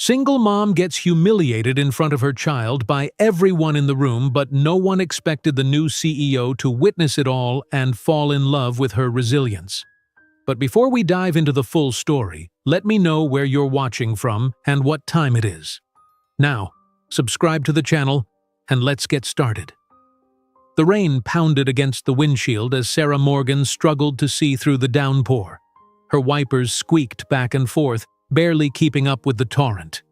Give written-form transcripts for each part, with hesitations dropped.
Single mom gets humiliated in front of her child by everyone in the room, but no one expected the new CEO to witness it all and fall in love with her resilience. But before we dive into the full story, let me know where you're watching from and what time it is. Now, subscribe to the channel and let's get started. The rain pounded against the windshield as Sarah Morgan struggled to see through the downpour. Her wipers squeaked back and forth, barely keeping up with the torrent.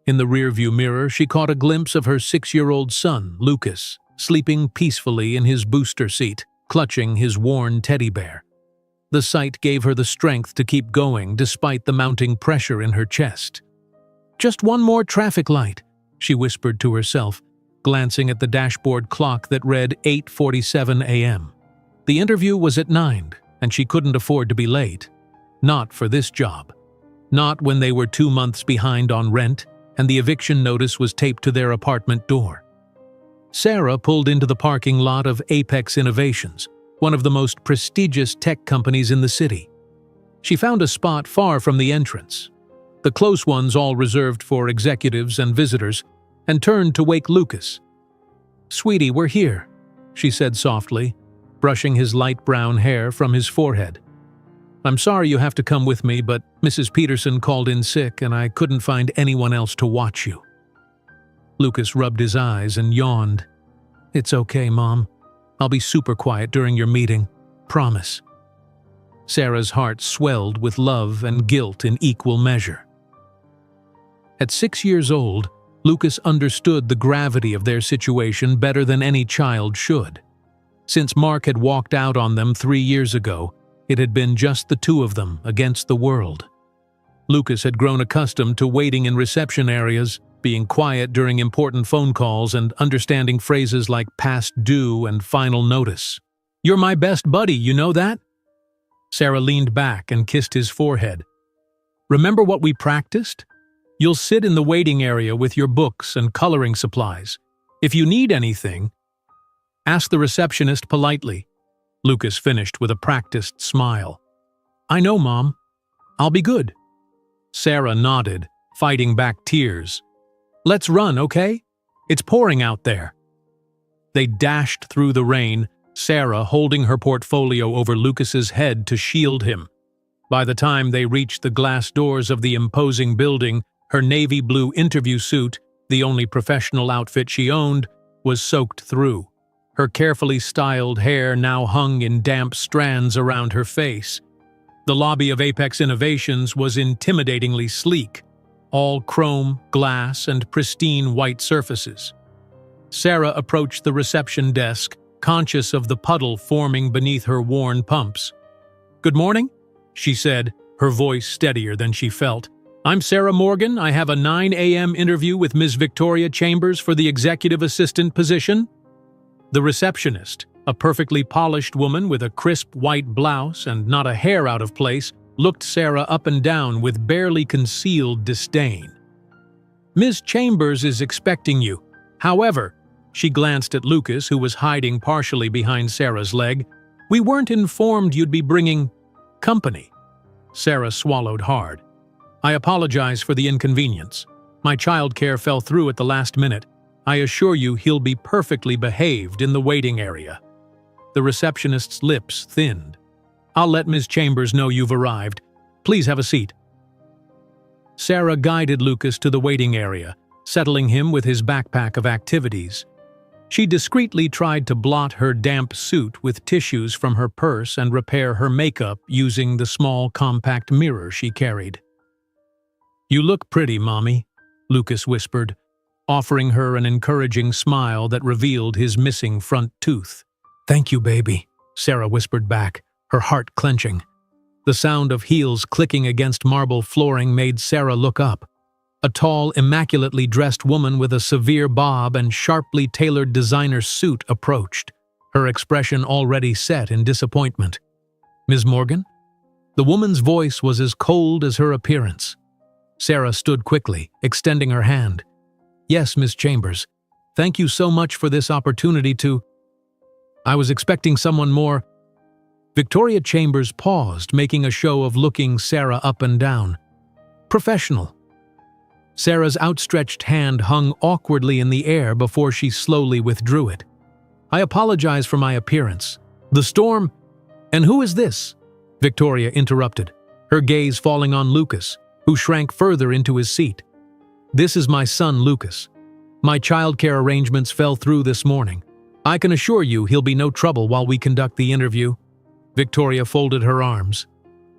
In the rearview mirror, she caught a glimpse of her 6-year-old son, Lucas, sleeping peacefully in his booster seat, clutching his worn teddy bear. The sight gave her the strength to keep going despite the mounting pressure in her chest. "Just one more traffic light," she whispered to herself, glancing at the dashboard clock that read 8:47 a.m. The interview was at 9, and she couldn't afford to be late. Not for this job. Not when they were 2 months behind on rent, and the eviction notice was taped to their apartment door. Sarah pulled into the parking lot of Apex Innovations, one of the most prestigious tech companies in the city. She found a spot far from the entrance, the close ones all reserved for executives and visitors, and turned to wake Lucas. "Sweetie, we're here," she said softly, brushing his light brown hair from his forehead. "I'm sorry you have to come with me, but Mrs. Peterson called in sick and I couldn't find anyone else to watch you." Lucas rubbed his eyes and yawned. "It's okay, Mom. I'll be super quiet during your meeting. Promise." Sarah's heart swelled with love and guilt in equal measure. At 6 years old, Lucas understood the gravity of their situation better than any child should. Since Mark had walked out on them 3 years ago, it had been just the two of them against the world. Lucas had grown accustomed to waiting in reception areas, being quiet during important phone calls, and understanding phrases like past due and final notice. "You're my best buddy, you know that?" Sarah leaned back and kissed his forehead. "Remember what we practiced? You'll sit in the waiting area with your books and coloring supplies. If you need anything, ask the receptionist politely." Lucas finished with a practiced smile. "I know, Mom. I'll be good." Sarah nodded, fighting back tears. "Let's run, okay? It's pouring out there." They dashed through the rain, Sarah holding her portfolio over Lucas's head to shield him. By the time they reached the glass doors of the imposing building, her navy blue interview suit, the only professional outfit she owned, was soaked through. Her carefully styled hair now hung in damp strands around her face. The lobby of Apex Innovations was intimidatingly sleek, all chrome, glass, and pristine white surfaces. Sarah approached the reception desk, conscious of the puddle forming beneath her worn pumps. "Good morning," she said, her voice steadier than she felt. "I'm Sarah Morgan. I have a 9 a.m. interview with Ms. Victoria Chambers for the executive assistant position." The receptionist, a perfectly polished woman with a crisp white blouse and not a hair out of place, looked Sarah up and down with barely concealed disdain. "Ms. Chambers is expecting you. However," she glanced at Lucas, who was hiding partially behind Sarah's leg, "we weren't informed you'd be bringing company." Sarah swallowed hard. "I apologize for the inconvenience. My childcare fell through at the last minute. I assure you he'll be perfectly behaved in the waiting area." The receptionist's lips thinned. "I'll let Ms. Chambers know you've arrived. Please have a seat." Sarah guided Lucas to the waiting area, settling him with his backpack of activities. She discreetly tried to blot her damp suit with tissues from her purse and repair her makeup using the small compact mirror she carried. "You look pretty, Mommy," Lucas whispered, offering her an encouraging smile that revealed his missing front tooth. "Thank you, baby," Sarah whispered back, her heart clenching. The sound of heels clicking against marble flooring made Sarah look up. A tall, immaculately dressed woman with a severe bob and sharply tailored designer suit approached, her expression already set in disappointment. "Ms. Morgan?" The woman's voice was as cold as her appearance. Sarah stood quickly, extending her hand. "Yes, Miss Chambers. Thank you so much for this opportunity to—" "I was expecting someone more—" Victoria Chambers paused, making a show of looking Sarah up and down. "Professional." Sarah's outstretched hand hung awkwardly in the air before she slowly withdrew it. "I apologize for my appearance. The storm—" "And who is this?" Victoria interrupted, her gaze falling on Lucas, who shrank further into his seat. "This is my son, Lucas. My childcare arrangements fell through this morning. I can assure you he'll be no trouble while we conduct the interview." Victoria folded her arms.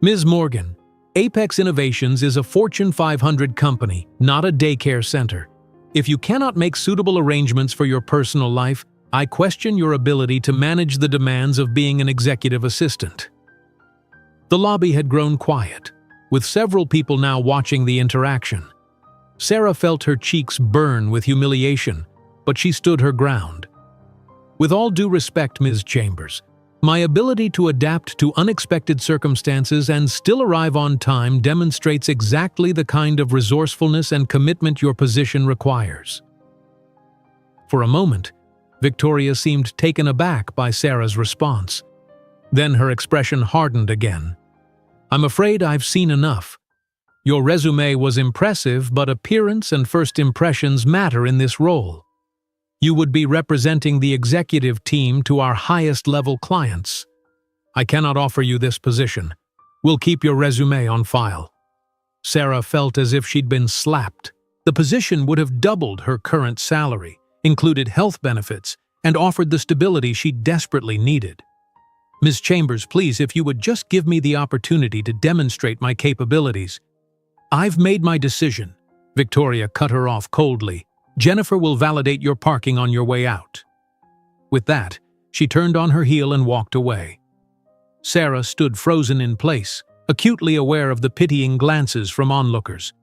"Ms. Morgan, Apex Innovations is a Fortune 500 company, not a daycare center. If you cannot make suitable arrangements for your personal life, I question your ability to manage the demands of being an executive assistant." The lobby had grown quiet, with several people now watching the interaction. Sarah felt her cheeks burn with humiliation, but she stood her ground. "With all due respect, Ms. Chambers, my ability to adapt to unexpected circumstances and still arrive on time demonstrates exactly the kind of resourcefulness and commitment your position requires." For a moment, Victoria seemed taken aback by Sarah's response. Then her expression hardened again. "I'm afraid I've seen enough. Your resume was impressive, but appearance and first impressions matter in this role. You would be representing the executive team to our highest-level clients. I cannot offer you this position. We'll keep your resume on file." Sarah felt as if she'd been slapped. The position would have doubled her current salary, included health benefits, and offered the stability she desperately needed. "Ms. Chambers, please, if you would just give me the opportunity to demonstrate my capabilities." "I've made my decision," Victoria cut her off coldly. "Jennifer will validate your parking on your way out." With that, she turned on her heel and walked away. Sarah stood frozen in place, acutely aware of the pitying glances from onlookers.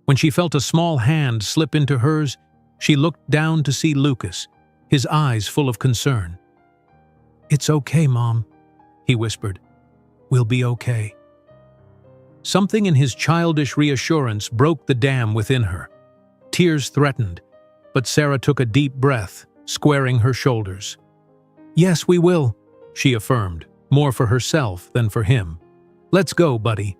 When she felt a small hand slip into hers, she looked down to see Lucas, his eyes full of concern. "It's okay, Mom," he whispered. "We'll be okay." Something in his childish reassurance broke the dam within her. Tears threatened, but Sarah took a deep breath, squaring her shoulders. "Yes, we will," she affirmed, more for herself than for him. "Let's go, buddy."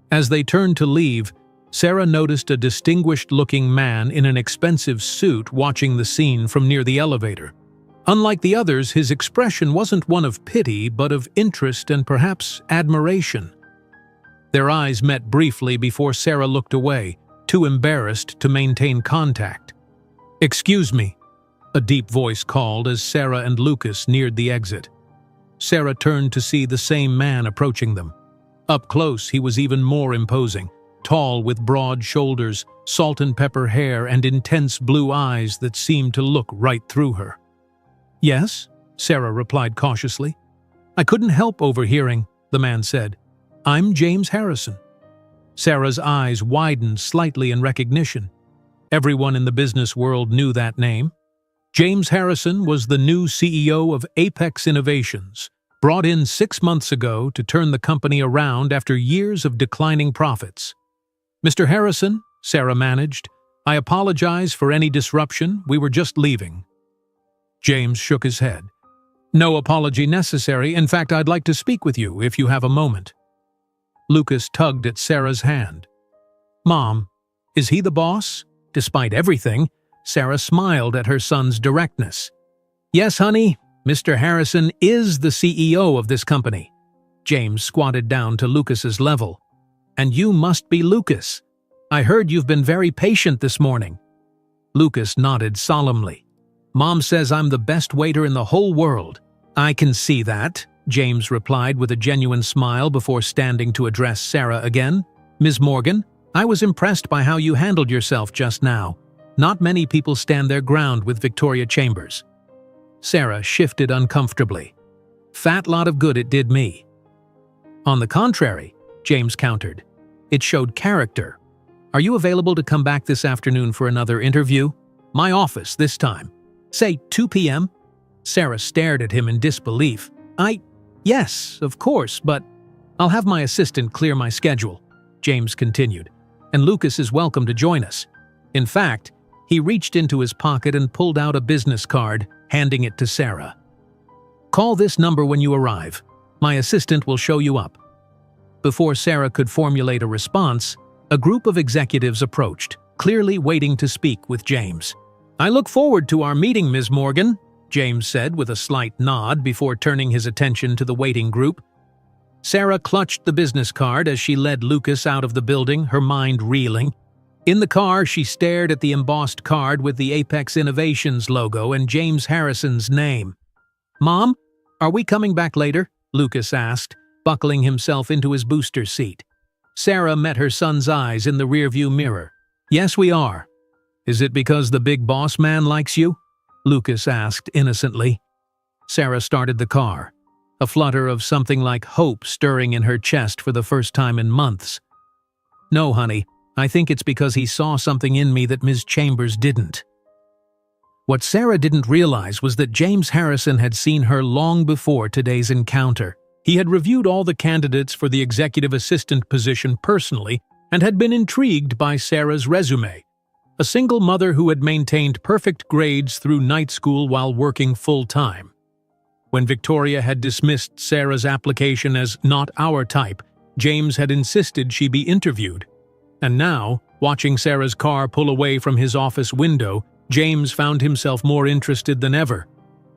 As they turned to leave, Sarah noticed a distinguished-looking man in an expensive suit watching the scene from near the elevator. Unlike the others, his expression wasn't one of pity, but of interest and perhaps admiration. Their eyes met briefly before Sarah looked away, too embarrassed to maintain contact. "Excuse me," a deep voice called as Sarah and Lucas neared the exit. Sarah turned to see the same man approaching them. Up close, he was even more imposing, tall with broad shoulders, salt and pepper hair, and intense blue eyes that seemed to look right through her. "Yes," Sarah replied cautiously. "I couldn't help overhearing," the man said. "I'm James Harrison." Sarah's eyes widened slightly in recognition. Everyone in the business world knew that name. James Harrison was the new CEO of Apex Innovations, brought in 6 months ago to turn the company around after years of declining profits. "Mr. Harrison," Sarah managed, "I apologize for any disruption. We were just leaving." James shook his head. "No apology necessary. In fact, I'd like to speak with you if you have a moment." Lucas tugged at Sarah's hand. "Mom, is he the boss?" Despite everything, Sarah smiled at her son's directness. "Yes, honey, Mr. Harrison is the CEO of this company." James squatted down to Lucas's level. "And you must be Lucas. I heard you've been very patient this morning." Lucas nodded solemnly. "Mom says I'm the best waiter in the whole world." "I can see that," James replied with a genuine smile before standing to address Sarah again. "Ms. Morgan, I was impressed by how you handled yourself just now. Not many people stand their ground with Victoria Chambers." Sarah shifted uncomfortably. "Fat lot of good it did me." "On the contrary," James countered, "it showed character. Are you available to come back this afternoon for another interview? My office this time. Say 2 p.m.? Sarah stared at him in disbelief. Yes, of course, but I'll have my assistant clear my schedule," James continued, "and Lucas is welcome to join us." In fact, he reached into his pocket and pulled out a business card, handing it to Sarah. "Call this number when you arrive. My assistant will show you up." Before Sarah could formulate a response, a group of executives approached, clearly waiting to speak with James. "I look forward to our meeting, Ms. Morgan," James said with a slight nod before turning his attention to the waiting group. Sarah clutched the business card as she led Lucas out of the building, her mind reeling. In the car, she stared at the embossed card with the Apex Innovations logo and James Harrison's name. "Mom, are we coming back later?" Lucas asked, buckling himself into his booster seat. Sarah met her son's eyes in the rearview mirror. "Yes, we are." "Is it because the big boss man likes you?" Lucas asked innocently. Sarah started the car, a flutter of something like hope stirring in her chest for the first time in months. "No, honey, I think it's because he saw something in me that Ms. Chambers didn't." What Sarah didn't realize was that James Harrison had seen her long before today's encounter. He had reviewed all the candidates for the executive assistant position personally and had been intrigued by Sarah's resume. A single mother who had maintained perfect grades through night school while working full-time. When Victoria had dismissed Sarah's application as not our type, James had insisted she be interviewed. And now, watching Sarah's car pull away from his office window, James found himself more interested than ever.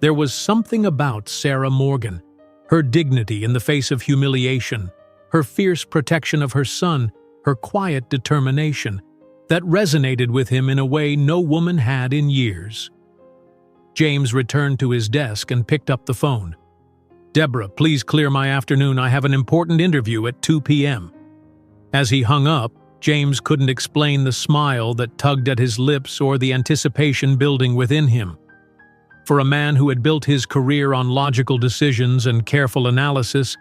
There was something about Sarah Morgan, her dignity in the face of humiliation, her fierce protection of her son, her quiet determination, that resonated with him in a way no woman had in years. James returned to his desk and picked up the phone. "Deborah, please clear my afternoon. I have an important interview at 2 p.m. As he hung up, James couldn't explain the smile that tugged at his lips or the anticipation building within him. For a man who had built his career on logical decisions and careful analysis,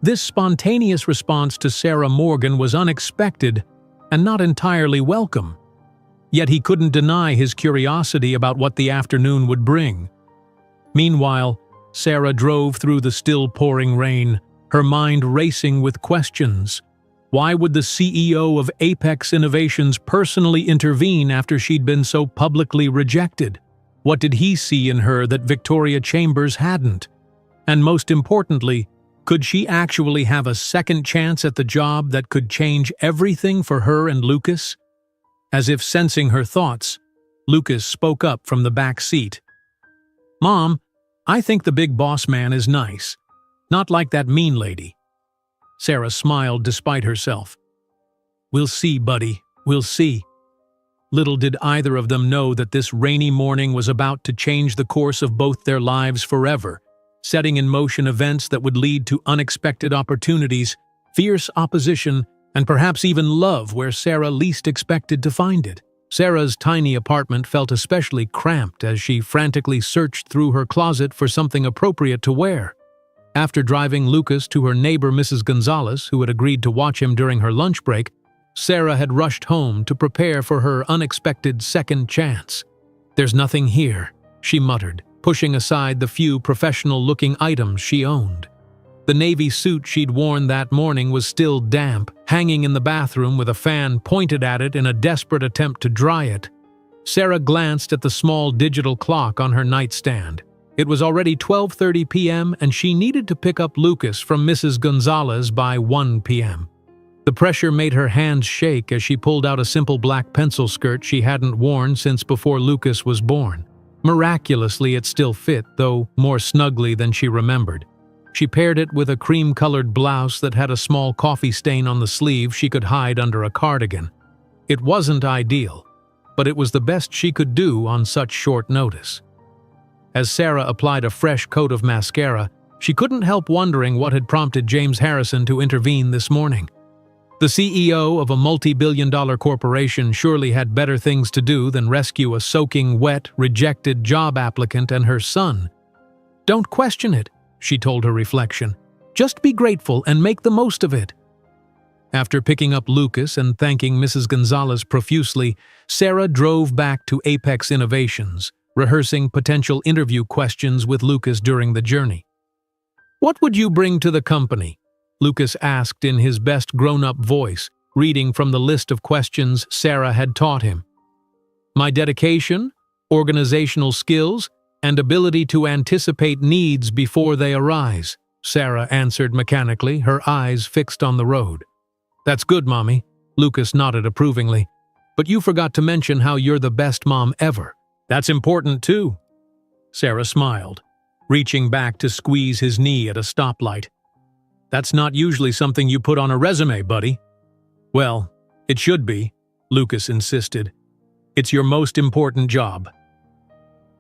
this spontaneous response to Sarah Morgan was unexpected and not entirely welcome. Yet he couldn't deny his curiosity about what the afternoon would bring. Meanwhile, Sarah drove through the still pouring rain, her mind racing with questions. Why would the CEO of Apex Innovations personally intervene after she'd been so publicly rejected? What did he see in her that Victoria Chambers hadn't? And most importantly, could she actually have a second chance at the job that could change everything for her and Lucas? As if sensing her thoughts, Lucas spoke up from the back seat. "Mom, I think the big boss man is nice. Not like that mean lady." Sarah smiled despite herself. "We'll see, buddy, we'll see." Little did either of them know that this rainy morning was about to change the course of both their lives forever, setting in motion events that would lead to unexpected opportunities, fierce opposition, and perhaps even love where Sarah least expected to find it. Sarah's tiny apartment felt especially cramped as she frantically searched through her closet for something appropriate to wear. After driving Lucas to her neighbor Mrs. Gonzalez, who had agreed to watch him during her lunch break, Sarah had rushed home to prepare for her unexpected second chance. "There's nothing here," she muttered, pushing aside the few professional-looking items she owned. The navy suit she'd worn that morning was still damp, hanging in the bathroom with a fan pointed at it in a desperate attempt to dry it. Sarah glanced at the small digital clock on her nightstand. It was already 12:30 p.m. and she needed to pick up Lucas from Mrs. Gonzalez by 1 p.m. The pressure made her hands shake as she pulled out a simple black pencil skirt she hadn't worn since before Lucas was born. Miraculously, it still fit, though more snugly than she remembered. She paired it with a cream-colored blouse that had a small coffee stain on the sleeve she could hide under a cardigan. It wasn't ideal, but it was the best she could do on such short notice. As Sarah applied a fresh coat of mascara, she couldn't help wondering what had prompted James Harrison to intervene this morning. The CEO of a multi-billion-dollar corporation surely had better things to do than rescue a soaking wet, rejected job applicant and her son. "Don't question it," she told her reflection. "Just be grateful and make the most of it." After picking up Lucas and thanking Mrs. Gonzalez profusely, Sarah drove back to Apex Innovations, rehearsing potential interview questions with Lucas during the journey. "What would you bring to the company?" Lucas asked in his best grown-up voice, reading from the list of questions Sarah had taught him. "My dedication, organizational skills, and ability to anticipate needs before they arise," Sarah answered mechanically, her eyes fixed on the road. "That's good, Mommy," Lucas nodded approvingly. But you forgot to mention how you're the best mom ever. That's important too." Sarah smiled, reaching back to squeeze his knee at a stoplight. "That's not usually something you put on a resume, buddy." "Well, it should be," Lucas insisted. "It's your most important job."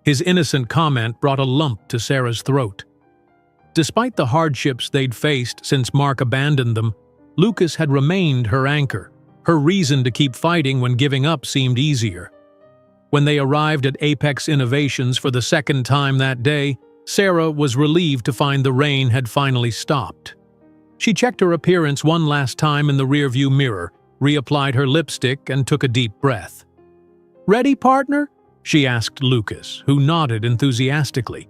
His innocent comment brought a lump to Sarah's throat. Despite the hardships they'd faced since Mark abandoned them, Lucas had remained her anchor, her reason to keep fighting when giving up seemed easier. When they arrived at Apex Innovations for the second time that day, Sarah was relieved to find the rain had finally stopped. She checked her appearance one last time in the rearview mirror, reapplied her lipstick, and took a deep breath. "Ready, partner?" she asked Lucas, who nodded enthusiastically.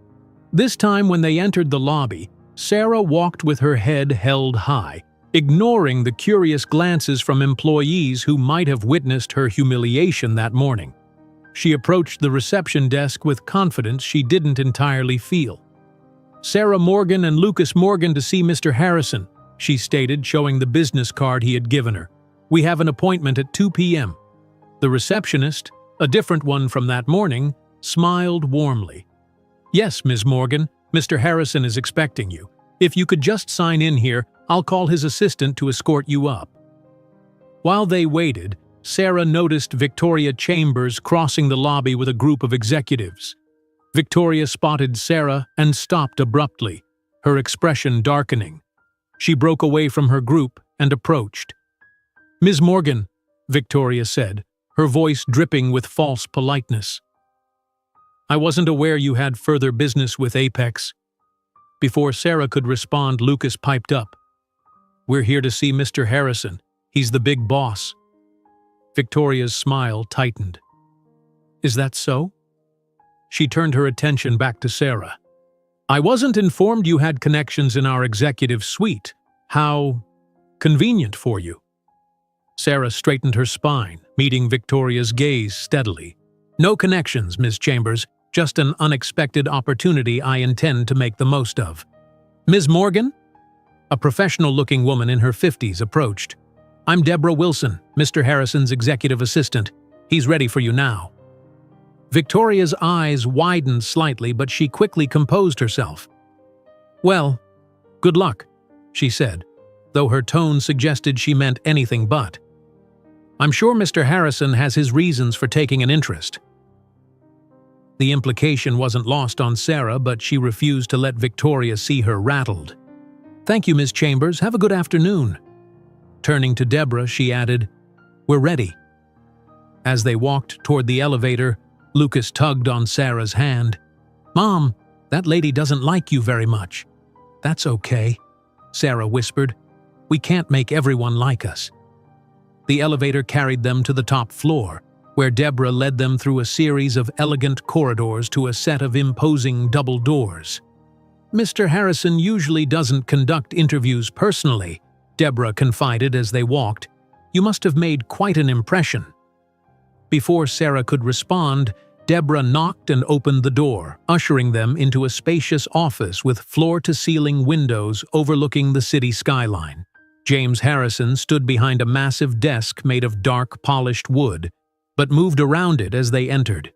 This time when they entered the lobby, Sarah walked with her head held high, ignoring the curious glances from employees who might have witnessed her humiliation that morning. She approached the reception desk with confidence she didn't entirely feel. "Sarah Morgan and Lucas Morgan to see Mr. Harrison," she stated, showing the business card he had given her. "We have an appointment at 2 p.m. The receptionist, a different one from that morning, smiled warmly. "Yes, Ms. Morgan, Mr. Harrison is expecting you. If you could just sign in here, I'll call his assistant to escort you up." While they waited, Sarah noticed Victoria Chambers crossing the lobby with a group of executives. Victoria spotted Sarah and stopped abruptly, her expression darkening. She broke away from her group and approached. "Ms. Morgan," Victoria said, her voice dripping with false politeness. "I wasn't aware you had further business with Apex." Before Sarah could respond, Lucas piped up. "We're here to see Mr. Harrison. He's the big boss." Victoria's smile tightened. "Is that so?" She turned her attention back to Sarah. "I wasn't informed you had connections in our executive suite. How convenient for you." Sarah straightened her spine, meeting Victoria's gaze steadily. "No connections, Ms. Chambers. Just an unexpected opportunity I intend to make the most of." "Ms. Morgan?" A professional-looking woman in her 50s approached. "I'm Deborah Wilson, Mr. Harrison's executive assistant. He's ready for you now." Victoria's eyes widened slightly, but she quickly composed herself. "Well, good luck," she said, though her tone suggested she meant anything but. "I'm sure Mr. Harrison has his reasons for taking an interest." The implication wasn't lost on Sarah, but she refused to let Victoria see her rattled. "Thank you, Ms. Chambers. Have a good afternoon." Turning to Deborah, she added, "We're ready." As they walked toward the elevator, Lucas tugged on Sarah's hand. "Mom, that lady doesn't like you very much." "That's okay," Sarah whispered. "We can't make everyone like us." The elevator carried them to the top floor, where Deborah led them through a series of elegant corridors to a set of imposing double doors. "Mr. Harrison usually doesn't conduct interviews personally," Deborah confided as they walked. "You must have made quite an impression." Before Sarah could respond, Deborah knocked and opened the door, ushering them into a spacious office with floor-to-ceiling windows overlooking the city skyline. James Harrison stood behind a massive desk made of dark, polished wood, but moved around it as they entered.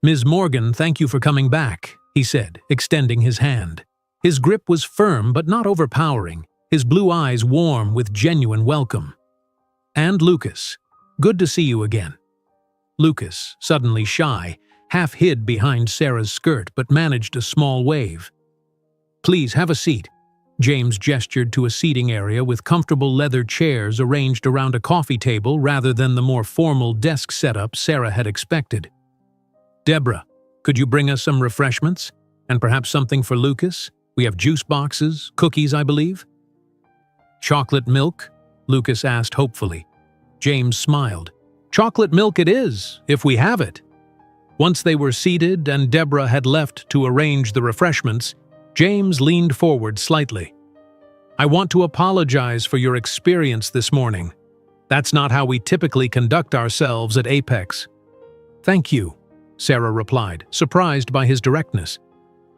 "Ms. Morgan, thank you for coming back," he said, extending his hand. His grip was firm but not overpowering, his blue eyes warm with genuine welcome. "And Lucas, good to see you again." Lucas, suddenly shy, half hid behind Sarah's skirt but managed a small wave. "Please have a seat." James gestured to a seating area with comfortable leather chairs arranged around a coffee table rather than the more formal desk setup Sarah had expected. "Deborah, could you bring us some refreshments? And perhaps something for Lucas? We have juice boxes, cookies, I believe." "Chocolate milk?" Lucas asked hopefully. James smiled. "Chocolate milk it is, if we have it." Once they were seated and Deborah had left to arrange the refreshments, James leaned forward slightly. "I want to apologize for your experience this morning. That's not how we typically conduct ourselves at Apex." "Thank you," Sarah replied, surprised by his directness.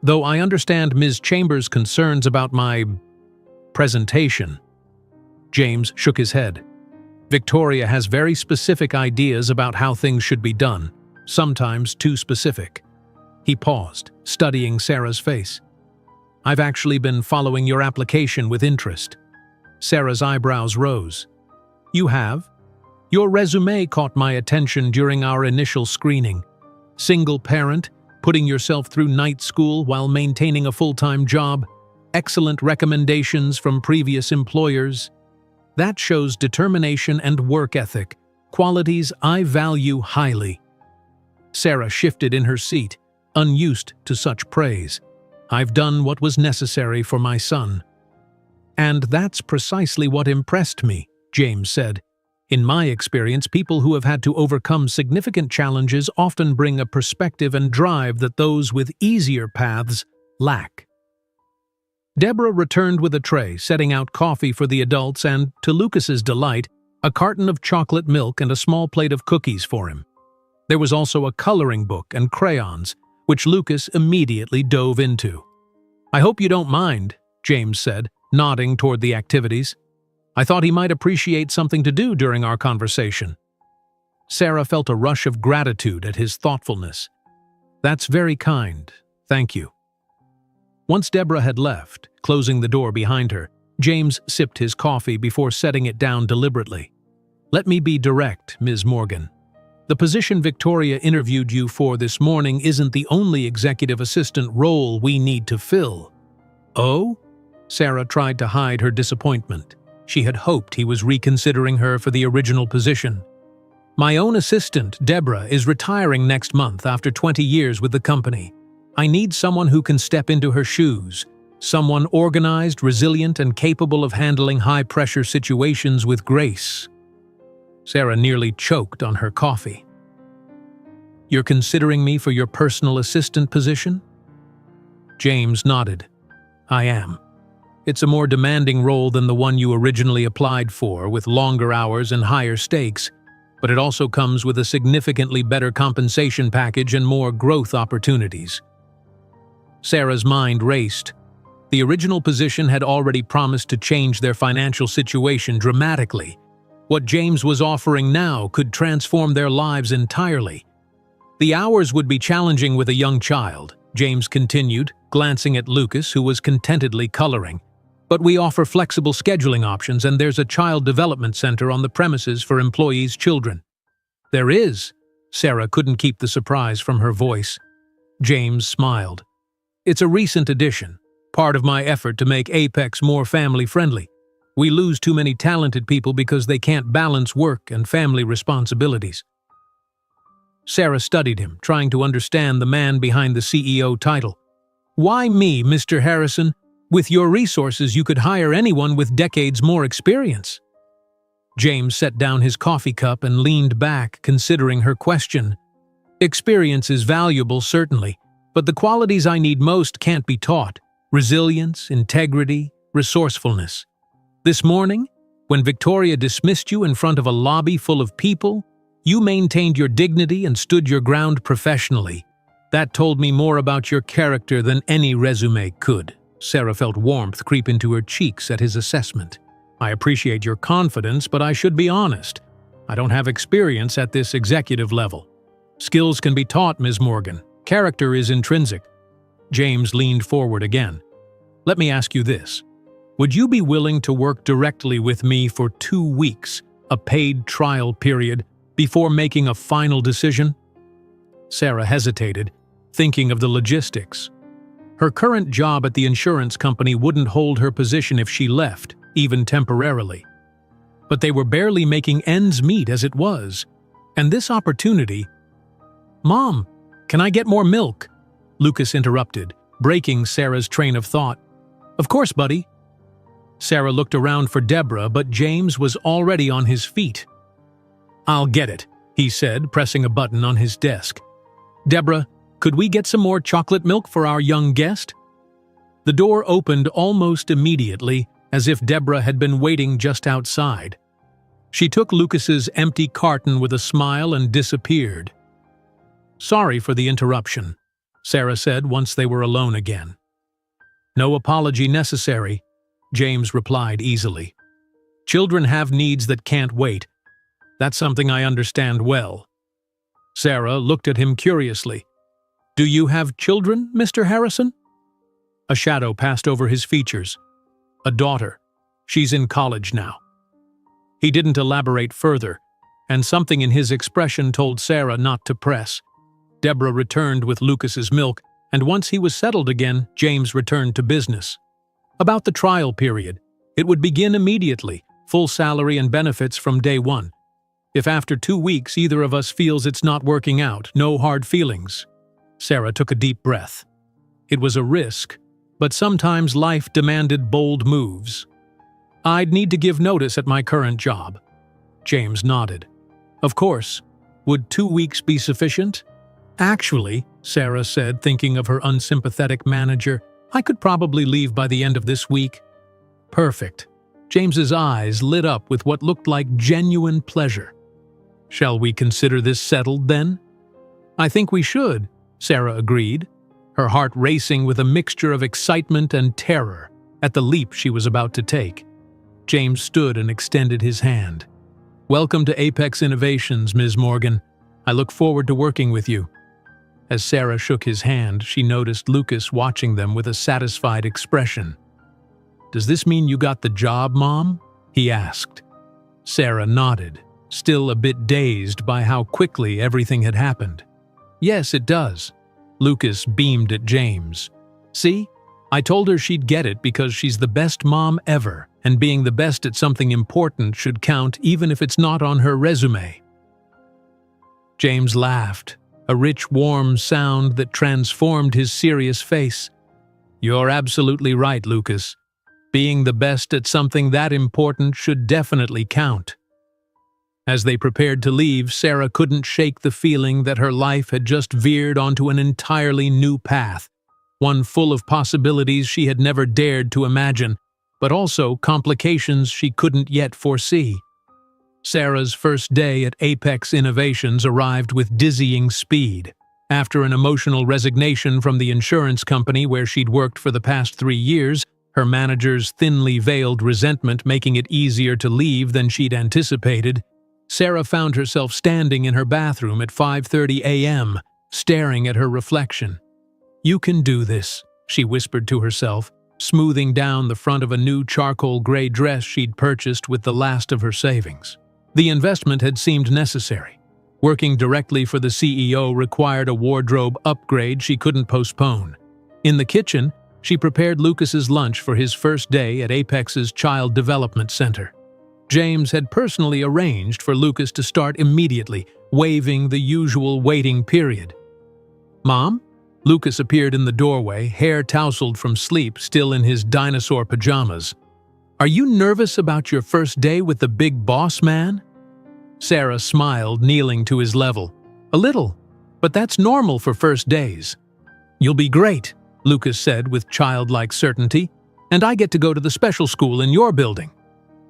"Though I understand Ms. Chambers' concerns about my presentation." James shook his head. Victoria has very specific ideas about how things should be done, sometimes too specific. He paused, studying Sarah's face. I've actually been following your application with interest. Sarah's eyebrows rose. You have? Your resume caught my attention during our initial screening. Single parent, putting yourself through night school while maintaining a full-time job, excellent recommendations from previous employers. That shows determination and work ethic, qualities I value highly. Sarah shifted in her seat, unused to such praise. I've done what was necessary for my son. And that's precisely what impressed me, James said. In my experience, people who have had to overcome significant challenges often bring a perspective and drive that those with easier paths lack. Deborah returned with a tray, setting out coffee for the adults and, to Lucas's delight, a carton of chocolate milk and a small plate of cookies for him. There was also a coloring book and crayons, which Lucas immediately dove into. I hope you don't mind, James said, nodding toward the activities. I thought he might appreciate something to do during our conversation. Sarah felt a rush of gratitude at his thoughtfulness. That's very kind, thank you. Once Deborah had left, closing the door behind her, James sipped his coffee before setting it down deliberately. Let me be direct, Ms. Morgan. The position Victoria interviewed you for this morning isn't the only executive assistant role we need to fill. Oh? Sarah tried to hide her disappointment. She had hoped he was reconsidering her for the original position. My own assistant, Deborah, is retiring next month after 20 years with the company. I need someone who can step into her shoes, someone organized, resilient, and capable of handling high-pressure situations with grace. Sarah nearly choked on her coffee. You're considering me for your personal assistant position? James nodded. I am. It's a more demanding role than the one you originally applied for, with longer hours and higher stakes, but it also comes with a significantly better compensation package and more growth opportunities. Sarah's mind raced. The original position had already promised to change their financial situation dramatically. What James was offering now could transform their lives entirely. The hours would be challenging with a young child, James continued, glancing at Lucas, who was contentedly coloring. But we offer flexible scheduling options, and there's a child development center on the premises for employees' children. There is? Sarah couldn't keep the surprise from her voice. James smiled. It's a recent addition, part of my effort to make Apex more family-friendly. We lose too many talented people because they can't balance work and family responsibilities. Sarah studied him, trying to understand the man behind the CEO title. Why me, Mr. Harrison? With your resources, you could hire anyone with decades more experience. James set down his coffee cup and leaned back, considering her question. Experience is valuable, certainly, but the qualities I need most can't be taught. Resilience, integrity, resourcefulness. This morning, when Victoria dismissed you in front of a lobby full of people, you maintained your dignity and stood your ground professionally. That told me more about your character than any resume could. Sarah felt warmth creep into her cheeks at his assessment. I appreciate your confidence, but I should be honest. I don't have experience at this executive level. Skills can be taught, Ms. Morgan. Character is intrinsic. James leaned forward again. Let me ask you this. Would you be willing to work directly with me for 2 weeks, a paid trial period, before making a final decision? Sarah hesitated, thinking of the logistics. Her current job at the insurance company wouldn't hold her position if she left, even temporarily. But they were barely making ends meet as it was. And this opportunity… Mom, can I get more milk? Lucas interrupted, breaking Sarah's train of thought. Of course, buddy. Sarah looked around for Deborah, but James was already on his feet. I'll get it, he said, pressing a button on his desk. Deborah, could we get some more chocolate milk for our young guest? The door opened almost immediately, as if Deborah had been waiting just outside. She took Lucas's empty carton with a smile and disappeared. Sorry for the interruption, Sarah said once they were alone again. No apology necessary, James replied easily. Children have needs that can't wait, That's something I understand well. Sarah looked at him curiously. Do you have children, Mr. Harrison? A shadow passed over his features. A daughter. She's in college now. He didn't elaborate further, and something in his expression told Sarah not to press. Deborah returned with Lucas's milk, and once he was settled again, James returned to business. About the trial period, it would begin immediately, full salary and benefits from day one. If after 2 weeks either of us feels it's not working out, no hard feelings. Sarah took a deep breath. It was a risk, but sometimes life demanded bold moves. I'd need to give notice at my current job. James nodded. Of course. Would 2 weeks be sufficient? Actually, Sarah said, thinking of her unsympathetic manager, I could probably leave by the end of this week. Perfect. James's eyes lit up with what looked like genuine pleasure. Shall we consider this settled then? I think we should, Sarah agreed, her heart racing with a mixture of excitement and terror at the leap she was about to take. James stood and extended his hand. Welcome to Apex Innovations, Ms. Morgan. I look forward to working with you. As Sarah shook his hand, she noticed Lucas watching them with a satisfied expression. Does this mean you got the job, Mom? He asked. Sarah nodded, still a bit dazed by how quickly everything had happened. Yes, it does. Lucas beamed at James. See? I told her she'd get it because she's the best mom ever, and being the best at something important should count even if it's not on her resume. James laughed, a rich, warm sound that transformed his serious face. You're absolutely right, Lucas. Being the best at something that important should definitely count. As they prepared to leave, Sarah couldn't shake the feeling that her life had just veered onto an entirely new path, one full of possibilities she had never dared to imagine, but also complications she couldn't yet foresee. Sarah's first day at Apex Innovations arrived with dizzying speed. After an emotional resignation from the insurance company where she'd worked for the past 3 years, her manager's thinly veiled resentment making it easier to leave than she'd anticipated, Sarah found herself standing in her bathroom at 5:30 a.m., staring at her reflection. You can do this, she whispered to herself, smoothing down the front of a new charcoal gray dress she'd purchased with the last of her savings. The investment had seemed necessary. Working directly for the CEO required a wardrobe upgrade she couldn't postpone. In the kitchen, she prepared Lucas's lunch for his first day at Apex's Child Development Center. James had personally arranged for Lucas to start immediately, waiving the usual waiting period. Mom? Lucas appeared in the doorway, hair tousled from sleep, still in his dinosaur pajamas. Are you nervous about your first day with the big boss man? Sarah smiled, kneeling to his level. A little, but that's normal for first days. You'll be great, Lucas said with childlike certainty, and I get to go to the special school in your building.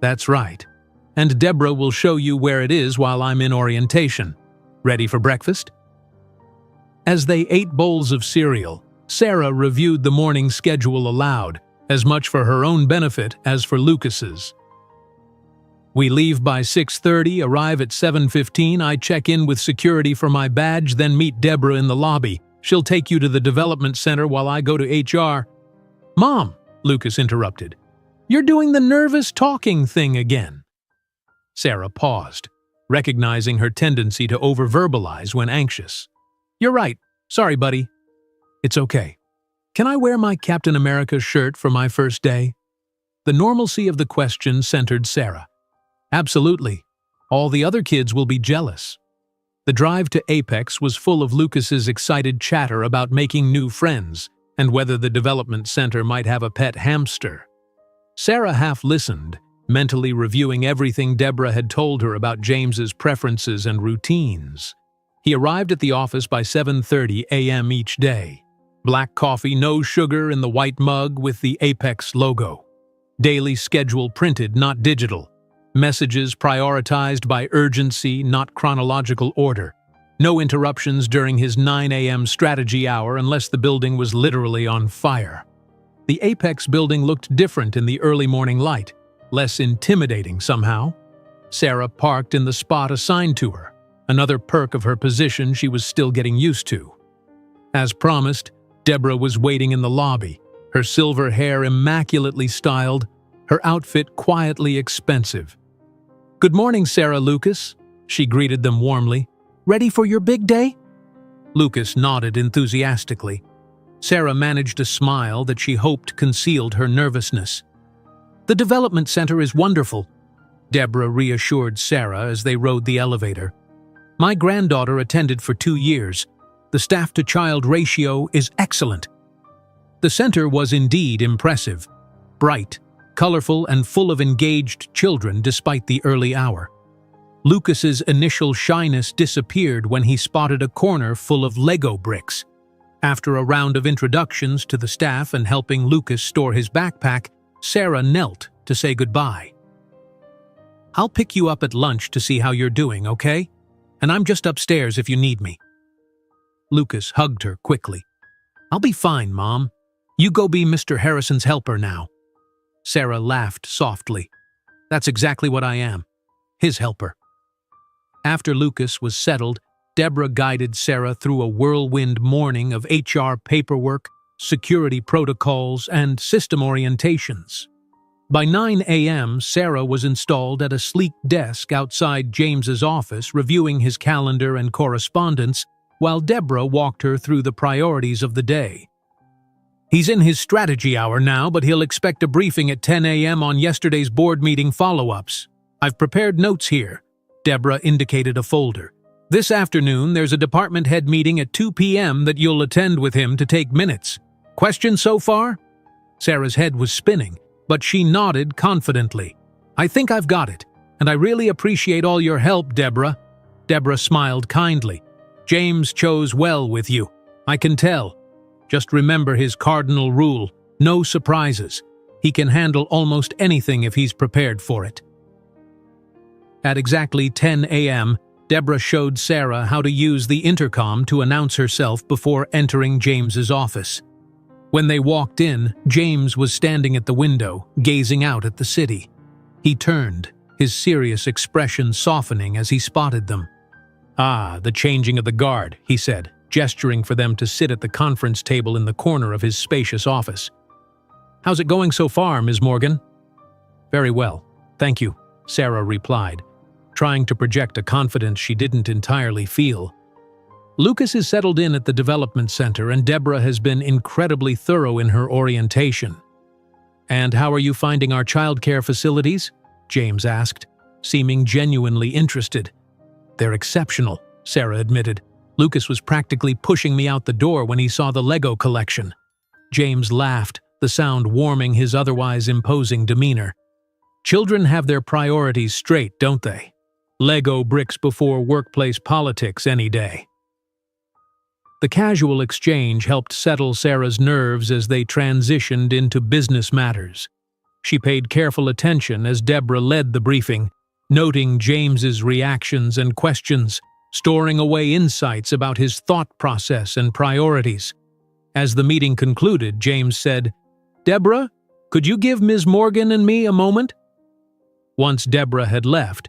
That's right. And Deborah will show you where it is while I'm in orientation. Ready for breakfast? As they ate bowls of cereal, Sarah reviewed the morning schedule aloud, as much for her own benefit as for Lucas's. We leave by 6:30, arrive at 7:15, I check in with security for my badge, then meet Deborah in the lobby. She'll take you to the development center while I go to HR. Mom, Lucas interrupted. You're doing the nervous talking thing again. Sarah paused, recognizing her tendency to over-verbalize when anxious. You're right. Sorry, buddy. It's okay. Can I wear my Captain America shirt for my first day? The normalcy of the question centered Sarah. Absolutely. All the other kids will be jealous. The drive to Apex was full of Lucas's excited chatter about making new friends and whether the development center might have a pet hamster. Sarah half listened, mentally reviewing everything Deborah had told her about James's preferences and routines. He arrived at the office by 7:30 a.m. each day. Black coffee, no sugar in the white mug with the Apex logo. Daily schedule printed, not digital. Messages prioritized by urgency, not chronological order. No interruptions during his 9 a.m. strategy hour unless the building was literally on fire. The Apex building looked different in the early morning light, less intimidating somehow. Sarah parked in the spot assigned to her, another perk of her position she was still getting used to. As promised, Deborah was waiting in the lobby, her silver hair immaculately styled, her outfit quietly expensive. "Good morning, Sarah Lucas," she greeted them warmly. "Ready for your big day?" Lucas nodded enthusiastically. Sarah managed a smile that she hoped concealed her nervousness. "The development center is wonderful," Deborah reassured Sarah as they rode the elevator. "My granddaughter attended for 2 years. The staff-to-child ratio is excellent." The center was indeed impressive, bright, colorful, and full of engaged children despite the early hour. Lucas's initial shyness disappeared when he spotted a corner full of Lego bricks. After a round of introductions to the staff and helping Lucas store his backpack, Sarah knelt to say goodbye. "I'll pick you up at lunch to see how you're doing, okay? And I'm just upstairs if you need me." Lucas hugged her quickly. "I'll be fine, Mom. You go be Mr. Harrison's helper now." Sarah laughed softly. "That's exactly what I am, his helper." After Lucas was settled, Deborah guided Sarah through a whirlwind morning of HR paperwork, security protocols, and system orientations. By 9 a.m., Sarah was installed at a sleek desk outside James's office reviewing his calendar and correspondence, while Deborah walked her through the priorities of the day. "He's in his strategy hour now, but he'll expect a briefing at 10 a.m. on yesterday's board meeting follow-ups. I've prepared notes here." Deborah indicated a folder. "This afternoon, there's a department head meeting at 2 p.m. that you'll attend with him to take minutes. Questions so far?" Sarah's head was spinning, but she nodded confidently. "I think I've got it, and I really appreciate all your help, Deborah." Deborah smiled kindly. "James chose well with you. I can tell. Just remember his cardinal rule, no surprises. He can handle almost anything if he's prepared for it." At exactly 10 a.m., Deborah showed Sarah how to use the intercom to announce herself before entering James's office. When they walked in, James was standing at the window, gazing out at the city. He turned, his serious expression softening as he spotted them. "Ah, the changing of the guard," he said, gesturing for them to sit at the conference table in the corner of his spacious office. "How's it going so far, Ms. Morgan?" "Very well, thank you," Sarah replied, trying to project a confidence she didn't entirely feel. Lucas is settled in at the development center, and Deborah has been incredibly thorough in her orientation. "And how are you finding our childcare facilities?" James asked, seeming genuinely interested. "They're exceptional," Sarah admitted. "Lucas was practically pushing me out the door when he saw the Lego collection." James laughed, the sound warming his otherwise imposing demeanor. "Children have their priorities straight, don't they? Lego bricks before workplace politics any day." The casual exchange helped settle Sarah's nerves as they transitioned into business matters. She paid careful attention as Deborah led the briefing, noting James's reactions and questions, storing away insights about his thought process and priorities. As the meeting concluded, James said, "Deborah, could you give Ms. Morgan and me a moment?" Once Deborah had left,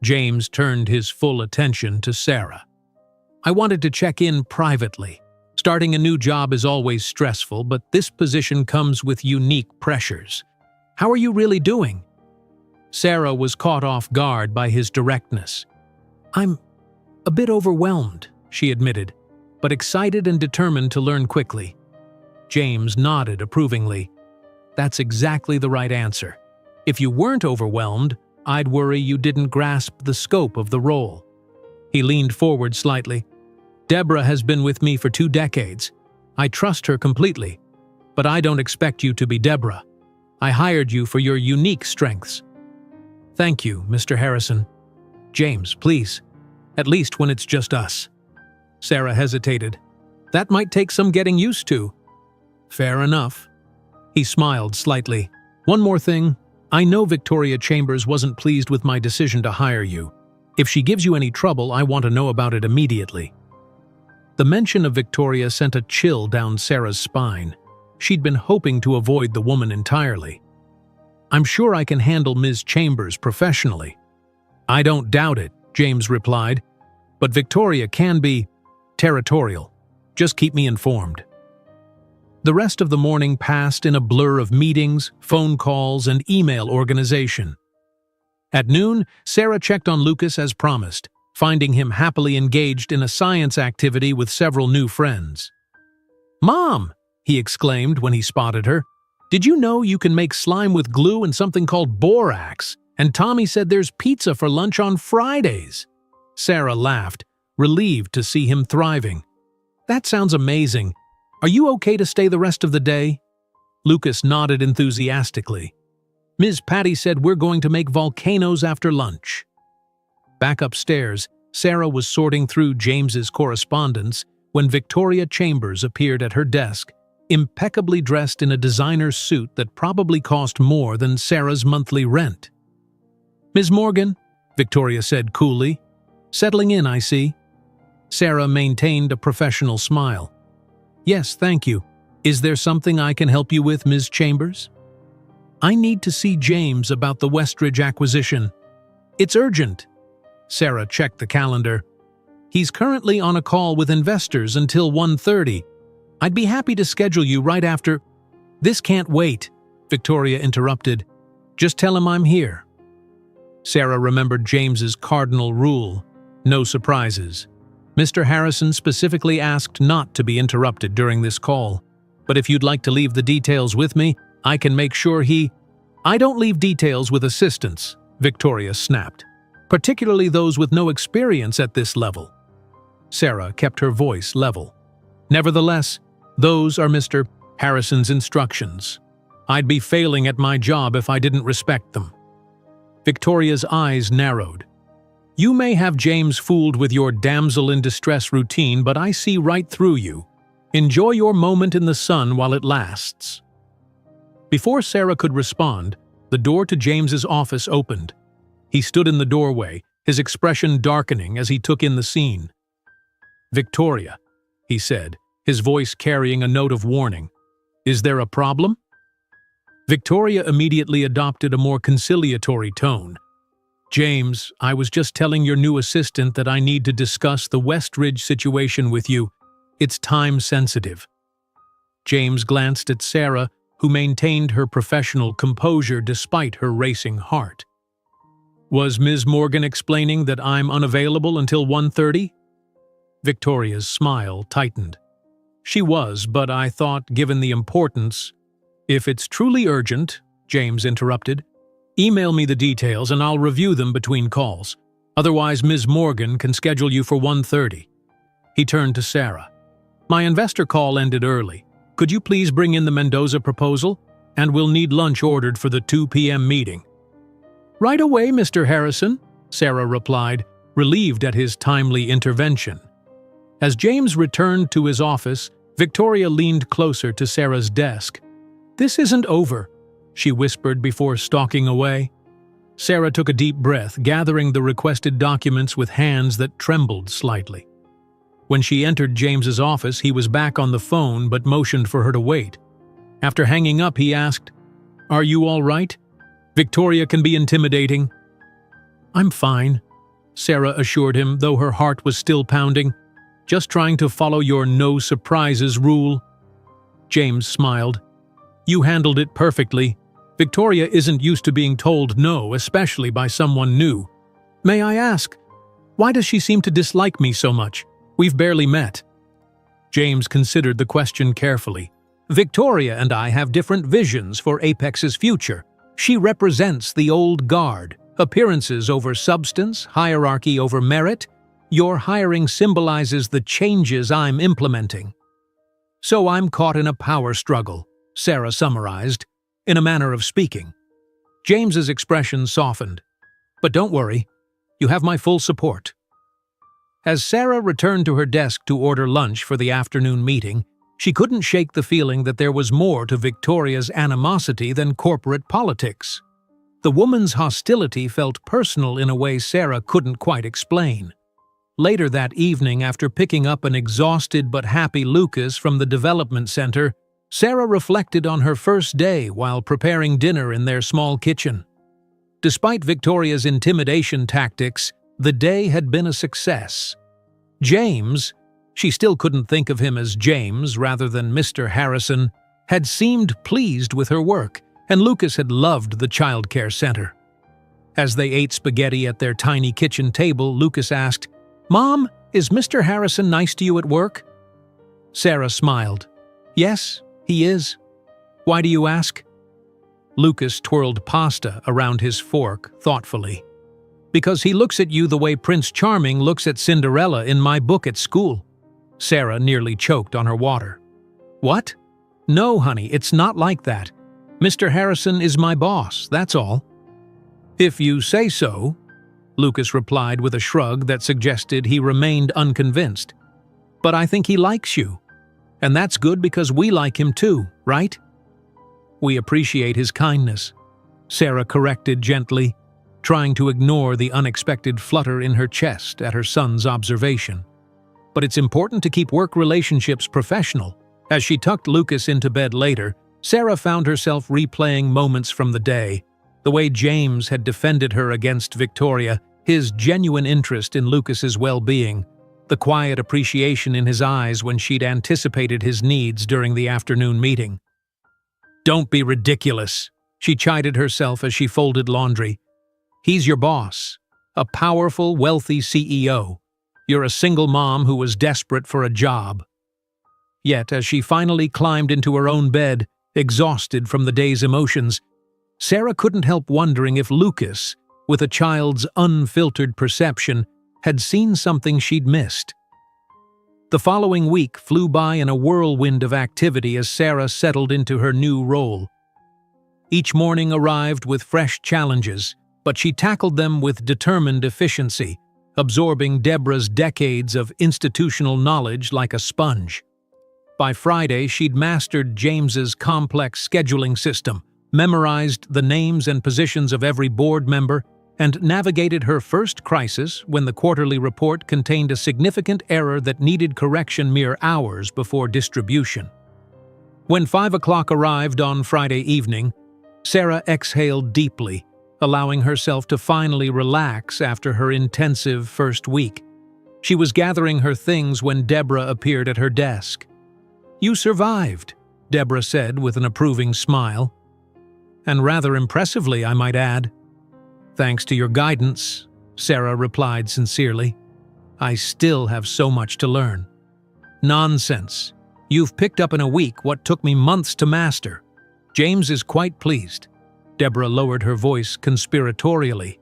James turned his full attention to Sarah. "I wanted to check in privately. Starting a new job is always stressful, but this position comes with unique pressures. How are you really doing?" Sarah was caught off guard by his directness. "I'm a bit overwhelmed," she admitted, but excited and determined to learn quickly. James nodded approvingly. "That's exactly the right answer. If you weren't overwhelmed, I'd worry you didn't grasp the scope of the role." He leaned forward slightly. "Deborah has been with me for 2 decades. I trust her completely, but I don't expect you to be Deborah. I hired you for your unique strengths." "Thank you, Mr. Harrison." "James, please. At least when it's just us." Sarah hesitated. "That might take some getting used to." "Fair enough." He smiled slightly. "One more thing. I know Victoria Chambers wasn't pleased with my decision to hire you. If she gives you any trouble, I want to know about it immediately." The mention of Victoria sent a chill down Sarah's spine. She'd been hoping to avoid the woman entirely. "I'm sure I can handle Ms. Chambers professionally." "I don't doubt it," James replied, "but Victoria can be territorial. Just keep me informed." The rest of the morning passed in a blur of meetings, phone calls, and email organization. At noon, Sarah checked on Lucas as promised, finding him happily engaged in a science activity with several new friends. "Mom!" he exclaimed when he spotted her. "Did you know you can make slime with glue and something called borax? And Tommy said there's pizza for lunch on Fridays." Sarah laughed, relieved to see him thriving. "That sounds amazing. Are you okay to stay the rest of the day?" Lucas nodded enthusiastically. "Ms. Patty said we're going to make volcanoes after lunch." Back upstairs, Sarah was sorting through James's correspondence when Victoria Chambers appeared at her desk, impeccably dressed in a designer suit that probably cost more than Sarah's monthly rent. "Ms. Morgan," Victoria said coolly. "Settling in, I see." Sarah maintained a professional smile. "Yes, thank you. Is there something I can help you with, Ms. Chambers?" "I need to see James about the Westridge acquisition." "It's urgent." Sarah checked the calendar. "He's currently on a call with investors until 1:30. I'd be happy to schedule you right after—" "This can't wait," Victoria interrupted. "Just tell him I'm here." Sarah remembered James's cardinal rule: no surprises. Mr. Harrison specifically asked not to be interrupted during this call. "But if you'd like to leave the details with me, I can make sure he—" "I don't leave details with assistants," Victoria snapped, "particularly those with no experience at this level." Sarah kept her voice level. "Nevertheless, those are Mr. Harrison's instructions. I'd be failing at my job if I didn't respect them." Victoria's eyes narrowed. "You may have James fooled with your damsel-in-distress routine, but I see right through you. Enjoy your moment in the sun while it lasts." Before Sarah could respond, the door to James's office opened. He stood in the doorway, his expression darkening as he took in the scene. "Victoria," he said, his voice carrying a note of warning. "Is there a problem?" Victoria immediately adopted a more conciliatory tone. "James, I was just telling your new assistant that I need to discuss the Westridge situation with you. It's time-sensitive." James glanced at Sarah, who maintained her professional composure despite her racing heart. "Was Ms. Morgan explaining that I'm unavailable until 1:30? Victoria's smile tightened. "She was, but I thought, given the importance—" "If it's truly urgent," James interrupted, "email me the details and I'll review them between calls. Otherwise, Ms. Morgan can schedule you for 1:30. He turned to Sarah. "My investor call ended early. Could you please bring in the Mendoza proposal? And we'll need lunch ordered for the 2 p.m. meeting." "Right away, Mr. Harrison," Sarah replied, relieved at his timely intervention. As James returned to his office, Victoria leaned closer to Sarah's desk. "This isn't over," she whispered before stalking away. Sarah took a deep breath, gathering the requested documents with hands that trembled slightly. When she entered James's office, he was back on the phone but motioned for her to wait. After hanging up, he asked, "Are you all right? Victoria can be intimidating." "I'm fine," Sarah assured him, though her heart was still pounding. "Just trying to follow your no surprises rule." James smiled. "You handled it perfectly. Victoria isn't used to being told no, especially by someone new. May I ask, why does she seem to dislike me so much? We've barely met." James considered the question carefully. "Victoria and I have different visions for Apex's future. She represents the old guard, appearances over substance, hierarchy over merit. Your hiring symbolizes the changes I'm implementing." "So I'm caught in a power struggle," Sarah summarized, in a manner of speaking. James's expression softened. "But don't worry, you have my full support." As Sarah returned to her desk to order lunch for the afternoon meeting, she couldn't shake the feeling that there was more to Victoria's animosity than corporate politics. The woman's hostility felt personal in a way Sarah couldn't quite explain. Later that evening, after picking up an exhausted but happy Lucas from the development center, Sarah reflected on her first day while preparing dinner in their small kitchen. Despite Victoria's intimidation tactics, the day had been a success. James, she still couldn't think of him as James rather than Mr. Harrison, had seemed pleased with her work, and Lucas had loved the childcare center. As they ate spaghetti at their tiny kitchen table, Lucas asked, "Mom, is Mr. Harrison nice to you at work?" Sarah smiled. "Yes, he is. Why do you ask?" Lucas twirled pasta around his fork thoughtfully. "Because he looks at you the way Prince Charming looks at Cinderella in my book at school." Sarah nearly choked on her water. "What? No, honey, it's not like that. Mr. Harrison is my boss, that's all." "If you say so," Lucas replied with a shrug that suggested he remained unconvinced. "But I think he likes you. And that's good because we like him too, right?" "We appreciate his kindness," Sarah corrected gently, trying to ignore the unexpected flutter in her chest at her son's observation. "But it's important to keep work relationships professional." As she tucked Lucas into bed later, Sarah found herself replaying moments from the day, the way James had defended her against Victoria, his genuine interest in Lucas's well-being, the quiet appreciation in his eyes when she'd anticipated his needs during the afternoon meeting. "Don't be ridiculous," she chided herself as she folded laundry. "He's your boss, a powerful, wealthy CEO. You're a single mom who was desperate for a job." Yet, as she finally climbed into her own bed, exhausted from the day's emotions, Sarah couldn't help wondering if Lucas, with a child's unfiltered perception, had seen something she'd missed. The following week flew by in a whirlwind of activity as Sarah settled into her new role. Each morning arrived with fresh challenges, but she tackled them with determined efficiency, absorbing Deborah's decades of institutional knowledge like a sponge. By Friday, she'd mastered James's complex scheduling system, memorized the names and positions of every board member, and navigated her first crisis when the quarterly report contained a significant error that needed correction mere hours before distribution. When 5 o'clock arrived on Friday evening, Sarah exhaled deeply, allowing herself to finally relax after her intensive first week. She was gathering her things when Deborah appeared at her desk. "You survived," Deborah said with an approving smile. "And rather impressively, I might add." "Thanks to your guidance," Sarah replied sincerely. "I still have so much to learn." "Nonsense. You've picked up in a week what took me months to master. James is quite pleased." Deborah lowered her voice conspiratorially.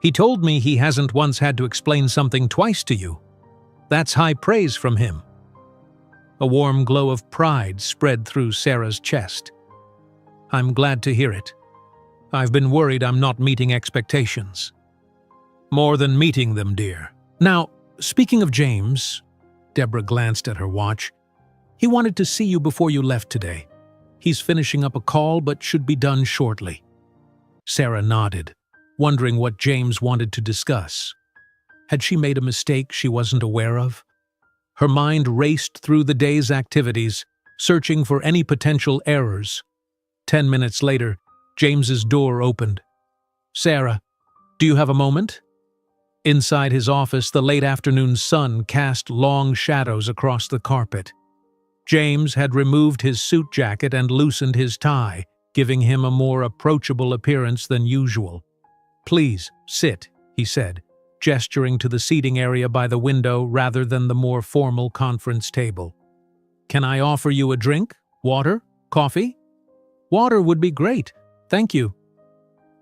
"He told me he hasn't once had to explain something twice to you. That's high praise from him." A warm glow of pride spread through Sarah's chest. "I'm glad to hear it. I've been worried I'm not meeting expectations." "More than meeting them, dear. Now, speaking of James," Deborah glanced at her watch, "he wanted to see you before you left today. He's finishing up a call but should be done shortly." Sarah nodded, wondering what James wanted to discuss. Had she made a mistake she wasn't aware of? Her mind raced through the day's activities, searching for any potential errors. 10 minutes later, James's door opened. "Sarah, do you have a moment?" Inside his office, the late afternoon sun cast long shadows across the carpet. James had removed his suit jacket and loosened his tie, giving him a more approachable appearance than usual. "Please, sit," he said, gesturing to the seating area by the window rather than the more formal conference table. "Can I offer you a drink? Water? Coffee?" "Water would be great, thank you."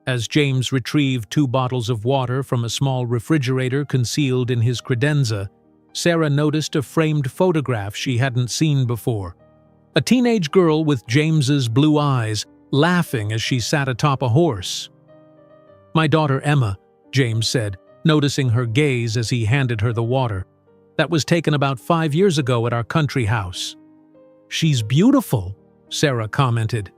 As James retrieved 2 bottles of water from a small refrigerator concealed in his credenza, Sarah noticed a framed photograph she hadn't seen before. A teenage girl with James's blue eyes, laughing as she sat atop a horse. "My daughter Emma," James said, noticing her gaze as he handed her the water. "That was taken about 5 years ago at our country house." "She's beautiful," Sarah commented.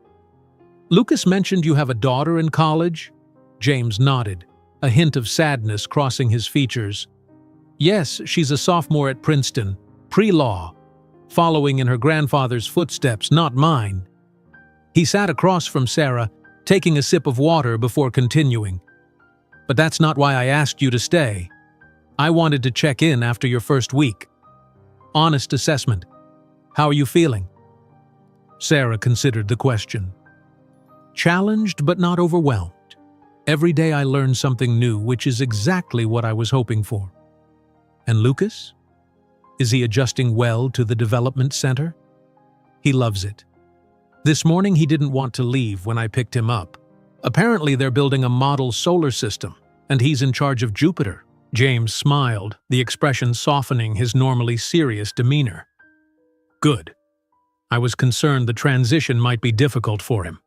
"Lucas mentioned you have a daughter in college?" James nodded, a hint of sadness crossing his features. "Yes, she's a sophomore at Princeton, pre-law, following in her grandfather's footsteps, not mine." He sat across from Sarah, taking a sip of water before continuing. But that's not why I asked you to stay. I wanted to check in after your first week. Honest assessment. How are you feeling? Sarah considered the question. Challenged but not overwhelmed. Every day I learn something new, which is exactly what I was hoping for. And Lucas? Is he adjusting well to the development center? He loves it. This morning he didn't want to leave when I picked him up. Apparently they're building a model solar system, and he's in charge of Jupiter. James smiled, the expression softening his normally serious demeanor. Good. I was concerned the transition might be difficult for him.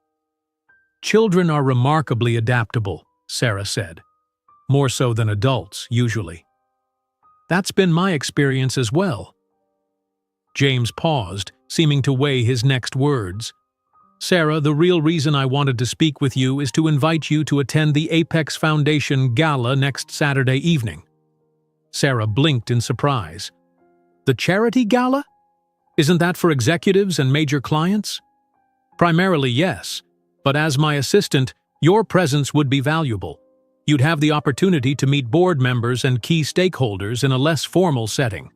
Children are remarkably adaptable, Sarah said. More so than adults, usually. That's been my experience as well. James paused, seeming to weigh his next words. Sarah, the real reason I wanted to speak with you is to invite you to attend the Apex Foundation Gala next Saturday evening. Sarah blinked in surprise. The charity gala? Isn't that for executives and major clients? Primarily, yes, but as my assistant, your presence would be valuable. You'd have the opportunity to meet board members and key stakeholders in a less formal setting.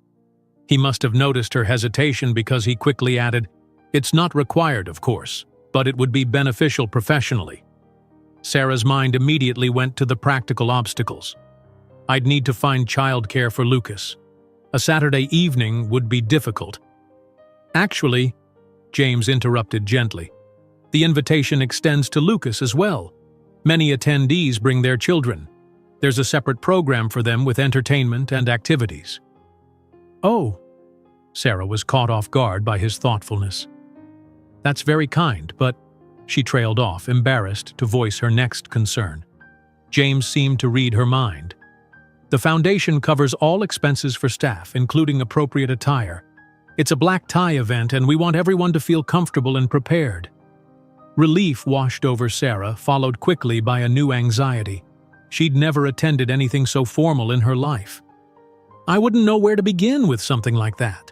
He must have noticed her hesitation because he quickly added, It's not required, of course, but it would be beneficial professionally. Sarah's mind immediately went to the practical obstacles. I'd need to find childcare for Lucas. A Saturday evening would be difficult. Actually, James interrupted gently, the invitation extends to Lucas as well. Many attendees bring their children. There's a separate program for them with entertainment and activities. Oh, Sarah was caught off guard by his thoughtfulness. That's very kind, but she trailed off, embarrassed to voice her next concern. James seemed to read her mind. The foundation covers all expenses for staff, including appropriate attire. It's a black tie event, and we want everyone to feel comfortable and prepared. Relief washed over Sarah, followed quickly by a new anxiety. She'd never attended anything so formal in her life. I wouldn't know where to begin with something like that.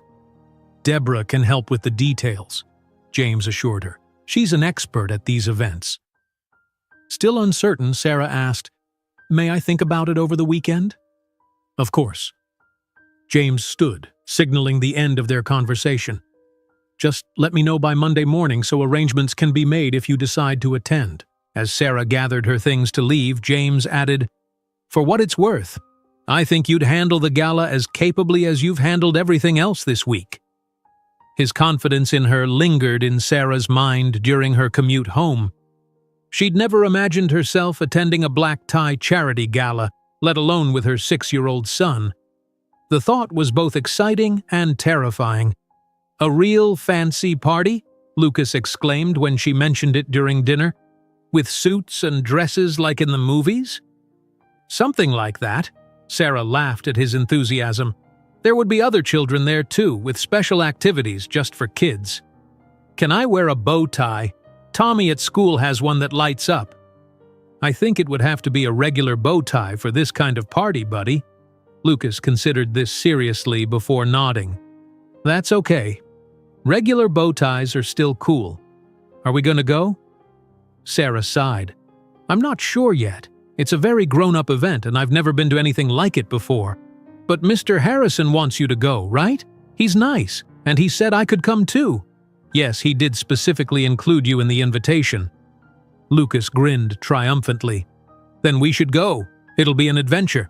Deborah can help with the details, James assured her. She's an expert at these events. Still uncertain, Sarah asked, May I think about it over the weekend? Of course. James stood, signaling the end of their conversation. Just let me know by Monday morning so arrangements can be made if you decide to attend. As Sarah gathered her things to leave, James added, For what it's worth, I think you'd handle the gala as capably as you've handled everything else this week. His confidence in her lingered in Sarah's mind during her commute home. She'd never imagined herself attending a black tie charity gala, let alone with her 6-year-old son. The thought was both exciting and terrifying. A real fancy party? Lucas exclaimed when she mentioned it during dinner. With suits and dresses like in the movies? Something like that. Sarah laughed at his enthusiasm. There would be other children there too, with special activities just for kids. Can I wear a bow tie? Tommy at school has one that lights up. I think it would have to be a regular bow tie for this kind of party, buddy. Lucas considered this seriously before nodding. That's okay. Regular bow ties are still cool. Are we gonna go? Sarah sighed. I'm not sure yet. It's a very grown-up event and I've never been to anything like it before. But Mr. Harrison wants you to go, right? He's nice, and he said I could come too. Yes, he did specifically include you in the invitation. Lucas grinned triumphantly. Then we should go. It'll be an adventure.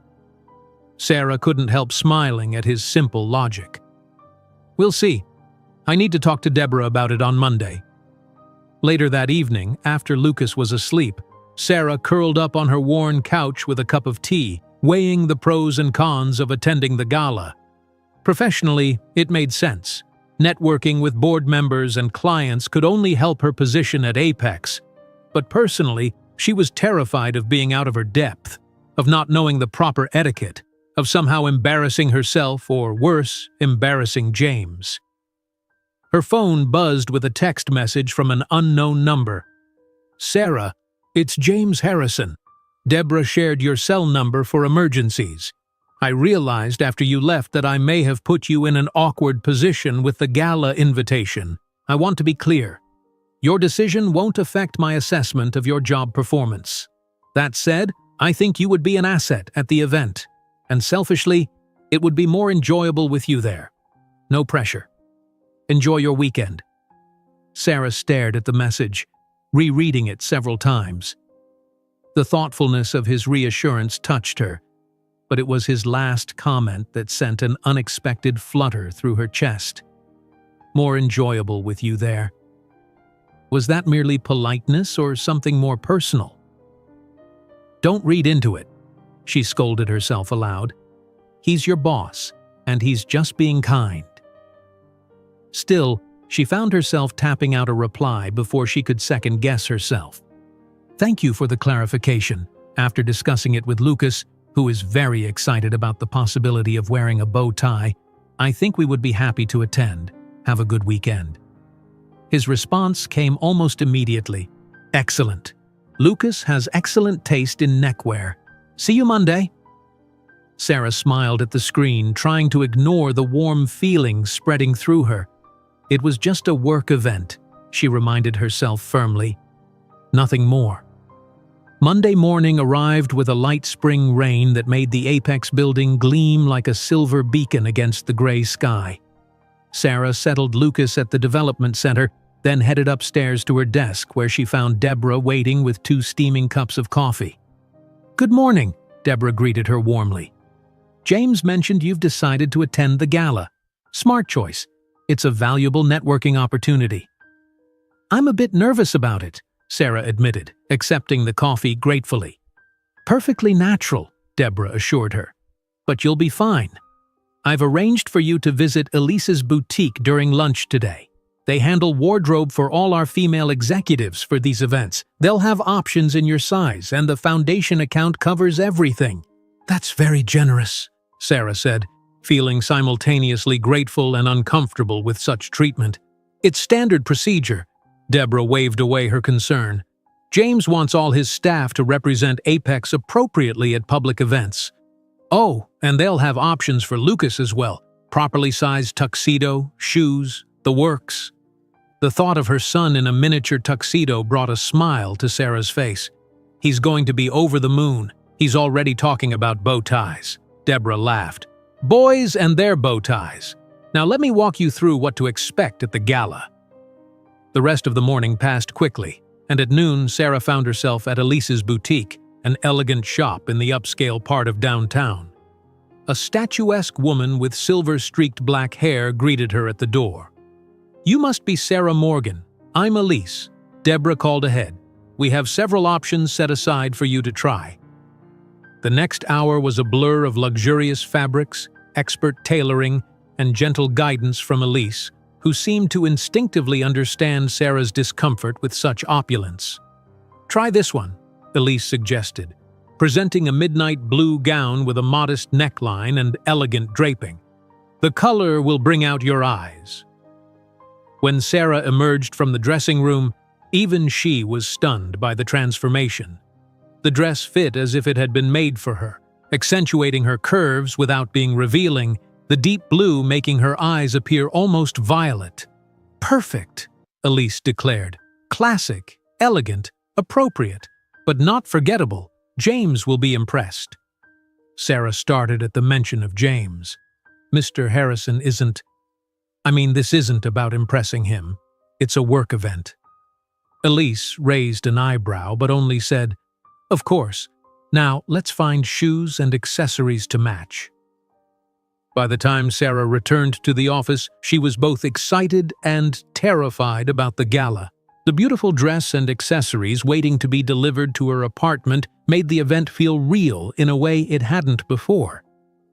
Sarah couldn't help smiling at his simple logic. We'll see. I need to talk to Deborah about it on Monday. Later that evening, after Lucas was asleep, Sarah curled up on her worn couch with a cup of tea, weighing the pros and cons of attending the gala. Professionally, it made sense. Networking with board members and clients could only help her position at Apex. But personally, she was terrified of being out of her depth, of not knowing the proper etiquette, of somehow embarrassing herself or, worse, embarrassing James. Her phone buzzed with a text message from an unknown number. Sarah, it's James Harrison. Deborah shared your cell number for emergencies. I realized after you left that I may have put you in an awkward position with the gala invitation. I want to be clear. Your decision won't affect my assessment of your job performance. That said, I think you would be an asset at the event, and selfishly, it would be more enjoyable with you there. No pressure. Enjoy your weekend." Sarah stared at the message, rereading it several times. The thoughtfulness of his reassurance touched her, but it was his last comment that sent an unexpected flutter through her chest. More enjoyable with you there. Was that merely politeness or something more personal? "Don't read into it," she scolded herself aloud. "He's your boss, and he's just being kind." Still, she found herself tapping out a reply before she could second-guess herself. "Thank you for the clarification. After discussing it with Lucas, who is very excited about the possibility of wearing a bow tie, I think we would be happy to attend. Have a good weekend." His response came almost immediately. "Excellent. Lucas has excellent taste in neckwear. See you Monday." Sarah smiled at the screen, trying to ignore the warm feelings spreading through her. It was just a work event, she reminded herself firmly. Nothing more. Monday morning arrived with a light spring rain that made the Apex building gleam like a silver beacon against the gray sky. Sarah settled Lucas at the development center, then headed upstairs to her desk where she found Deborah waiting with 2 steaming cups of coffee. "Good morning," Deborah greeted her warmly. "James mentioned you've decided to attend the gala. Smart choice. It's a valuable networking opportunity." "I'm a bit nervous about it," Sarah admitted, accepting the coffee gratefully. "Perfectly natural," Deborah assured her. "But you'll be fine. I've arranged for you to visit Elise's boutique during lunch today. They handle wardrobe for all our female executives for these events. They'll have options in your size, and the foundation account covers everything." "That's very generous," Sarah said, feeling simultaneously grateful and uncomfortable with such treatment. "It's standard procedure." Deborah waved away her concern. "James wants all his staff to represent Apex appropriately at public events. Oh, and they'll have options for Lucas as well. Properly sized tuxedo, shoes, the works." The thought of her son in a miniature tuxedo brought a smile to Sarah's face. "He's going to be over the moon. He's already talking about bow ties." Deborah laughed. "Boys and their bow ties. Now let me walk you through what to expect at the gala." The rest of the morning passed quickly, and at noon Sarah found herself at Elise's boutique, an elegant shop in the upscale part of downtown. A statuesque woman with silver-streaked black hair greeted her at the door. "You must be Sarah Morgan. I'm Elise," Deborah called ahead. "We have several options set aside for you to try." The next hour was a blur of luxurious fabrics, expert tailoring, and gentle guidance from Elise, who seemed to instinctively understand Sarah's discomfort with such opulence. "Try this one," Elise suggested, presenting a midnight blue gown with a modest neckline and elegant draping. "The color will bring out your eyes." When Sarah emerged from the dressing room, even she was stunned by the transformation. The dress fit as if it had been made for her, accentuating her curves without being revealing, the deep blue making her eyes appear almost violet. "Perfect," Elise declared. "Classic, elegant, appropriate, but not forgettable. James will be impressed." Sarah started at the mention of James. "Mr. Harrison isn't... this isn't about impressing him. It's a work event." Elise raised an eyebrow but only said, "Of course. Now let's find shoes and accessories to match." By the time Sarah returned to the office, she was both excited and terrified about the gala. The beautiful dress and accessories waiting to be delivered to her apartment made the event feel real in a way it hadn't before.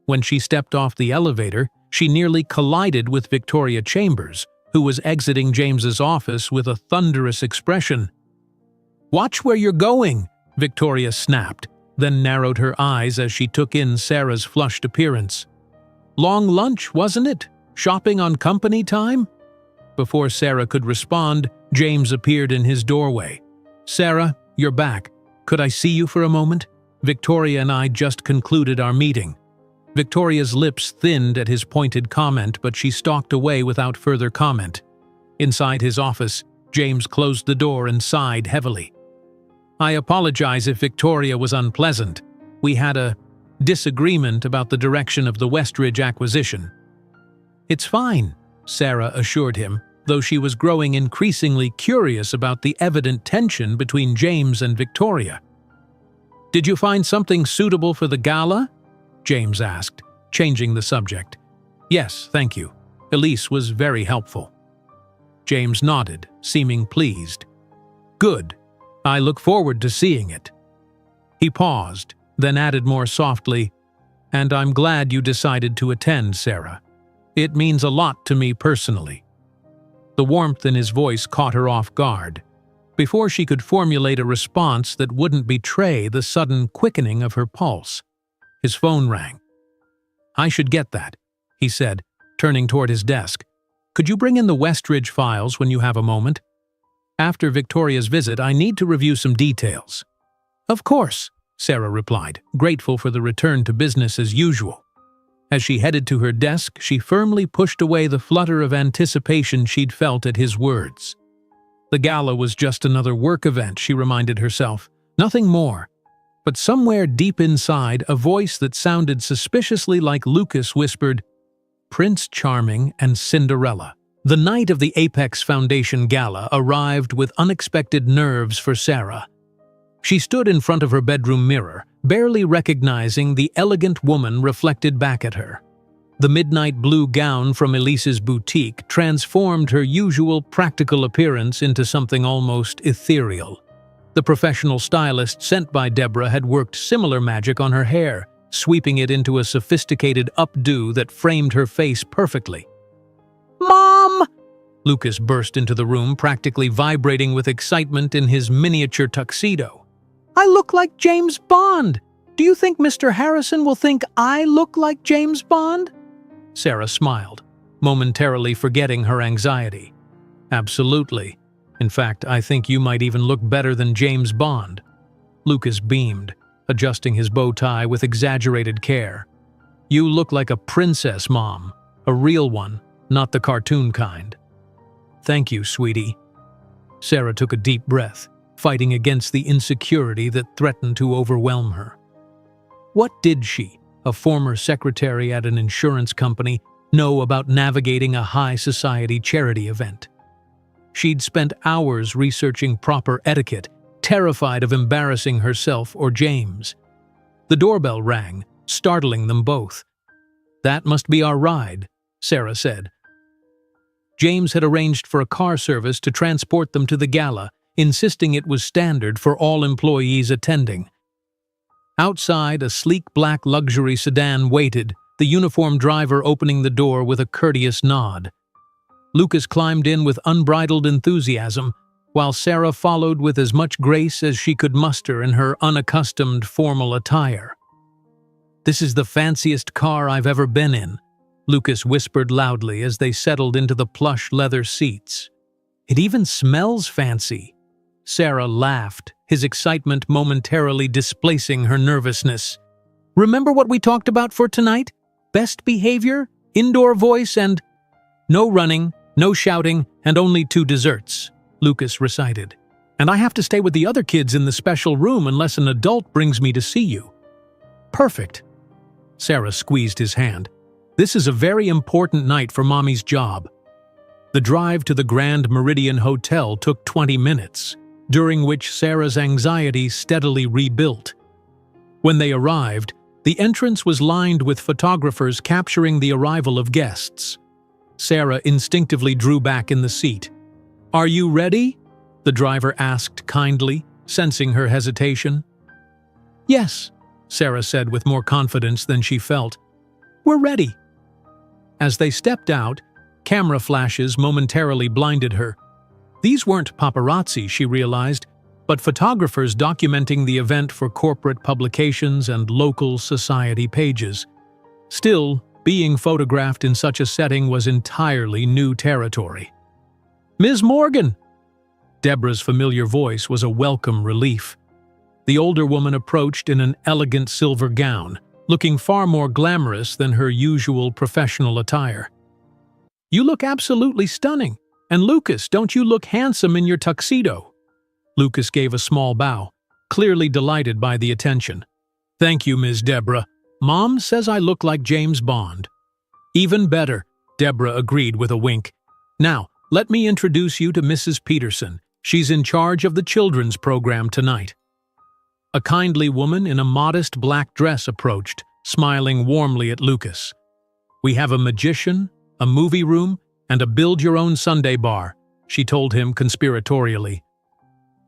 When she stepped off the elevator, she nearly collided with Victoria Chambers, who was exiting James's office with a thunderous expression. "Watch where you're going," Victoria snapped, then narrowed her eyes as she took in Sarah's flushed appearance. "Long lunch, wasn't it? Shopping on company time?" Before Sarah could respond, James appeared in his doorway. "Sarah, you're back. Could I see you for a moment? Victoria and I just concluded our meeting." Victoria's lips thinned at his pointed comment, but she stalked away without further comment. Inside his office, James closed the door and sighed heavily. I apologize if Victoria was unpleasant. We had a disagreement about the direction of the Westridge acquisition." "It's fine," Sarah assured him, though she was growing increasingly curious about the evident tension between James and Victoria. "Did you find something suitable for the gala?" James asked, changing the subject. "Yes, thank you. Elise was very helpful." James nodded, seeming pleased. "Good. I look forward to seeing it." He paused, then added more softly, "And I'm glad you decided to attend, Sarah. It means a lot to me personally." The warmth in his voice caught her off guard. Before she could formulate a response that wouldn't betray the sudden quickening of her pulse, his phone rang. "I should get that," he said, turning toward his desk. "Could you bring in the Westridge files when you have a moment? After Victoria's visit, I need to review some details." "Of course," Sarah replied, grateful for the return to business as usual. As she headed to her desk, she firmly pushed away the flutter of anticipation she'd felt at his words. The gala was just another work event, she reminded herself, nothing more. But somewhere deep inside, a voice that sounded suspiciously like Lucas whispered, "Prince Charming and Cinderella." The night of the Apex Foundation Gala arrived with unexpected nerves for Sarah. She stood in front of her bedroom mirror, barely recognizing the elegant woman reflected back at her. The midnight blue gown from Elise's boutique transformed her usual practical appearance into something almost ethereal. The professional stylist sent by Deborah had worked similar magic on her hair, sweeping it into a sophisticated updo that framed her face perfectly. "Mom!" Lucas burst into the room, practically vibrating with excitement in his miniature tuxedo. "I look like James Bond! Do you think Mr. Harrison will think I look like James Bond?" Sarah smiled, momentarily forgetting her anxiety. "Absolutely. In fact, I think you might even look better than James Bond." Lucas beamed, adjusting his bow tie with exaggerated care. "You look like a princess, Mom. A real one, not the cartoon kind." "Thank you, sweetie." Sarah took a deep breath, fighting against the insecurity that threatened to overwhelm her. What did she, a former secretary at an insurance company, know about navigating a high-society charity event? She'd spent hours researching proper etiquette, terrified of embarrassing herself or James. The doorbell rang, startling them both. "That must be our ride," Sarah said. James had arranged for a car service to transport them to the gala, insisting it was standard for all employees attending. Outside, a sleek black luxury sedan waited, the uniformed driver opening the door with a courteous nod. Lucas climbed in with unbridled enthusiasm, while Sarah followed with as much grace as she could muster in her unaccustomed formal attire. "This is the fanciest car I've ever been in," Lucas whispered loudly as they settled into the plush leather seats. "It even smells fancy." Sarah laughed, his excitement momentarily displacing her nervousness. "Remember what we talked about for tonight? Best behavior, indoor voice, and—" "No running, no shouting, and only 2 desserts," Lucas recited. "And I have to stay with the other kids in the special room unless an adult brings me to see you." "Perfect." Sarah squeezed his hand. "This is a very important night for Mommy's job." The drive to the Grand Meridian Hotel took 20 minutes, during which Sarah's anxiety steadily rebuilt. When they arrived, the entrance was lined with photographers capturing the arrival of guests. Sarah instinctively drew back in the seat. "Are you ready?" the driver asked kindly, sensing her hesitation. "Yes," Sarah said with more confidence than she felt. "We're ready." As they stepped out, camera flashes momentarily blinded her. These weren't paparazzi, she realized, but photographers documenting the event for corporate publications and local society pages. Still, being photographed in such a setting was entirely new territory. "Ms. Morgan!" Deborah's familiar voice was a welcome relief. The older woman approached in an elegant silver gown, looking far more glamorous than her usual professional attire. "You look absolutely stunning. And Lucas, don't you look handsome in your tuxedo?" Lucas gave a small bow, clearly delighted by the attention. "Thank you, Ms. Deborah. Mom says I look like James Bond." "Even better," Deborah agreed with a wink. "Now, let me introduce you to Mrs. Peterson. She's in charge of the children's program tonight." A kindly woman in a modest black dress approached, smiling warmly at Lucas. "We have a magician, a movie room, and a build-your-own Sunday bar," she told him conspiratorially.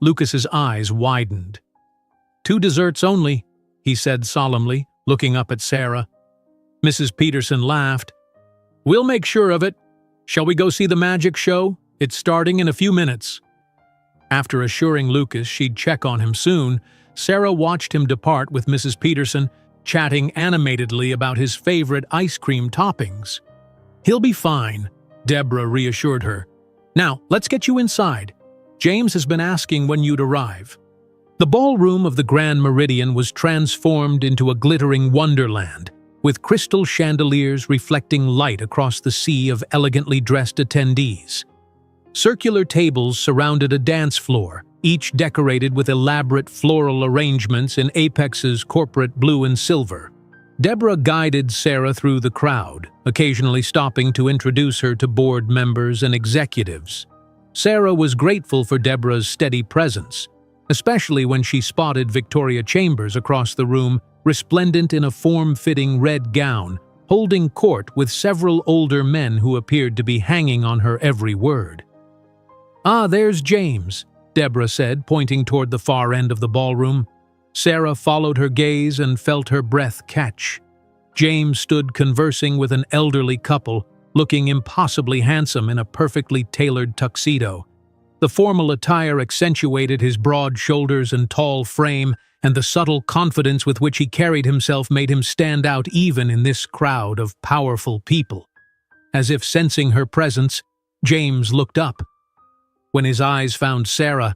Lucas's eyes widened. "2 desserts only," he said solemnly, looking up at Sarah. Mrs. Peterson laughed. "We'll make sure of it. Shall we go see the magic show? It's starting in a few minutes." After assuring Lucas she'd check on him soon, Sarah watched him depart with Mrs. Peterson, chatting animatedly about his favorite ice cream toppings. "He'll be fine," Deborah reassured her. "Now, let's get you inside. James has been asking when you'd arrive." The ballroom of the Grand Meridian was transformed into a glittering wonderland, with crystal chandeliers reflecting light across the sea of elegantly dressed attendees. Circular tables surrounded a dance floor, each decorated with elaborate floral arrangements in Apex's corporate blue and silver. Deborah guided Sarah through the crowd, occasionally stopping to introduce her to board members and executives. Sarah was grateful for Deborah's steady presence, especially when she spotted Victoria Chambers across the room, resplendent in a form-fitting red gown, holding court with several older men who appeared to be hanging on her every word. "Ah, there's James," Deborah said, pointing toward the far end of the ballroom. Sarah followed her gaze and felt her breath catch. James stood conversing with an elderly couple, looking impossibly handsome in a perfectly tailored tuxedo. The formal attire accentuated his broad shoulders and tall frame, and the subtle confidence with which he carried himself made him stand out even in this crowd of powerful people. As if sensing her presence, James looked up. When his eyes found Sarah,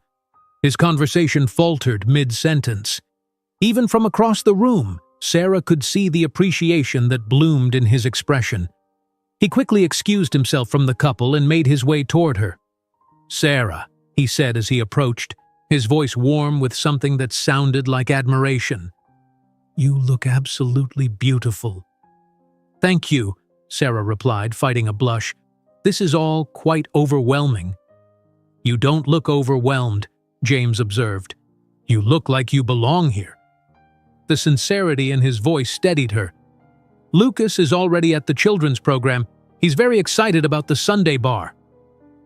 his conversation faltered mid-sentence. Even from across the room, Sarah could see the appreciation that bloomed in his expression. He quickly excused himself from the couple and made his way toward her. "Sarah," he said as he approached, his voice warm with something that sounded like admiration. "You look absolutely beautiful." "Thank you," Sarah replied, fighting a blush. "This is all quite overwhelming." "You don't look overwhelmed," James observed. "You look like you belong here." The sincerity in his voice steadied her. "Lucas is already at the children's program. He's very excited about the Sunday bar."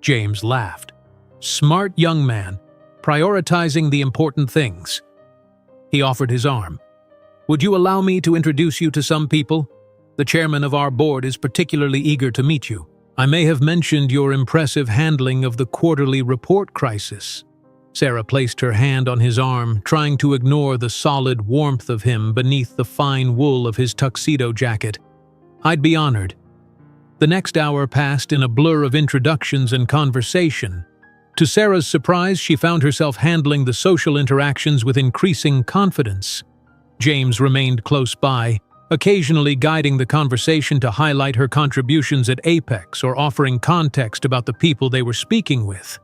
James laughed. "Smart young man, prioritizing the important things." He offered his arm. "Would you allow me to introduce you to some people? The chairman of our board is particularly eager to meet you. I may have mentioned your impressive handling of the quarterly report crisis." Sarah placed her hand on his arm, trying to ignore the solid warmth of him beneath the fine wool of his tuxedo jacket. "I'd be honored." The next hour passed in a blur of introductions and conversation. To Sarah's surprise, she found herself handling the social interactions with increasing confidence. James remained close by, occasionally guiding the conversation to highlight her contributions at Apex or offering context about the people they were speaking with.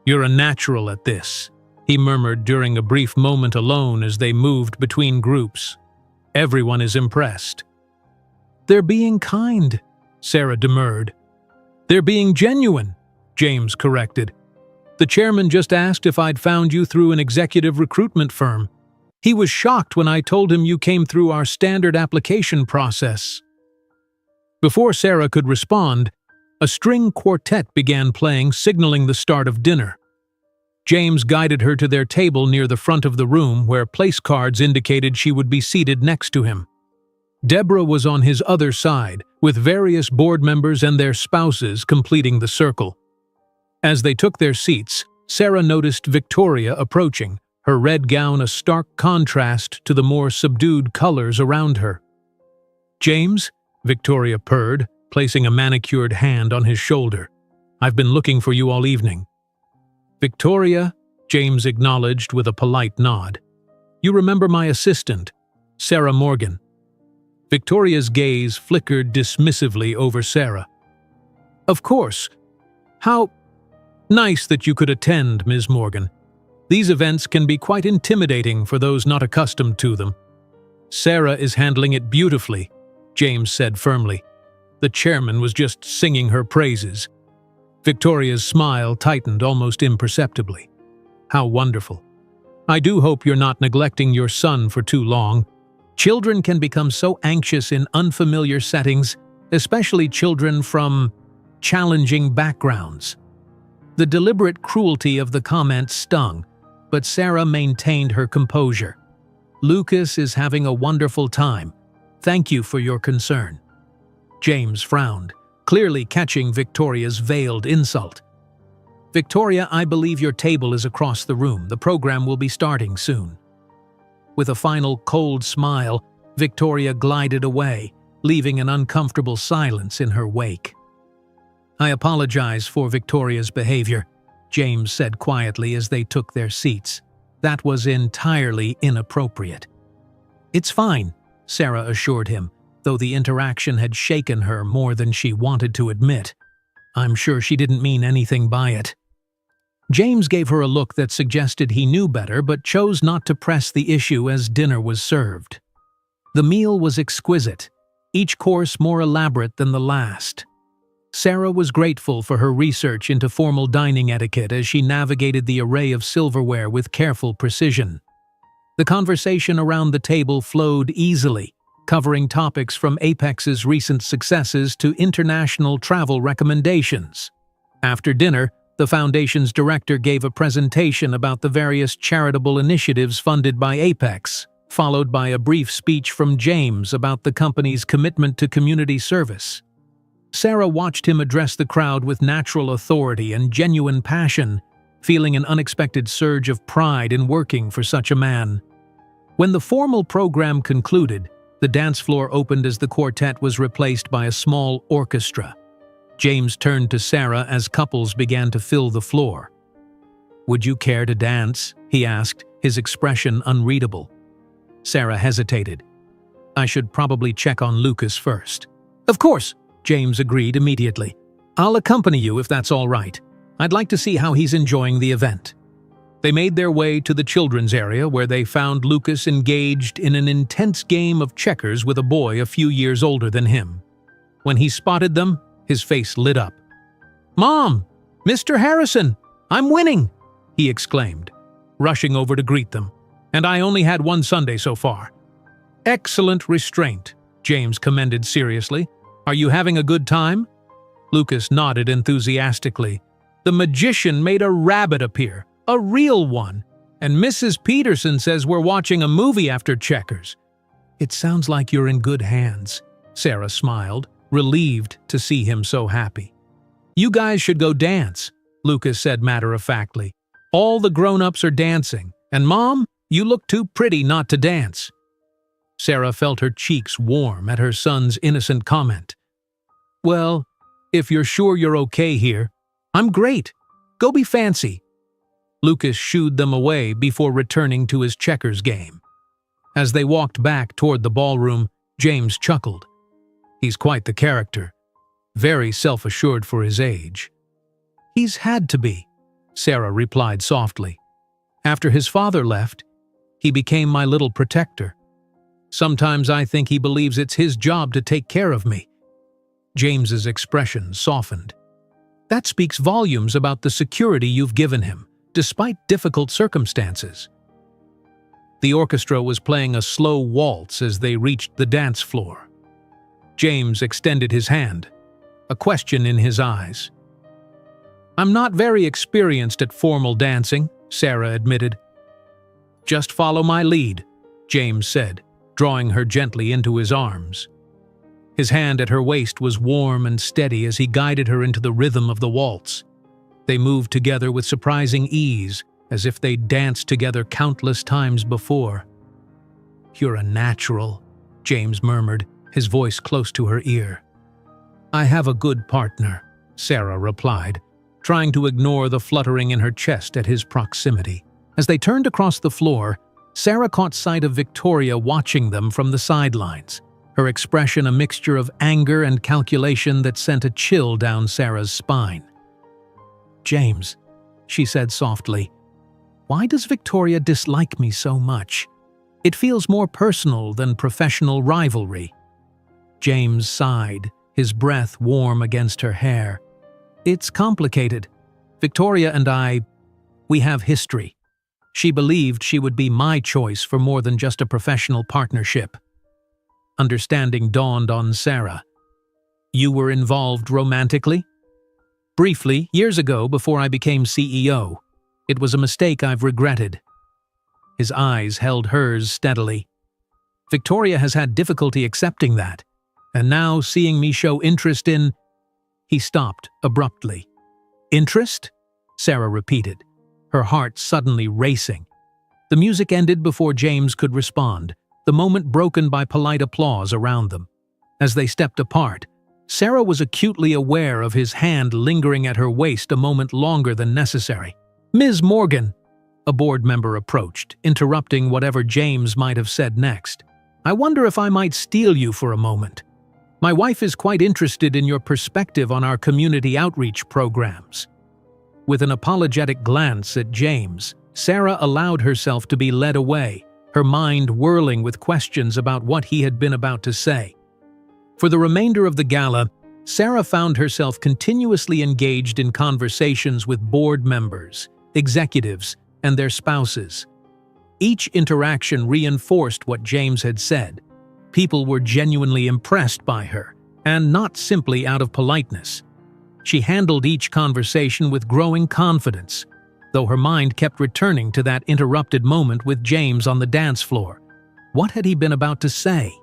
"You're a natural at this," he murmured during a brief moment alone as they moved between groups. "Everyone is impressed." "They're being kind," Sarah demurred. "They're being genuine," James corrected. "The chairman just asked if I'd found you through an executive recruitment firm. He was shocked when I told him you came through our standard application process." Before Sarah could respond, a string quartet began playing, signaling the start of dinner. James guided her to their table near the front of the room, where place cards indicated she would be seated next to him. Deborah was on his other side, with various board members and their spouses completing the circle. As they took their seats, Sarah noticed Victoria approaching, her red gown a stark contrast to the more subdued colors around her. "James," Victoria purred, placing a manicured hand on his shoulder. "I've been looking for you all evening." "Victoria," James acknowledged with a polite nod. "You remember my assistant, Sarah Morgan." Victoria's gaze flickered dismissively over Sarah. "Of course. How nice that you could attend, Ms. Morgan. These events can be quite intimidating for those not accustomed to them. Sarah is handling it beautifully, James said firmly. The chairman was just singing her praises. Victoria's smile tightened almost imperceptibly. How wonderful. I do hope you're not neglecting your son for too long. Children can become so anxious in unfamiliar settings, especially children from challenging backgrounds. The deliberate cruelty of the comment stung, but Sarah maintained her composure. Lucas is having a wonderful time. Thank you for your concern. James frowned, clearly catching Victoria's veiled insult. Victoria, I believe your table is across the room. The program will be starting soon. With a final cold smile, Victoria glided away, leaving an uncomfortable silence in her wake. I apologize for Victoria's behavior, James said quietly as they took their seats. That was entirely inappropriate. It's fine, Sarah assured him, though the interaction had shaken her more than she wanted to admit. I'm sure she didn't mean anything by it. James gave her a look that suggested he knew better but chose not to press the issue as dinner was served. The meal was exquisite, each course more elaborate than the last. Sarah was grateful for her research into formal dining etiquette as she navigated the array of silverware with careful precision. The conversation around the table flowed easily, covering topics from Apex's recent successes to international travel recommendations. After dinner, the Foundation's director gave a presentation about the various charitable initiatives funded by Apex, followed by a brief speech from James about the company's commitment to community service. Sarah watched him address the crowd with natural authority and genuine passion, feeling an unexpected surge of pride in working for such a man. When the formal program concluded, the dance floor opened as the quartet was replaced by a small orchestra. James turned to Sarah as couples began to fill the floor. "Would you care to dance?" he asked, his expression unreadable. Sarah hesitated. "I should probably check on Lucas first." "Of course," James agreed immediately. "I'll accompany you if that's all right. I'd like to see how he's enjoying the event." They made their way to the children's area where they found Lucas engaged in an intense game of checkers with a boy a few years older than him. When he spotted them, his face lit up. "Mom! Mr. Harrison! I'm winning!" he exclaimed, rushing over to greet them. "And I only had one Sunday so far." "Excellent restraint," James commended seriously. "Are you having a good time?" Lucas nodded enthusiastically. "The magician made a rabbit appear, a real one, and Mrs. Peterson says we're watching a movie after checkers." "It sounds like you're in good hands," Sarah smiled, relieved to see him so happy. "You guys should go dance," Lucas said matter-of-factly. "All the grown-ups are dancing, and Mom, you look too pretty not to dance." Sarah felt her cheeks warm at her son's innocent comment. "Well, if you're sure you're okay here, I'm great. Go be fancy." Lucas shooed them away before returning to his checkers game. As they walked back toward the ballroom, James chuckled. He's quite the character, very self-assured for his age. "He's had to be," Sarah replied softly. "After his father left, he became my little protector. Sometimes I think he believes it's his job to take care of me." James's expression softened. "That speaks volumes about the security you've given him, despite difficult circumstances." The orchestra was playing a slow waltz as they reached the dance floor. James extended his hand, a question in his eyes. "I'm not very experienced at formal dancing," Sarah admitted. "Just follow my lead," James said, drawing her gently into his arms. His hand at her waist was warm and steady as he guided her into the rhythm of the waltz. They moved together with surprising ease, as if they'd danced together countless times before. "You're a natural," James murmured, his voice close to her ear. "I have a good partner," Sarah replied, trying to ignore the fluttering in her chest at his proximity. As they turned across the floor, Sarah caught sight of Victoria watching them from the sidelines, her expression a mixture of anger and calculation that sent a chill down Sarah's spine. "James," she said softly, Why does Victoria dislike me so much? It feels more personal than professional rivalry." James sighed, his breath warm against her hair. "It's complicated. Victoria and we have history. She believed she would be my choice for more than just a professional partnership." Understanding dawned on Sarah. "You were involved romantically?" "Briefly, years ago before I became CEO. It was a mistake I've regretted." His eyes held hers steadily. "Victoria has had difficulty accepting that, and now seeing me show interest in—" He stopped abruptly. "Interest?" Sarah repeated, her heart suddenly racing. The music ended before James could respond, the moment broken by polite applause around them. As they stepped apart, Sarah was acutely aware of his hand lingering at her waist a moment longer than necessary. "Ms. Morgan," a board member approached, interrupting whatever James might have said next. "I wonder if I might steal you for a moment. My wife is quite interested in your perspective on our community outreach programs." With an apologetic glance at James, Sarah allowed herself to be led away, her mind whirling with questions about what he had been about to say. For the remainder of the gala, Sarah found herself continuously engaged in conversations with board members, executives, and their spouses. Each interaction reinforced what James had said. People were genuinely impressed by her, and not simply out of politeness. She handled each conversation with growing confidence, though her mind kept returning to that interrupted moment with James on the dance floor. What had he been about to say?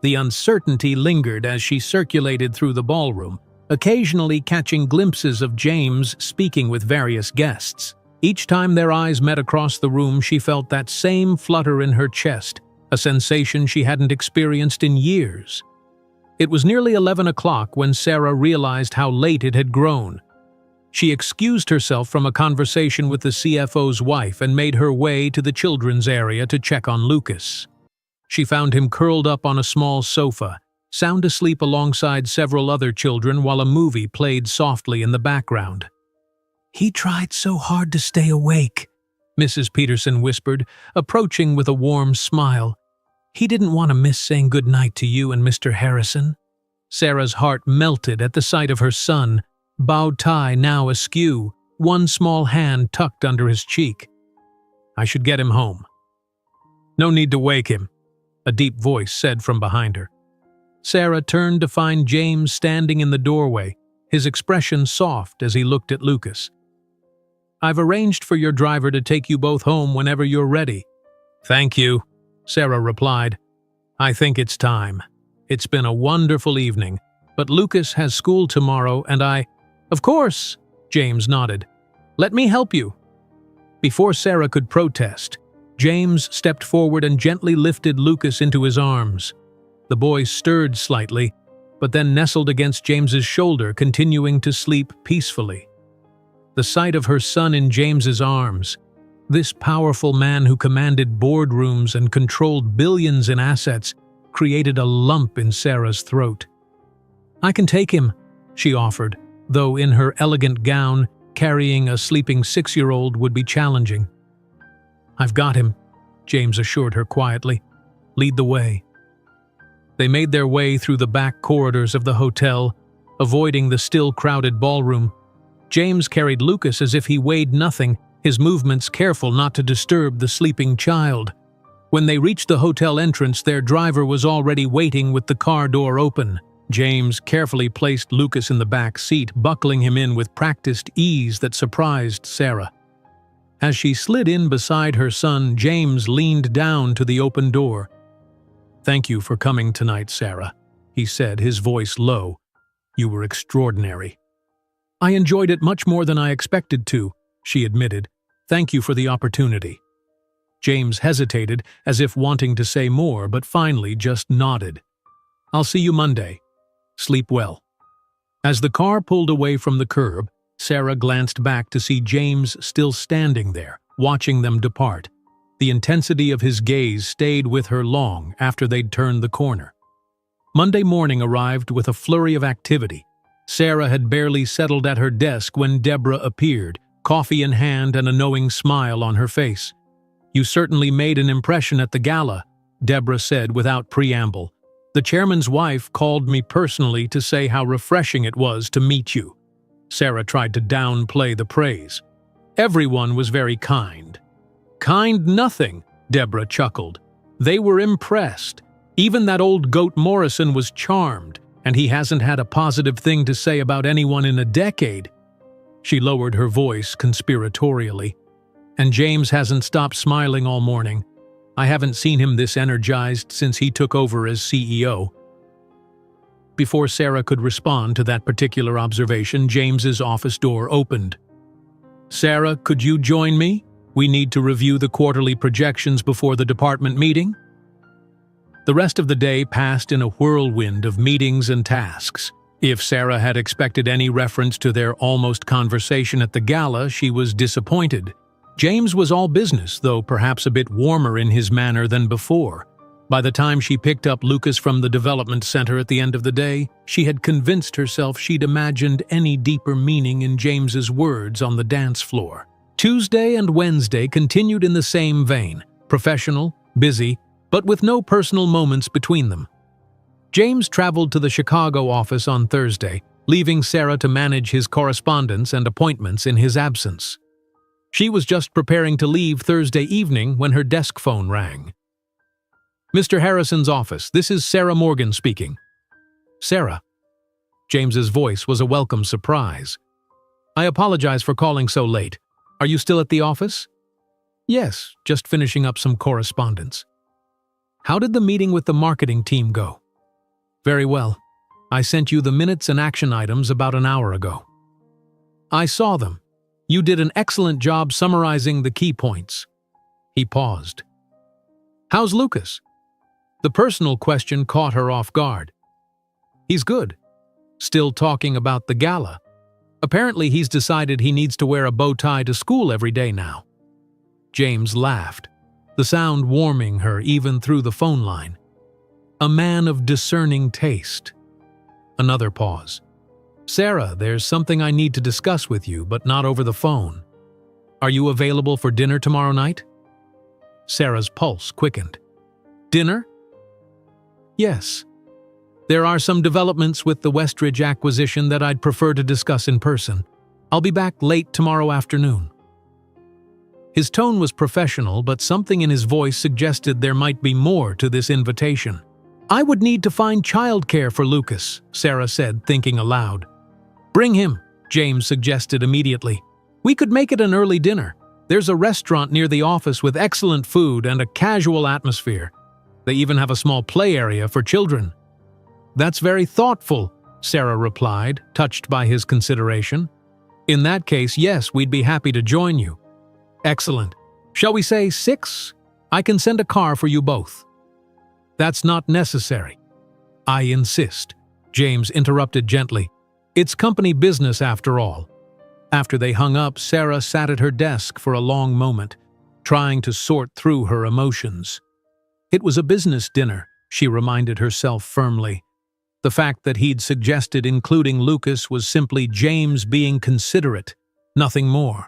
The uncertainty lingered as she circulated through the ballroom, occasionally catching glimpses of James speaking with various guests. Each time their eyes met across the room, she felt that same flutter in her chest, a sensation she hadn't experienced in years. It was nearly 11 o'clock when Sarah realized how late it had grown. She excused herself from a conversation with the CFO's wife and made her way to the children's area to check on Lucas. She found him curled up on a small sofa, sound asleep alongside several other children while a movie played softly in the background. "He tried so hard to stay awake," Mrs. Peterson whispered, approaching with a warm smile. "He didn't want to miss saying goodnight to you and Mr. Harrison." Sarah's heart melted at the sight of her son, bow tie now askew, one small hand tucked under his cheek. "I should get him home." "No need to wake him," a deep voice said from behind her. Sarah turned to find James standing in the doorway, his expression soft as he looked at Lucas. "I've arranged for your driver to take you both home whenever you're ready." "Thank you," Sarah replied. "I think it's time. It's been a wonderful evening, but Lucas has school tomorrow and "Of course," James nodded. "Let me help you." Before Sarah could protest, James stepped forward and gently lifted Lucas into his arms. The boy stirred slightly, but then nestled against James's shoulder, continuing to sleep peacefully. The sight of her son in James's arms, this powerful man who commanded boardrooms and controlled billions in assets, created a lump in Sarah's throat. "I can take him," she offered, though in her elegant gown, carrying a sleeping 6-year-old would be challenging. "I've got him," James assured her quietly. "Lead the way." They made their way through the back corridors of the hotel, avoiding the still crowded ballroom. James carried Lucas as if he weighed nothing, his movements careful not to disturb the sleeping child. When they reached the hotel entrance, their driver was already waiting with the car door open. James carefully placed Lucas in the back seat, buckling him in with practiced ease that surprised Sarah. As she slid in beside her son, James leaned down to the open door. "Thank you for coming tonight, Sarah," he said, his voice low. "You were extraordinary." "I enjoyed it much more than I expected to," she admitted. "Thank you for the opportunity." James hesitated, as if wanting to say more, but finally just nodded. "I'll see you Monday. Sleep well." As the car pulled away from the curb, Sarah glanced back to see James still standing there, watching them depart. The intensity of his gaze stayed with her long after they'd turned the corner. Monday morning arrived with a flurry of activity. Sarah had barely settled at her desk when Deborah appeared, coffee in hand and a knowing smile on her face. "You certainly made an impression at the gala," Deborah said without preamble. "The chairman's wife called me personally to say how refreshing it was to meet you." Sarah tried to downplay the praise. "Everyone was very kind." "Kind nothing," Deborah chuckled. "They were impressed. Even that old goat Morrison was charmed, and he hasn't had a positive thing to say about anyone in a decade." She lowered her voice conspiratorially. "And James hasn't stopped smiling all morning. I haven't seen him this energized since he took over as CEO." Before Sarah could respond to that particular observation, James's office door opened. "Sarah, could you join me? We need to review the quarterly projections before the department meeting." The rest of the day passed in a whirlwind of meetings and tasks. If Sarah had expected any reference to their almost conversation at the gala, she was disappointed. James was all business, though perhaps a bit warmer in his manner than before. By the time she picked up Lucas from the development center at the end of the day, she had convinced herself she'd imagined any deeper meaning in James's words on the dance floor. Tuesday and Wednesday continued in the same vein, professional, busy, but with no personal moments between them. James traveled to the Chicago office on Thursday, leaving Sarah to manage his correspondence and appointments in his absence. She was just preparing to leave Thursday evening when her desk phone rang. "Mr. Harrison's office, this is Sarah Morgan speaking." "Sarah?" James's voice was a welcome surprise. "I apologize for calling so late. Are you still at the office?" "Yes, just finishing up some correspondence." "How did the meeting with the marketing team go?" "Very well. I sent you the minutes and action items about an hour ago." "I saw them. You did an excellent job summarizing the key points." He paused. "How's Lucas?" The personal question caught her off guard. "He's good. Still talking about the gala. Apparently he's decided he needs to wear a bow tie to school every day now." James laughed, the sound warming her even through the phone line. "A man of discerning taste." Another pause. "Sarah, there's something I need to discuss with you, but not over the phone. Are you available for dinner tomorrow night?" Sarah's pulse quickened. "Dinner?" "Yes. There are some developments with the Westridge acquisition that I'd prefer to discuss in person. I'll be back late tomorrow afternoon." His tone was professional, but something in his voice suggested there might be more to this invitation. "I would need to find childcare for Lucas," Sarah said, thinking aloud. "Bring him," James suggested immediately. "We could make it an early dinner. There's a restaurant near the office with excellent food and a casual atmosphere. They even have a small play area for children." "That's very thoughtful," Sarah replied, touched by his consideration. "In that case, yes, we'd be happy to join you." "Excellent. Shall we say 6? I can send a car for you both." "That's not necessary." "I insist," James interrupted gently. "It's company business after all." After they hung up, Sarah sat at her desk for a long moment, trying to sort through her emotions. It was a business dinner, she reminded herself firmly. The fact that he'd suggested including Lucas was simply James being considerate, nothing more.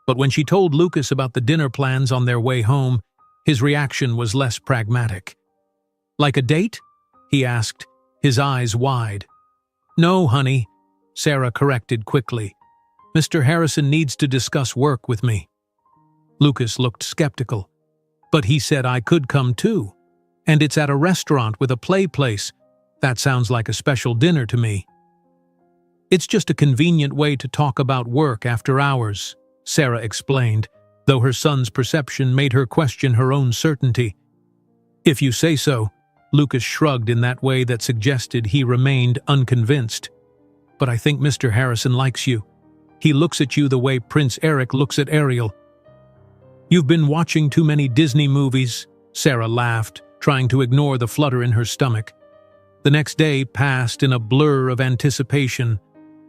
But when she told Lucas about the dinner plans on their way home, his reaction was less pragmatic. "Like a date?" he asked, his eyes wide. "No, honey," Sarah corrected quickly. "Mr. Harrison needs to discuss work with me." Lucas looked skeptical. "But he said I could come too. And it's at a restaurant with a play place. That sounds like a special dinner to me." "It's just a convenient way to talk about work after hours," Sarah explained, though her son's perception made her question her own certainty. "If you say so," Lucas shrugged in that way that suggested he remained unconvinced. "But I think Mr. Harrison likes you. He looks at you the way Prince Eric looks at Ariel." "You've been watching too many Disney movies," Sarah laughed, trying to ignore the flutter in her stomach. The next day passed in a blur of anticipation.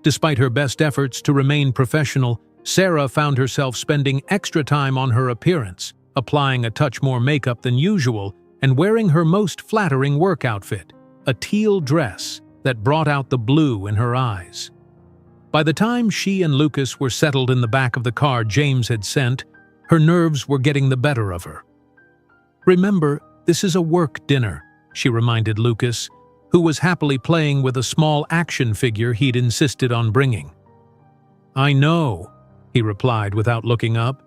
Despite her best efforts to remain professional, Sarah found herself spending extra time on her appearance, applying a touch more makeup than usual, and wearing her most flattering work outfit, a teal dress that brought out the blue in her eyes. By the time she and Lucas were settled in the back of the car James had sent, her nerves were getting the better of her. "Remember, this is a work dinner," she reminded Lucas, who was happily playing with a small action figure he'd insisted on bringing. "I know," he replied without looking up.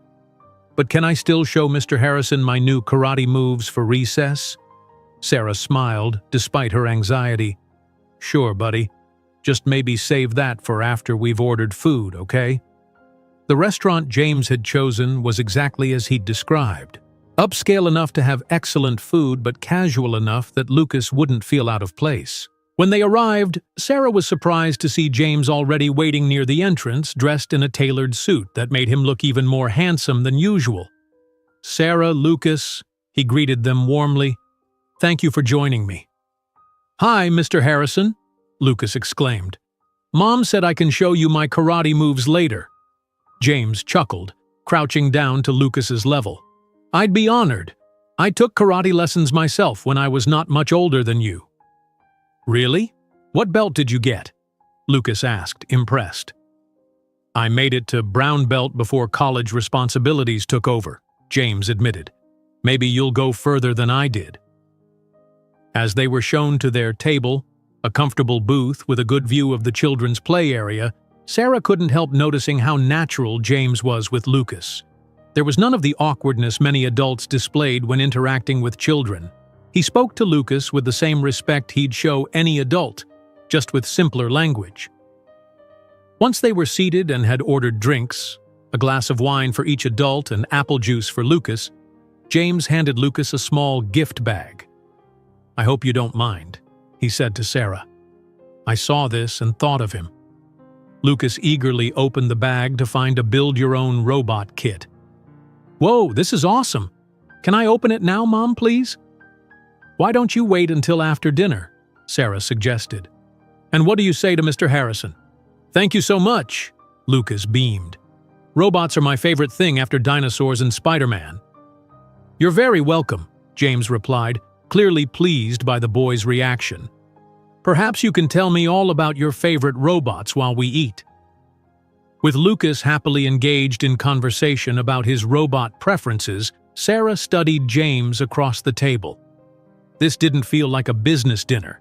"But can I still show Mr. Harrison my new karate moves for recess?" Sarah smiled, despite her anxiety. "Sure, buddy. Just maybe save that for after we've ordered food, okay?" The restaurant James had chosen was exactly as he'd described. Upscale enough to have excellent food, but casual enough that Lucas wouldn't feel out of place. When they arrived, Sarah was surprised to see James already waiting near the entrance, dressed in a tailored suit that made him look even more handsome than usual. "Sarah, Lucas," he greeted them warmly. "Thank you for joining me." "Hi, Mr. Harrison," Lucas exclaimed. "Mom said I can show you my karate moves later." James chuckled, crouching down to Lucas's level. "I'd be honored. I took karate lessons myself when I was not much older than you." "Really? What belt did you get?" Lucas asked, impressed. "I made it to brown belt before college responsibilities took over," James admitted. "Maybe you'll go further than I did." As they were shown to their table, a comfortable booth with a good view of the children's play area, Sarah couldn't help noticing how natural James was with Lucas. There was none of the awkwardness many adults displayed when interacting with children. He spoke to Lucas with the same respect he'd show any adult, just with simpler language. Once they were seated and had ordered drinks, a glass of wine for each adult and apple juice for Lucas, James handed Lucas a small gift bag. "I hope you don't mind," he said to Sarah. "I saw this and thought of him." Lucas eagerly opened the bag to find a build-your-own robot kit. "Whoa, this is awesome! Can I open it now, Mom, please?" "Why don't you wait until after dinner?" Sarah suggested. "And what do you say to Mr. Harrison?" "Thank you so much," Lucas beamed. "Robots are my favorite thing after dinosaurs and Spider-Man." "You're very welcome," James replied, clearly pleased by the boy's reaction. "Perhaps you can tell me all about your favorite robots while we eat." With Lucas happily engaged in conversation about his robot preferences, Sarah studied James across the table. This didn't feel like a business dinner.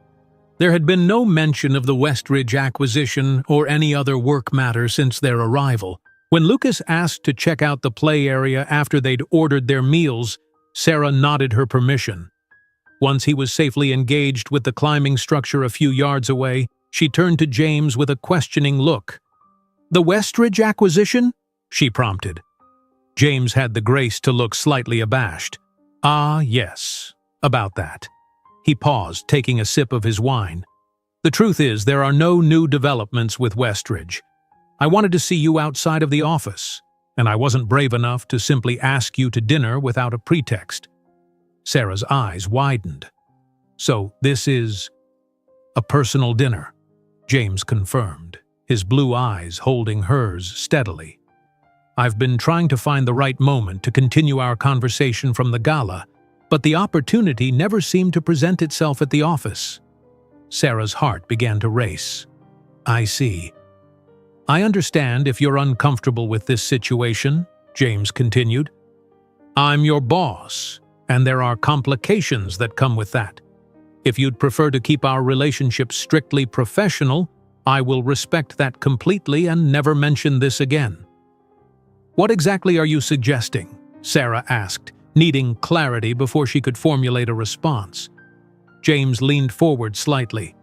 There had been no mention of the Westridge acquisition or any other work matter since their arrival. When Lucas asked to check out the play area after they'd ordered their meals, Sarah nodded her permission. Once he was safely engaged with the climbing structure a few yards away, she turned to James with a questioning look. "The Westridge acquisition?" she prompted. James had the grace to look slightly abashed. "Ah, yes, about that." He paused, taking a sip of his wine. "The truth is, there are no new developments with Westridge. I wanted to see you outside of the office, and I wasn't brave enough to simply ask you to dinner without a pretext." Sarah's eyes widened. "So this is a personal dinner," James confirmed, his blue eyes holding hers steadily. "I've been trying to find the right moment to continue our conversation from the gala, but the opportunity never seemed to present itself at the office." Sarah's heart began to race. "I see. I understand if you're uncomfortable with this situation," James continued. "I'm your boss, and there are complications that come with that. If you'd prefer to keep our relationship strictly professional, I will respect that completely and never mention this again." "What exactly are you suggesting?" Sarah asked, needing clarity before she could formulate a response. James leaned forward slightly.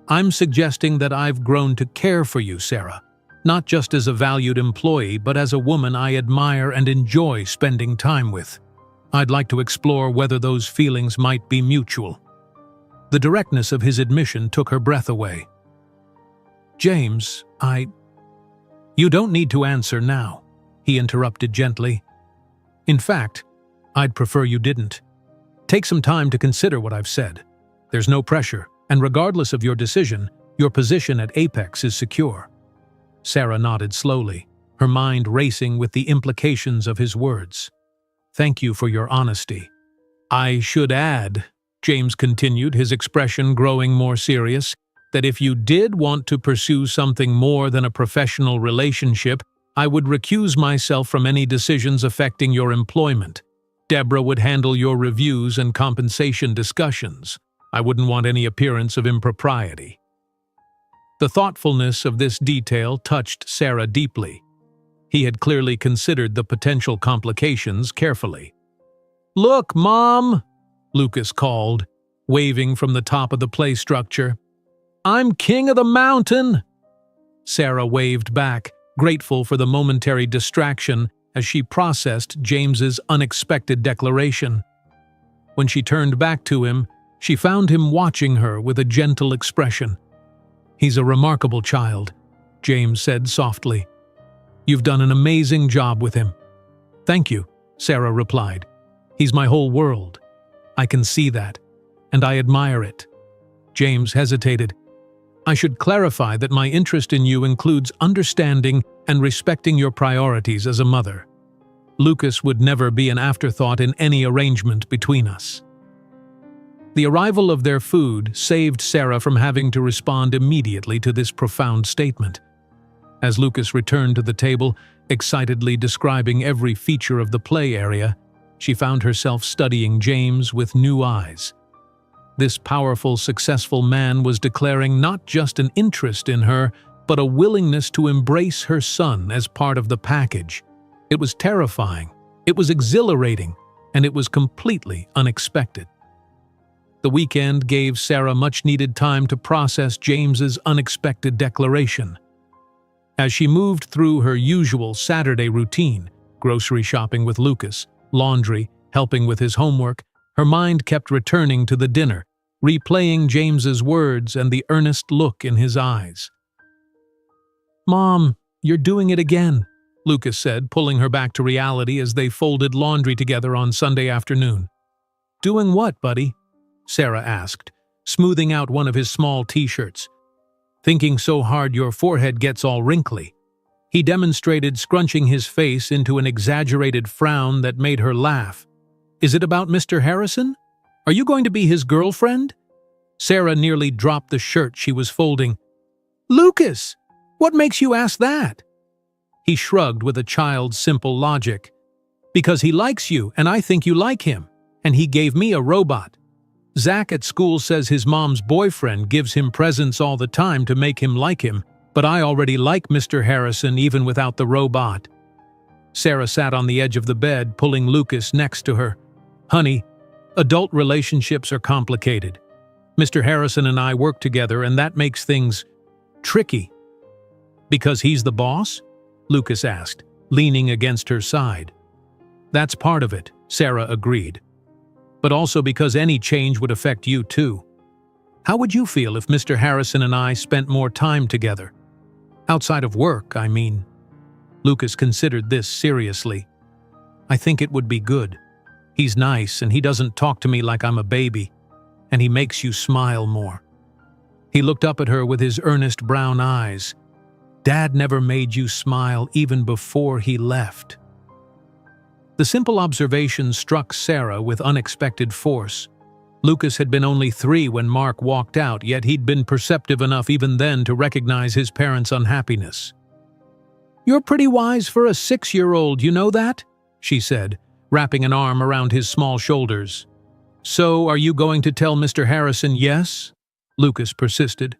"I'm suggesting that I've grown to care for you, Sarah, not just as a valued employee, but as a woman I admire and enjoy spending time with. I'd like to explore whether those feelings might be mutual." The directness of his admission took her breath away. "James, You don't need to answer now," he interrupted gently. "In fact, I'd prefer you didn't. Take some time to consider what I've said. There's no pressure, and regardless of your decision, your position at Apex is secure." Sarah nodded slowly, her mind racing with the implications of his words. "Thank you for your honesty. I should add," James continued, his expression growing more serious, that if you did want to pursue something more than a professional relationship, I would recuse myself from any decisions affecting your employment. Deborah would handle your reviews and compensation discussions. I wouldn't want any appearance of impropriety." The thoughtfulness of this detail touched Sarah deeply. He had clearly considered the potential complications carefully. "Look, Mom!" Lucas called, waving from the top of the play structure. "I'm king of the mountain!" Sarah waved back, grateful for the momentary distraction as she processed James's unexpected declaration. When she turned back to him, she found him watching her with a gentle expression. "He's a remarkable child," James said softly. "You've done an amazing job with him." "Thank you," Sarah replied. "He's my whole world. I can see that, and I admire it." James hesitated. "I should clarify that my interest in you includes understanding and respecting your priorities as a mother. Lucas would never be an afterthought in any arrangement between us." The arrival of their food saved Sarah from having to respond immediately to this profound statement. As Lucas returned to the table, excitedly describing every feature of the play area, she found herself studying James with new eyes. This powerful, successful man was declaring not just an interest in her, but a willingness to embrace her son as part of the package. It was terrifying, it was exhilarating, and it was completely unexpected. The weekend gave Sarah much-needed time to process James's unexpected declaration. As she moved through her usual Saturday routine, grocery shopping with Lucas, laundry, helping with his homework, her mind kept returning to the dinner, replaying James's words and the earnest look in his eyes. "Mom, you're doing it again," Lucas said, pulling her back to reality as they folded laundry together on Sunday afternoon. "Doing what, buddy?" Sarah asked, smoothing out one of his small t-shirts. "Thinking so hard your forehead gets all wrinkly." He demonstrated scrunching his face into an exaggerated frown that made her laugh. "Is it about Mr. Harrison? Are you going to be his girlfriend?" Sarah nearly dropped the shirt she was folding. "Lucas, what makes you ask that?" He shrugged with a child's simple logic. "Because he likes you and I think you like him, and he gave me a robot. Zach at school says his mom's boyfriend gives him presents all the time to make him like him, but I already like Mr. Harrison even without the robot." Sarah sat on the edge of the bed, pulling Lucas next to her. "Honey, adult relationships are complicated. Mr. Harrison and I work together, and that makes things tricky." "Because he's the boss?" Lucas asked, leaning against her side. "That's part of it," Sarah agreed. "But also because any change would affect you too. How would you feel if Mr. Harrison and I spent more time together? Outside of work, I mean." Lucas considered this seriously. "I think it would be good. He's nice and he doesn't talk to me like I'm a baby, and he makes you smile more." He looked up at her with his earnest brown eyes. "Dad never made you smile even before he left." The simple observation struck Sarah with unexpected force. Lucas had been only 3 when Mark walked out, yet he'd been perceptive enough even then to recognize his parents' unhappiness. "You're pretty wise for a 6-year-old, you know that?" she said, wrapping an arm around his small shoulders. "So, are you going to tell Mr. Harrison yes?" Lucas persisted.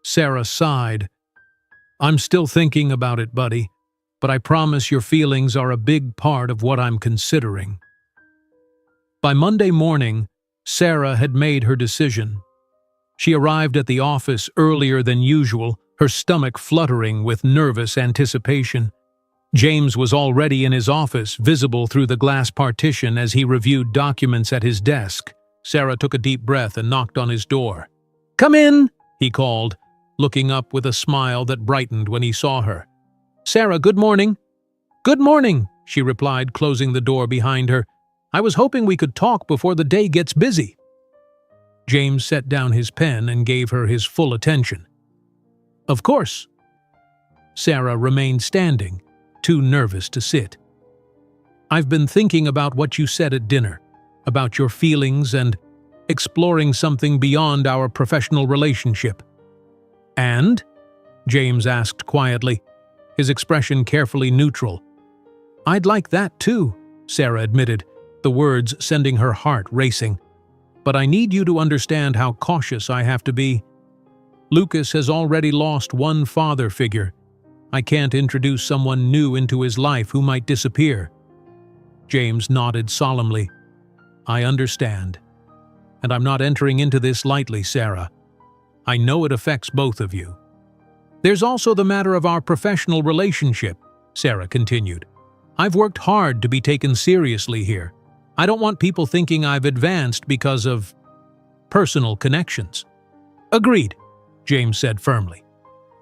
Sarah sighed. "I'm still thinking about it, buddy, but I promise your feelings are a big part of what I'm considering." By Monday morning, Sarah had made her decision. She arrived at the office earlier than usual, her stomach fluttering with nervous anticipation. James was already in his office, visible through the glass partition as he reviewed documents at his desk. Sarah took a deep breath and knocked on his door. "Come in," he called, looking up with a smile that brightened when he saw her. "Sarah, good morning." "Good morning," she replied, closing the door behind her. "I was hoping we could talk before the day gets busy." James set down his pen and gave her his full attention. "Of course." Sarah remained standing, too nervous to sit. "I've been thinking about what you said at dinner, about your feelings and exploring something beyond our professional relationship. "And?" James asked quietly, his expression carefully neutral. "I'd like that too," Sarah admitted, the words sending her heart racing. "But I need you to understand how cautious I have to be. Lucas has already lost one father figure. I can't introduce someone new into his life who might disappear." James nodded solemnly. "I understand. And I'm not entering into this lightly, Sarah. I know it affects both of you." "There's also the matter of our professional relationship," Sarah continued. "I've worked hard to be taken seriously here. I don't want people thinking I've advanced because of personal connections." "Agreed," James said firmly.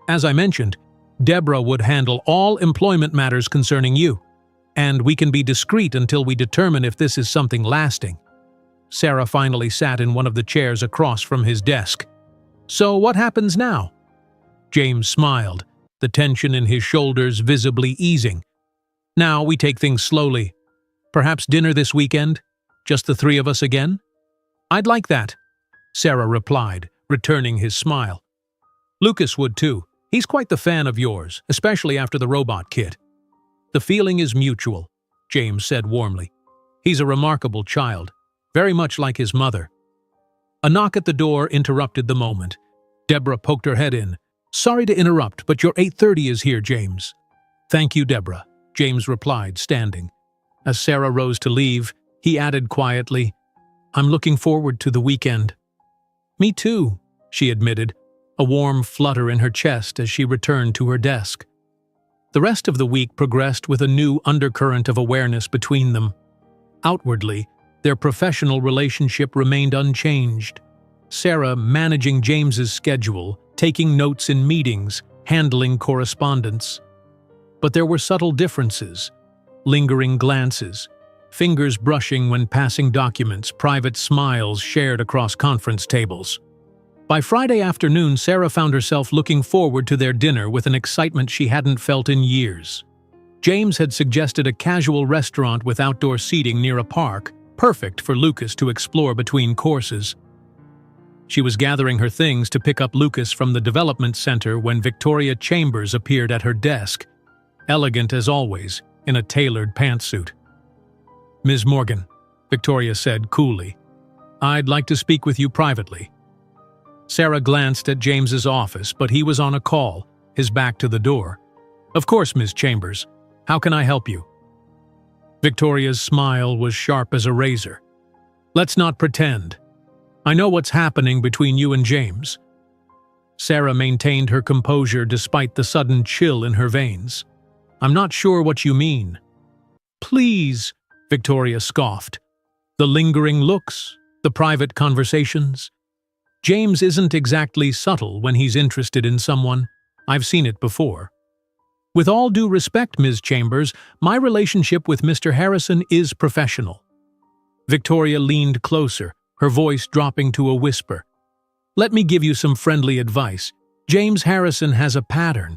"As I mentioned, Deborah would handle all employment matters concerning you, and we can be discreet until we determine if this is something lasting." Sarah finally sat in one of the chairs across from his desk. "So what happens now?" James smiled, the tension in his shoulders visibly easing. "Now we take things slowly. Perhaps dinner this weekend? Just the three of us again?" "I'd like that," Sarah replied, returning his smile. "Lucas would too. He's quite the fan of yours, especially after the robot kit." "The feeling is mutual," James said warmly. "He's a remarkable child, very much like his mother." A knock at the door interrupted the moment. Deborah poked her head in. "Sorry to interrupt, but your 8:30 is here, James." "Thank you, Deborah," James replied, standing. As Sarah rose to leave, he added quietly, "I'm looking forward to the weekend." "Me too," she admitted, a warm flutter in her chest as she returned to her desk. The rest of the week progressed with a new undercurrent of awareness between them. Outwardly, their professional relationship remained unchanged. Sarah managing James's schedule, taking notes in meetings, handling correspondence. But there were subtle differences, lingering glances, fingers brushing when passing documents, private smiles shared across conference tables. By Friday afternoon, Sarah found herself looking forward to their dinner with an excitement she hadn't felt in years. James had suggested a casual restaurant with outdoor seating near a park, perfect for Lucas to explore between courses. She was gathering her things to pick up Lucas from the development center when Victoria Chambers appeared at her desk, elegant as always, in a tailored pantsuit. "Ms. Morgan," Victoria said coolly, "I'd like to speak with you privately." Sarah glanced at James's office, but he was on a call, his back to the door. "Of course, Ms. Chambers. How can I help you?" Victoria's smile was sharp as a razor. "Let's not pretend. I know what's happening between you and James." Sarah maintained her composure despite the sudden chill in her veins. "I'm not sure what you mean." "Please," Victoria scoffed. "The lingering looks, the private conversations. James isn't exactly subtle when he's interested in someone. I've seen it before. With all due respect, Ms. Chambers, my relationship with Mr. Harrison is professional." Victoria leaned closer, her voice dropping to a whisper. "Let me give you some friendly advice. James Harrison has a pattern.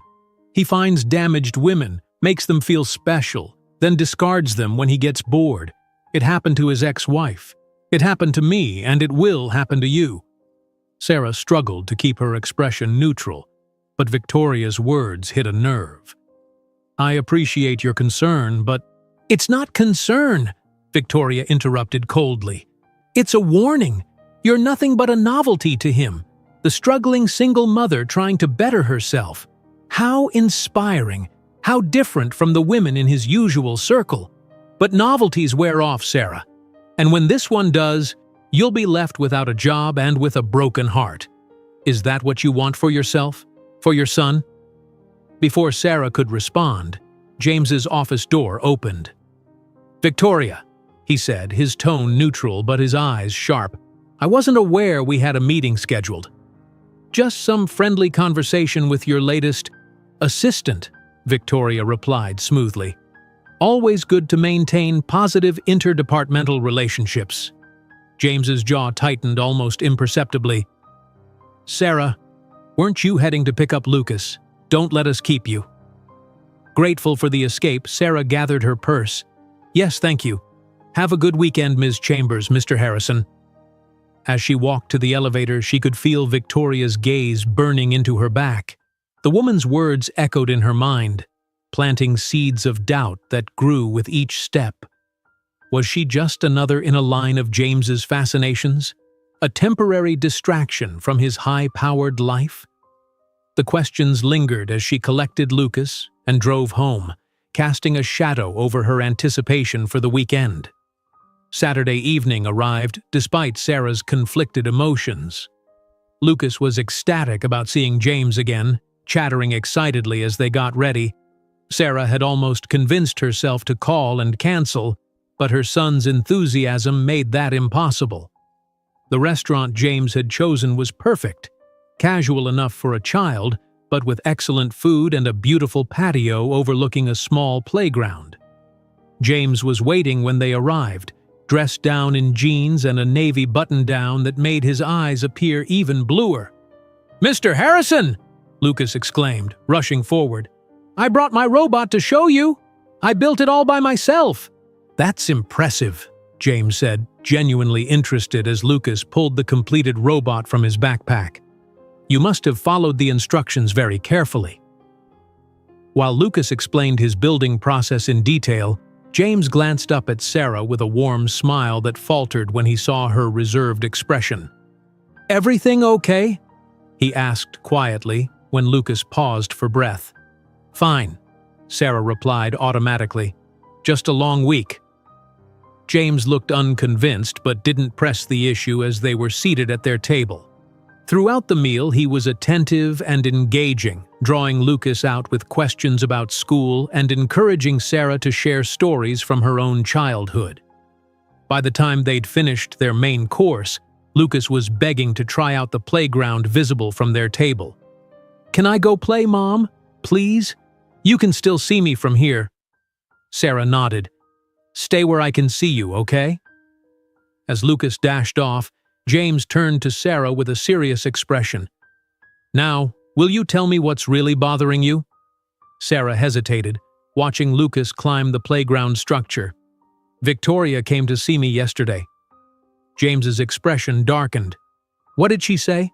He finds damaged women, makes them feel special, then discards them when he gets bored. It happened to his ex-wife. It happened to me, and it will happen to you." Sarah struggled to keep her expression neutral, but Victoria's words hit a nerve. "I appreciate your concern, but—" "It's not concern," Victoria interrupted coldly. "It's a warning. You're nothing but a novelty to him, the struggling single mother trying to better herself. How inspiring, how different from the women in his usual circle. But novelties wear off, Sarah. And when this one does, you'll be left without a job and with a broken heart. Is that what you want for yourself? For your son?" Before Sarah could respond, James's office door opened. "Victoria," he said, his tone neutral but his eyes sharp. "I wasn't aware we had a meeting scheduled." "Just some friendly conversation with your latest assistant," Victoria replied smoothly. "Always good to maintain positive interdepartmental relationships." James's jaw tightened almost imperceptibly. "Sarah, weren't you heading to pick up Lucas? Don't let us keep you." Grateful for the escape, Sarah gathered her purse. "Yes, thank you. Have a good weekend, Ms. Chambers, Mr. Harrison." As she walked to the elevator, she could feel Victoria's gaze burning into her back. The woman's words echoed in her mind, planting seeds of doubt that grew with each step. Was she just another in a line of James's fascinations? A temporary distraction from his high-powered life? The questions lingered as she collected Lucas and drove home, casting a shadow over her anticipation for the weekend. Saturday evening arrived despite Sarah's conflicted emotions. Lucas was ecstatic about seeing James again, chattering excitedly as they got ready. Sarah had almost convinced herself to call and cancel, but her son's enthusiasm made that impossible. The restaurant James had chosen was perfect, casual enough for a child, but with excellent food and a beautiful patio overlooking a small playground. James was waiting when they arrived, dressed down in jeans and a navy button-down that made his eyes appear even bluer. "Mr. Harrison!" Lucas exclaimed, rushing forward. "I brought my robot to show you! I built it all by myself!" "That's impressive," James said, genuinely interested as Lucas pulled the completed robot from his backpack. "You must have followed the instructions very carefully." While Lucas explained his building process in detail, James glanced up at Sarah with a warm smile that faltered when he saw her reserved expression. "Everything okay?" he asked quietly when Lucas paused for breath. "Fine," Sarah replied automatically. "Just a long week." James looked unconvinced but didn't press the issue as they were seated at their table. Throughout the meal, he was attentive and engaging, drawing Lucas out with questions about school and encouraging Sarah to share stories from her own childhood. By the time they'd finished their main course, Lucas was begging to try out the playground visible from their table. "Can I go play, Mom? Please? You can still see me from here." Sarah nodded. "Stay where I can see you, okay?" As Lucas dashed off, James turned to Sarah with a serious expression. "Now, will you tell me what's really bothering you?" Sarah hesitated, watching Lucas climb the playground structure. "Victoria came to see me yesterday." James's expression darkened. "What did she say?"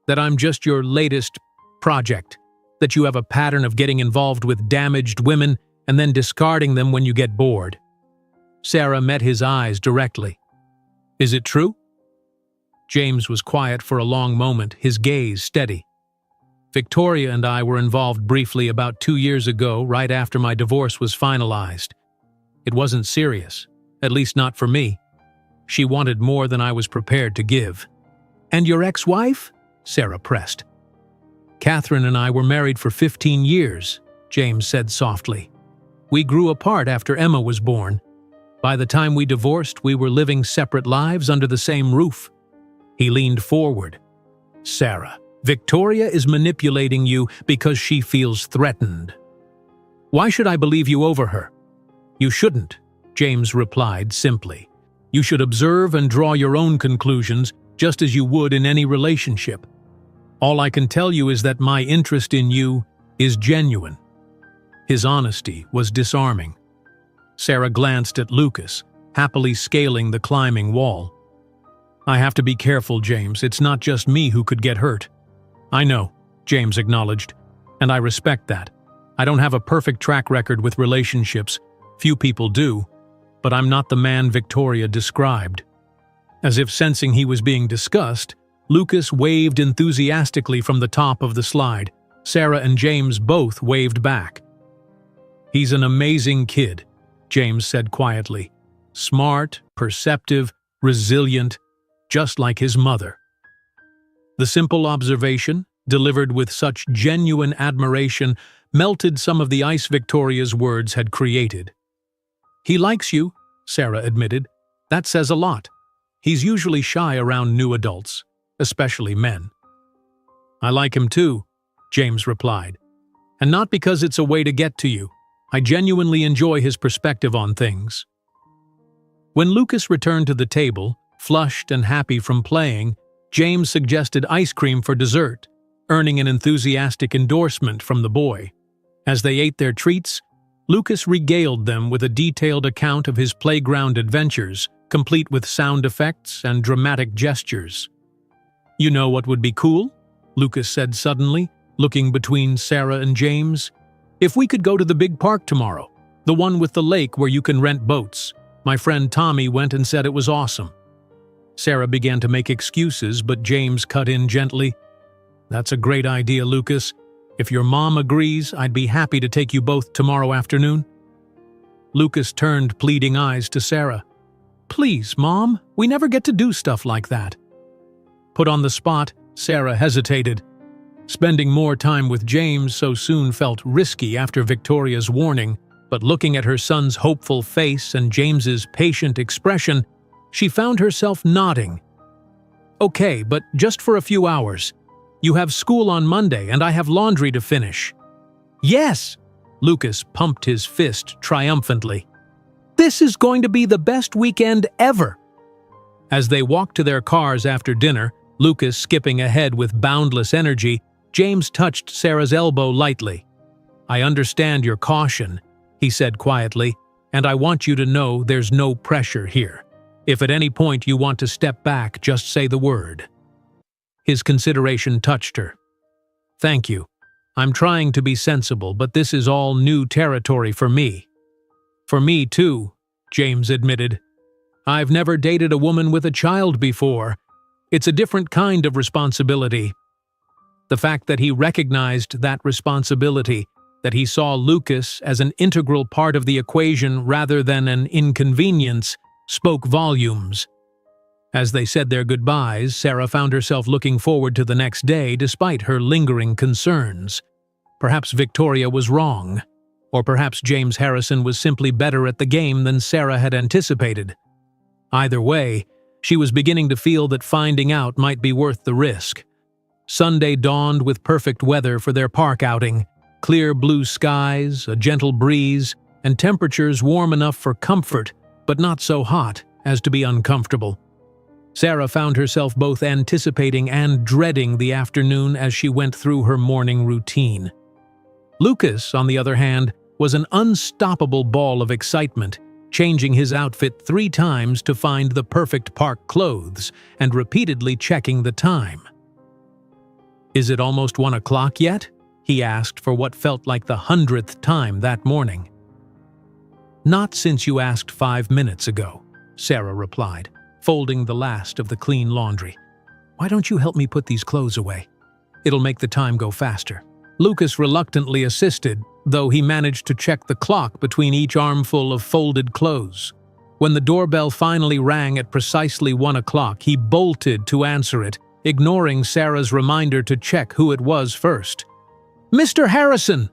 "That I'm just your latest project. That you have a pattern of getting involved with damaged women and then discarding them when you get bored." Sarah met his eyes directly. "Is it true?" James was quiet for a long moment, his gaze steady. "Victoria and I were involved briefly about 2 years ago, right after my divorce was finalized. It wasn't serious, at least not for me. She wanted more than I was prepared to give." "And your ex-wife?" Sarah pressed. "Catherine and I were married for 15 years, James said softly. "We grew apart after Emma was born. By the time we divorced, we were living separate lives under the same roof." He leaned forward. "Sarah, Victoria is manipulating you because she feels threatened. Why should I believe you over her?" "You shouldn't," James replied simply. "You should observe and draw your own conclusions, just as you would in any relationship. All I can tell you is that my interest in you is genuine." His honesty was disarming. Sarah glanced at Lucas, happily scaling the climbing wall. "I have to be careful, James. It's not just me who could get hurt." "I know," James acknowledged, "and I respect that. I don't have a perfect track record with relationships. Few people do. But I'm not the man Victoria described." As if sensing he was being discussed, Lucas waved enthusiastically from the top of the slide. Sarah and James both waved back. "He's an amazing kid," James said quietly. "Smart, perceptive, resilient, just like his mother." The simple observation, delivered with such genuine admiration, melted some of the ice Victoria's words had created. "He likes you," Sarah admitted. "That says a lot. He's usually shy around new adults, especially men." "I like him too," James replied. "And not because it's a way to get to you. I genuinely enjoy his perspective on things." When Lucas returned to the table, flushed and happy from playing, James suggested ice cream for dessert, earning an enthusiastic endorsement from the boy. As they ate their treats, Lucas regaled them with a detailed account of his playground adventures, complete with sound effects and dramatic gestures. "You know what would be cool?" Lucas said suddenly, looking between Sarah and James. "If we could go to the big park tomorrow, the one with the lake where you can rent boats. My friend Tommy went and said it was awesome." Sarah began to make excuses, but James cut in gently. "That's a great idea, Lucas. If your mom agrees, I'd be happy to take you both tomorrow afternoon." Lucas turned pleading eyes to Sarah. "Please, Mom, we never get to do stuff like that." Put on the spot, Sarah hesitated. Spending more time with James so soon felt risky after Victoria's warning, but looking at her son's hopeful face and James's patient expression, she found herself nodding. "Okay, but just for a few hours. You have school on Monday and I have laundry to finish." "Yes!" Lucas pumped his fist triumphantly. "This is going to be the best weekend ever!" As they walked to their cars after dinner, Lucas skipping ahead with boundless energy, James touched Sarah's elbow lightly. "I understand your caution," he said quietly, "and I want you to know there's no pressure here. If at any point you want to step back, just say the word." His consideration touched her. "Thank you. I'm trying to be sensible, but this is all new territory for me." "For me too," James admitted. "I've never dated a woman with a child before. It's a different kind of responsibility." The fact that he recognized that responsibility, that he saw Lucas as an integral part of the equation rather than an inconvenience, spoke volumes. As they said their goodbyes, Sarah found herself looking forward to the next day despite her lingering concerns. Perhaps Victoria was wrong, or perhaps James Harrison was simply better at the game than Sarah had anticipated. Either way, she was beginning to feel that finding out might be worth the risk. Sunday dawned with perfect weather for their park outing, clear blue skies, a gentle breeze, and temperatures warm enough for comfort, but not so hot as to be uncomfortable. Sarah found herself both anticipating and dreading the afternoon as she went through her morning routine. Lucas, on the other hand, was an unstoppable ball of excitement, changing his outfit 3 times to find the perfect park clothes and repeatedly checking the time. "Is it almost 1 o'clock yet?" he asked for what felt like the 100th time that morning. "Not since you asked 5 minutes ago," Sarah replied, folding the last of the clean laundry. "Why don't you help me put these clothes away? It'll make the time go faster." Lucas reluctantly assisted, though he managed to check the clock between each armful of folded clothes. When the doorbell finally rang at precisely 1 o'clock, he bolted to answer it, ignoring Sarah's reminder to check who it was first. "Mr. Harrison!"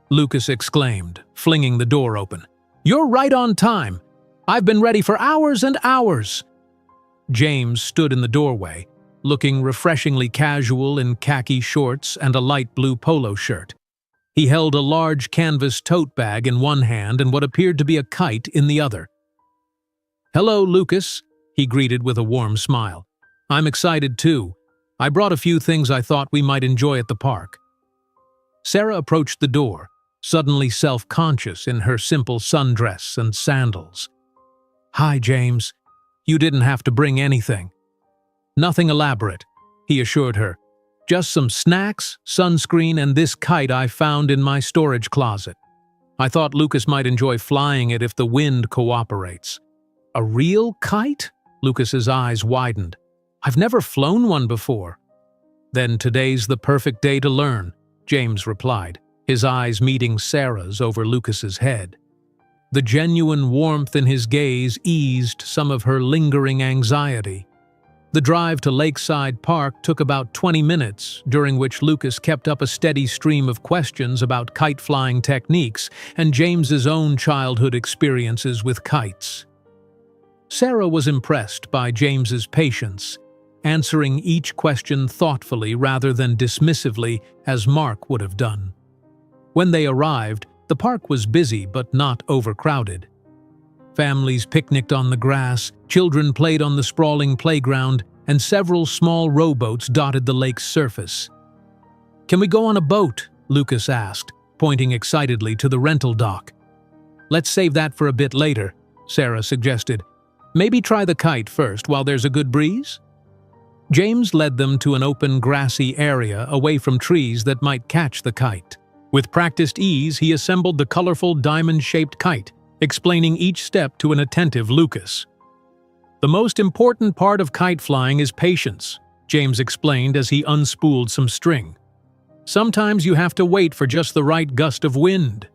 Lucas exclaimed, flinging the door open. "You're right on time. I've been ready for hours and hours." James stood in the doorway, looking refreshingly casual in khaki shorts and a light blue polo shirt. He held a large canvas tote bag in one hand and what appeared to be a kite in the other. "Hello, Lucas," he greeted with a warm smile. "I'm excited too. I brought a few things I thought we might enjoy at the park." Sarah approached the door, suddenly self-conscious in her simple sundress and sandals. "Hi, James. You didn't have to bring anything." "Nothing elaborate," he assured her. "Just some snacks, sunscreen, and this kite I found in my storage closet. I thought Lucas might enjoy flying it if the wind cooperates." "A real kite?" Lucas's eyes widened. "I've never flown one before." "Then today's the perfect day to learn," James replied, his eyes meeting Sarah's over Lucas's head. The genuine warmth in his gaze eased some of her lingering anxiety. The drive to Lakeside Park took about 20 minutes, during which Lucas kept up a steady stream of questions about kite-flying techniques and James's own childhood experiences with kites. Sarah was impressed by James's patience, answering each question thoughtfully rather than dismissively as Mark would have done. When they arrived, the park was busy but not overcrowded. Families picnicked on the grass, children played on the sprawling playground, and several small rowboats dotted the lake's surface. "Can we go on a boat?" Lucas asked, pointing excitedly to the rental dock. "Let's save that for a bit later," Sarah suggested. Maybe try the kite first while there's a good breeze? James led them to an open, grassy area away from trees that might catch the kite. With practiced ease, he assembled the colorful diamond-shaped kite, explaining each step to an attentive Lucas. The most important part of kite flying is patience, James explained as he unspooled some string. Sometimes you have to wait for just the right gust of wind.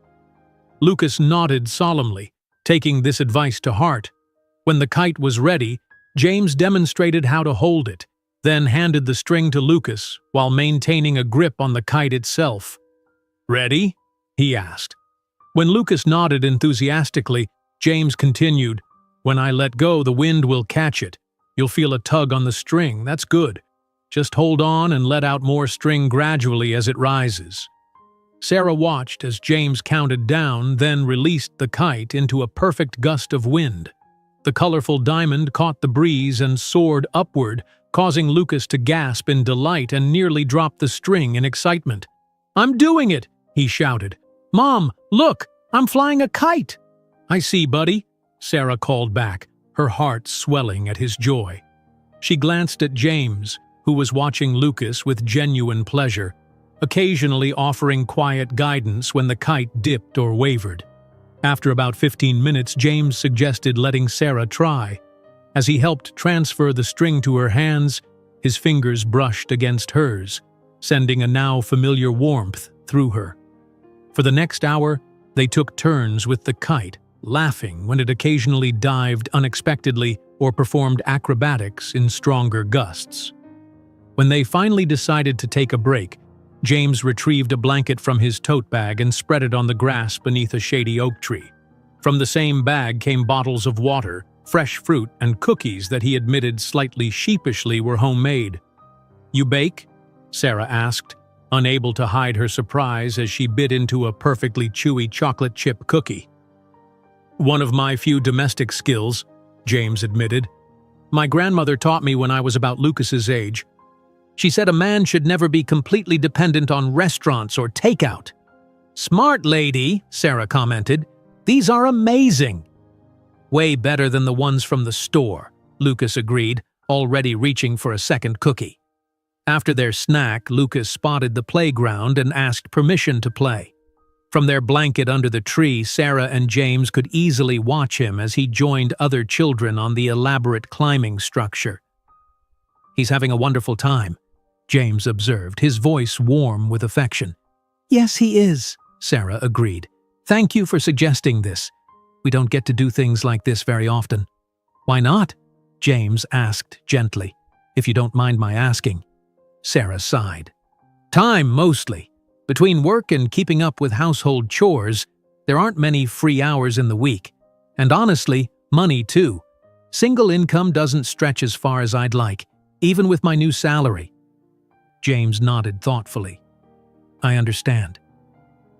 Lucas nodded solemnly, taking this advice to heart. When the kite was ready, James demonstrated how to hold it, then handed the string to Lucas while maintaining a grip on the kite itself. "Ready?" he asked. When Lucas nodded enthusiastically, James continued, "When I let go, the wind will catch it. You'll feel a tug on the string, that's good. Just hold on and let out more string gradually as it rises." Sarah watched as James counted down, then released the kite into a perfect gust of wind. The colorful diamond caught the breeze and soared upward, causing Lucas to gasp in delight and nearly drop the string in excitement. "I'm doing it!" he shouted. "Mom, look! I'm flying a kite!" "I see, buddy," Sarah called back, her heart swelling at his joy. She glanced at James, who was watching Lucas with genuine pleasure, occasionally offering quiet guidance when the kite dipped or wavered. After about 15 minutes, James suggested letting Sarah try. As he helped transfer the string to her hands, his fingers brushed against hers, sending a now familiar warmth through her. For the next hour, they took turns with the kite, laughing when it occasionally dived unexpectedly or performed acrobatics in stronger gusts. When they finally decided to take a break, James retrieved a blanket from his tote bag and spread it on the grass beneath a shady oak tree. From the same bag came bottles of water, fresh fruit, and cookies that he admitted slightly sheepishly were homemade. "You bake?" Sarah asked, unable to hide her surprise as she bit into a perfectly chewy chocolate chip cookie. "One of my few domestic skills," James admitted. "My grandmother taught me when I was about Lucas's age. She said a man should never be completely dependent on restaurants or takeout." "Smart lady," Sarah commented. "These are amazing." "Way better than the ones from the store," Lucas agreed, already reaching for a second cookie. After their snack, Lucas spotted the playground and asked permission to play. From their blanket under the tree, Sarah and James could easily watch him as he joined other children on the elaborate climbing structure. "He's having a wonderful time," James observed, his voice warm with affection. "Yes, he is," Sarah agreed. "Thank you for suggesting this. We don't get to do things like this very often." "Why not?" James asked gently. "If you don't mind my asking." Sarah sighed. "Time, mostly. Between work and keeping up with household chores, there aren't many free hours in the week. And honestly, money too. Single income doesn't stretch as far as I'd like, even with my new salary." James nodded thoughtfully. "I understand.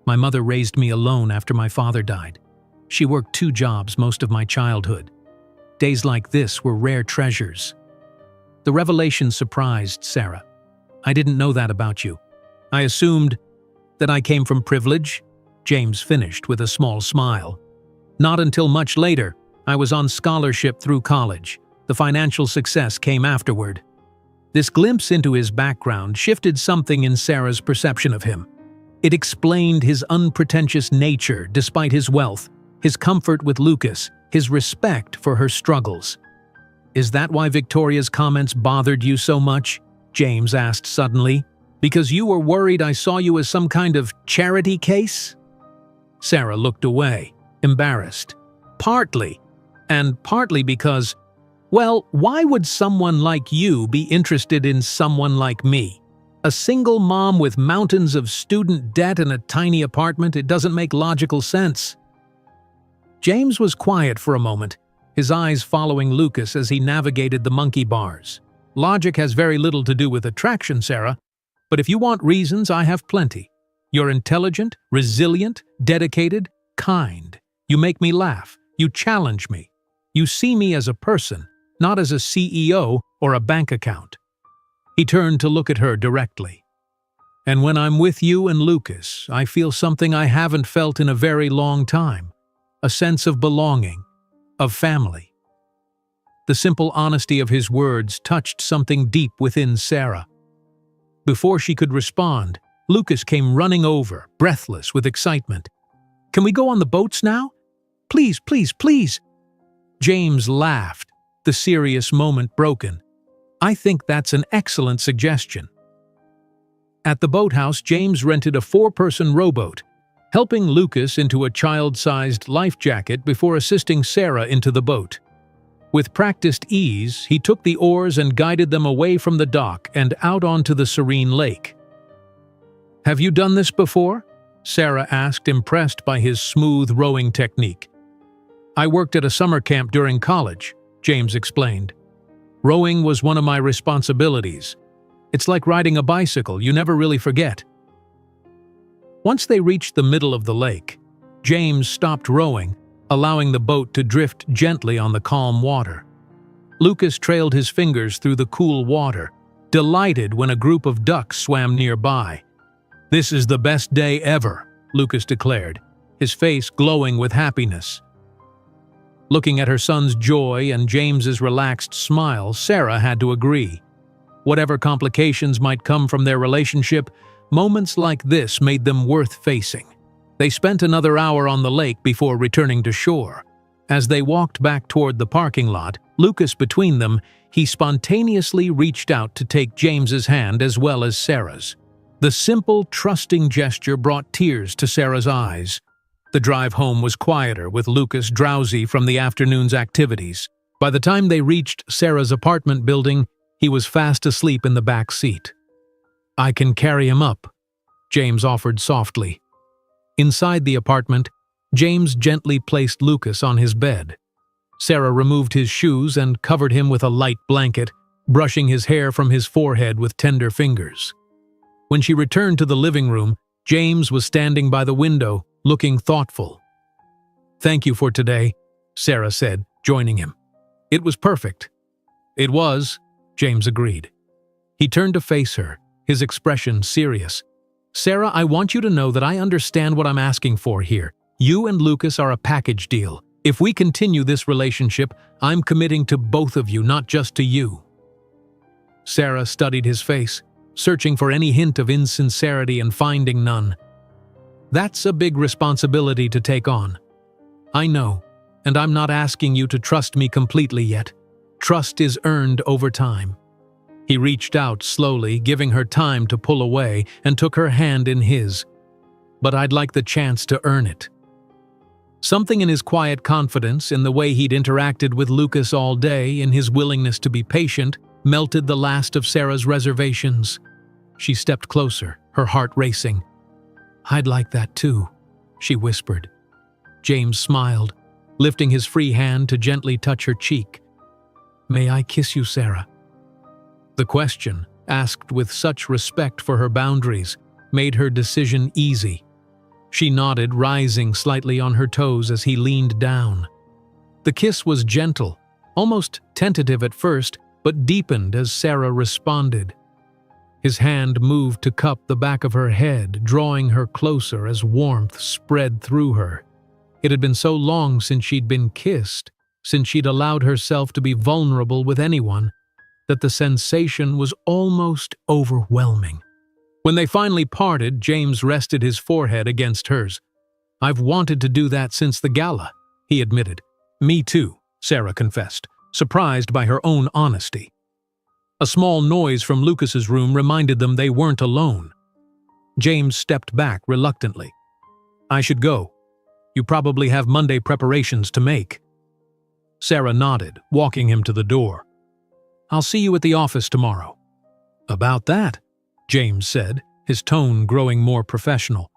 My mother raised me alone after my father died. She worked 2 jobs most of my childhood. Days like this were rare treasures." The revelation surprised Sarah. "I didn't know that about you. I assumed that I came from privilege," James finished with a small smile. "Not until much later. I was on scholarship through college. The financial success came afterward." This glimpse into his background shifted something in Sarah's perception of him. It explained his unpretentious nature despite his wealth, his comfort with Lucas, his respect for her struggles. "Is that why Victoria's comments bothered you so much?" James asked suddenly. "Because you were worried I saw you as some kind of charity case?" Sarah looked away, embarrassed. "Partly. And partly because, well, why would someone like you be interested in someone like me? A single mom with mountains of student debt and a tiny apartment, it doesn't make logical sense." James was quiet for a moment, his eyes following Lucas as he navigated the monkey bars. "Logic has very little to do with attraction, Sarah. But if you want reasons, I have plenty. You're intelligent, resilient, dedicated, kind. You make me laugh. You challenge me. You see me as a person, not as a CEO or a bank account." He turned to look at her directly. "And when I'm with you and Lucas, I feel something I haven't felt in a very long time. A sense of belonging, of family." The simple honesty of his words touched something deep within Sarah. Before she could respond, Lucas came running over, breathless with excitement. "Can we go on the boats now? Please, please, please!" James laughed, the serious moment broken. "I think that's an excellent suggestion." At the boathouse, James rented a 4-person rowboat, helping Lucas into a child-sized life jacket before assisting Sarah into the boat. With practiced ease, he took the oars and guided them away from the dock and out onto the serene lake. "Have you done this before?" Sarah asked, impressed by his smooth rowing technique. "I worked at a summer camp during college," James explained. "Rowing was one of my responsibilities. It's like riding a bicycle, you never really forget." Once they reached the middle of the lake, James stopped rowing, allowing the boat to drift gently on the calm water. Lucas trailed his fingers through the cool water, delighted when a group of ducks swam nearby. "This is the best day ever," Lucas declared, his face glowing with happiness. Looking at her son's joy and James's relaxed smile, Sarah had to agree. Whatever complications might come from their relationship, moments like this made them worth facing. They spent another hour on the lake before returning to shore. As they walked back toward the parking lot, Lucas between them, he spontaneously reached out to take James's hand as well as Sarah's. The simple, trusting gesture brought tears to Sarah's eyes. The drive home was quieter, with Lucas drowsy from the afternoon's activities. By the time they reached Sarah's apartment building, he was fast asleep in the back seat. "I can carry him up," James offered softly. Inside the apartment, James gently placed Lucas on his bed. Sarah removed his shoes and covered him with a light blanket, brushing his hair from his forehead with tender fingers. When she returned to the living room, James was standing by the window, looking thoughtful. "Thank you for today," Sarah said, joining him. "It was perfect." "It was," James agreed. He turned to face her, his expression serious. "Sarah, I want you to know that I understand what I'm asking for here. You and Lucas are a package deal. If we continue this relationship, I'm committing to both of you, not just to you." Sarah studied his face, searching for any hint of insincerity and finding none. "That's a big responsibility to take on. I know, and I'm not asking you to trust me completely yet. Trust is earned over time." He reached out slowly, giving her time to pull away, and took her hand in his. "But I'd like the chance to earn it." Something in his quiet confidence, in the way he'd interacted with Lucas all day, in his willingness to be patient, melted the last of Sarah's reservations. She stepped closer, her heart racing. "I'd like that too," she whispered. James smiled, lifting his free hand to gently touch her cheek. "May I kiss you, Sarah?" The question, asked with such respect for her boundaries, made her decision easy. She nodded, rising slightly on her toes as he leaned down. The kiss was gentle, almost tentative at first, but deepened as Sarah responded. His hand moved to cup the back of her head, drawing her closer as warmth spread through her. It had been so long since she'd been kissed, since she'd allowed herself to be vulnerable with anyone, that the sensation was almost overwhelming. When they finally parted, James rested his forehead against hers. "I've wanted to do that since the gala," he admitted. "Me too," Sarah confessed, surprised by her own honesty. A small noise from Lucas's room reminded them they weren't alone. James stepped back reluctantly. "I should go. You probably have Monday preparations to make." Sarah nodded, walking him to the door. "I'll see you at the office tomorrow." "About that," James said, his tone growing more professional.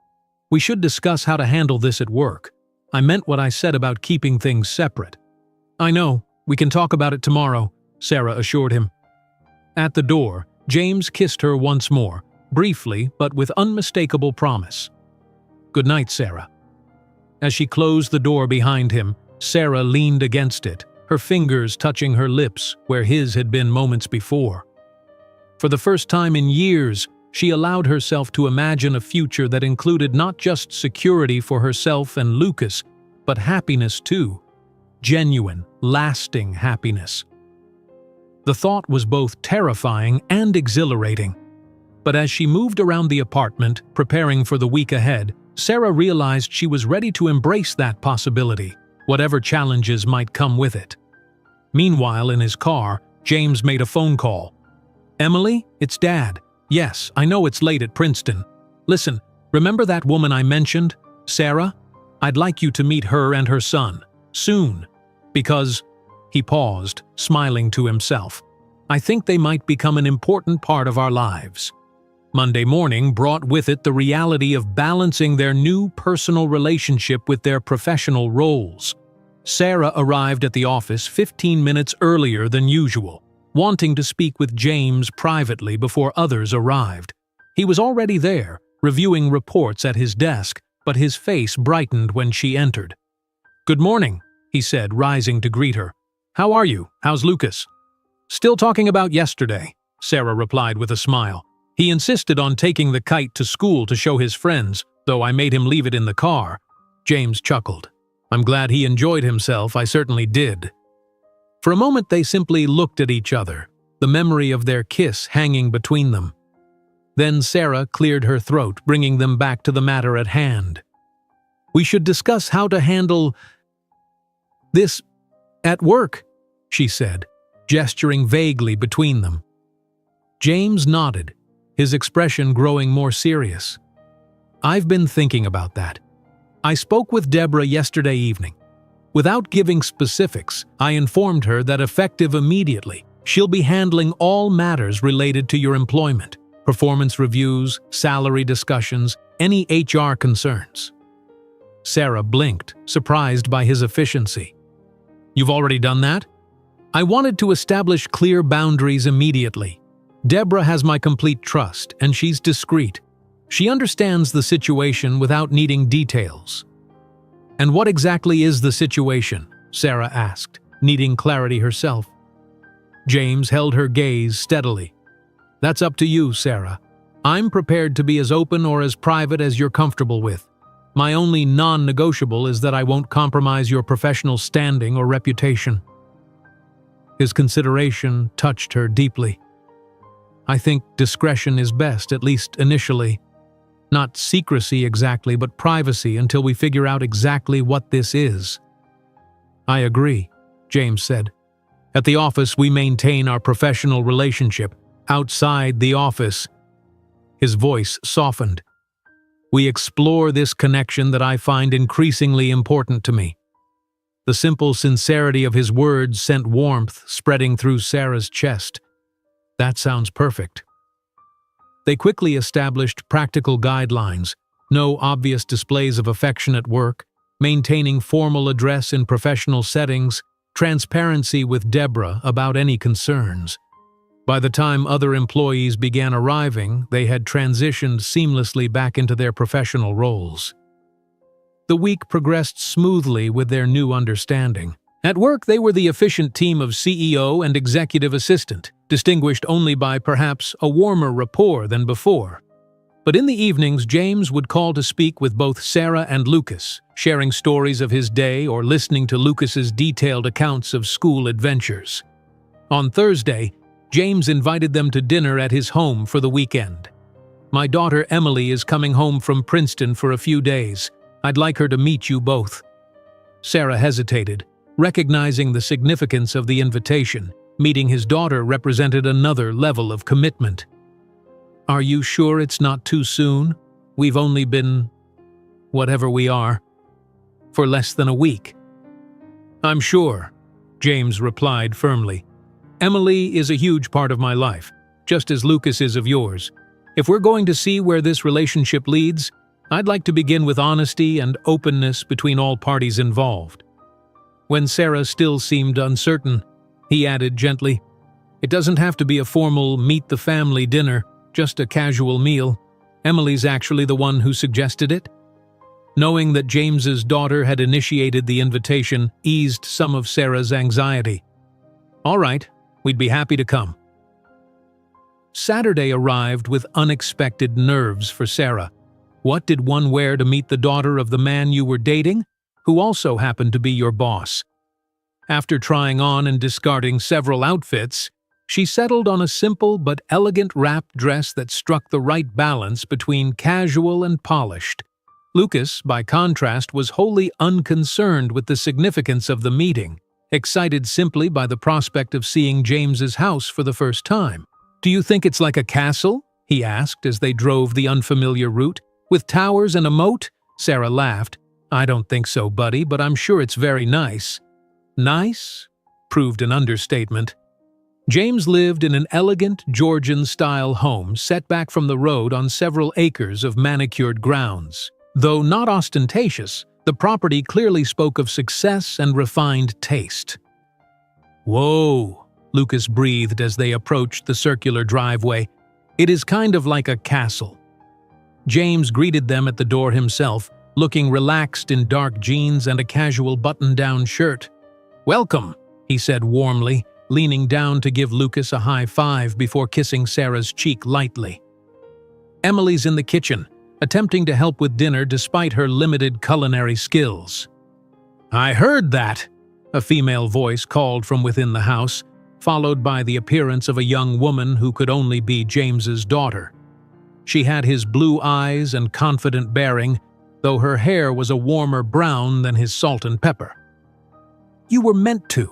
"We should discuss how to handle this at work. I meant what I said about keeping things separate." "I know. We can talk about it tomorrow," Sarah assured him. At the door, James kissed her once more, briefly but with unmistakable promise. "Good night, Sarah." As she closed the door behind him, Sarah leaned against it, her fingers touching her lips where his had been moments before. For the first time in years, she allowed herself to imagine a future that included not just security for herself and Lucas, but happiness too. Genuine, lasting happiness. The thought was both terrifying and exhilarating. But as she moved around the apartment, preparing for the week ahead, Sarah realized she was ready to embrace that possibility, whatever challenges might come with it. Meanwhile, in his car, James made a phone call. "Emily, it's Dad. Yes, I know it's late at Princeton. Listen, remember that woman I mentioned, Sarah? I'd like you to meet her and her son, soon, because—" He paused, smiling to himself. "I think they might become an important part of our lives." Monday morning brought with it the reality of balancing their new personal relationship with their professional roles. Sarah arrived at the office 15 minutes earlier than usual, wanting to speak with James privately before others arrived. He was already there, reviewing reports at his desk, but his face brightened when she entered. "Good morning," he said, rising to greet her. "How are you? How's Lucas?" "Still talking about yesterday," Sarah replied with a smile. "He insisted on taking the kite to school to show his friends, though I made him leave it in the car." James chuckled. "I'm glad he enjoyed himself, I certainly did." For a moment they simply looked at each other, the memory of their kiss hanging between them. Then Sarah cleared her throat, bringing them back to the matter at hand. "We should discuss how to handle this at work," she said, gesturing vaguely between them. James nodded, his expression growing more serious. "I've been thinking about that. I spoke with Deborah yesterday evening. Without giving specifics, I informed her that effective immediately, she'll be handling all matters related to your employment, performance reviews, salary discussions, any HR concerns." Sarah blinked, surprised by his efficiency. "You've already done that?" "I wanted to establish clear boundaries immediately. Deborah has my complete trust, and she's discreet. She understands the situation without needing details." "And what exactly is the situation?" Sarah asked, needing clarity herself. James held her gaze steadily. "That's up to you, Sarah. I'm prepared to be as open or as private as you're comfortable with. My only non-negotiable is that I won't compromise your professional standing or reputation." His consideration touched her deeply. "I think discretion is best, at least initially. Not secrecy exactly, but privacy until we figure out exactly what this is." "I agree," James said. "At the office, we maintain our professional relationship. Outside the office—" His voice softened. "We explore this connection that I find increasingly important to me." The simple sincerity of his words sent warmth spreading through Sarah's chest. "That sounds perfect." They quickly established practical guidelines: no obvious displays of affection at work, maintaining formal address in professional settings, transparency with Deborah about any concerns. By the time other employees began arriving, they had transitioned seamlessly back into their professional roles. The week progressed smoothly with their new understanding. At work, they were the efficient team of CEO and executive assistant, distinguished only by perhaps a warmer rapport than before. But in the evenings, James would call to speak with both Sarah and Lucas, sharing stories of his day or listening to Lucas's detailed accounts of school adventures. On Thursday, James invited them to dinner at his home for the weekend. "My daughter Emily is coming home from Princeton for a few days. I'd like her to meet you both." Sarah hesitated, recognizing the significance of the invitation. Meeting his daughter represented another level of commitment. "Are you sure it's not too soon? We've only been, whatever we are, for less than a week." "I'm sure," James replied firmly. "Emily is a huge part of my life, just as Lucas is of yours. If we're going to see where this relationship leads, I'd like to begin with honesty and openness between all parties involved." When Sarah still seemed uncertain, he added gently, "It doesn't have to be a formal meet-the-family dinner, just a casual meal. Emily's actually the one who suggested it." Knowing that James's daughter had initiated the invitation eased some of Sarah's anxiety. "All right, we'd be happy to come." Saturday arrived with unexpected nerves for Sarah. What did one wear to meet the daughter of the man you were dating, who also happened to be your boss? After trying on and discarding several outfits, She settled on a simple but elegant wrap dress that struck the right balance between casual and polished. Lucas, by contrast, was wholly unconcerned with the significance of the meeting, excited simply by the prospect of seeing James's house for the first time. "Do you think it's like a castle?" he asked as they drove the unfamiliar route. "With towers and a moat?" Sarah laughed. "I don't think so, buddy, but I'm sure it's very nice." Nice? Proved an understatement. James lived in an elegant Georgian-style home set back from the road on several acres of manicured grounds. Though not ostentatious, the property clearly spoke of success and refined taste. "Whoa," Lucas breathed as they approached the circular driveway. "It is kind of like a castle." James greeted them at the door himself, looking relaxed in dark jeans and a casual button-down shirt. "Welcome," he said warmly, leaning down to give Lucas a high five before kissing Sarah's cheek lightly. Emily's in the kitchen, attempting to help with dinner despite her limited culinary skills. "I heard that," a female voice called from within the house, followed by the appearance of a young woman who could only be James's daughter. She had his blue eyes and confident bearing, though her hair was a warmer brown than his salt and pepper. "You were meant to,"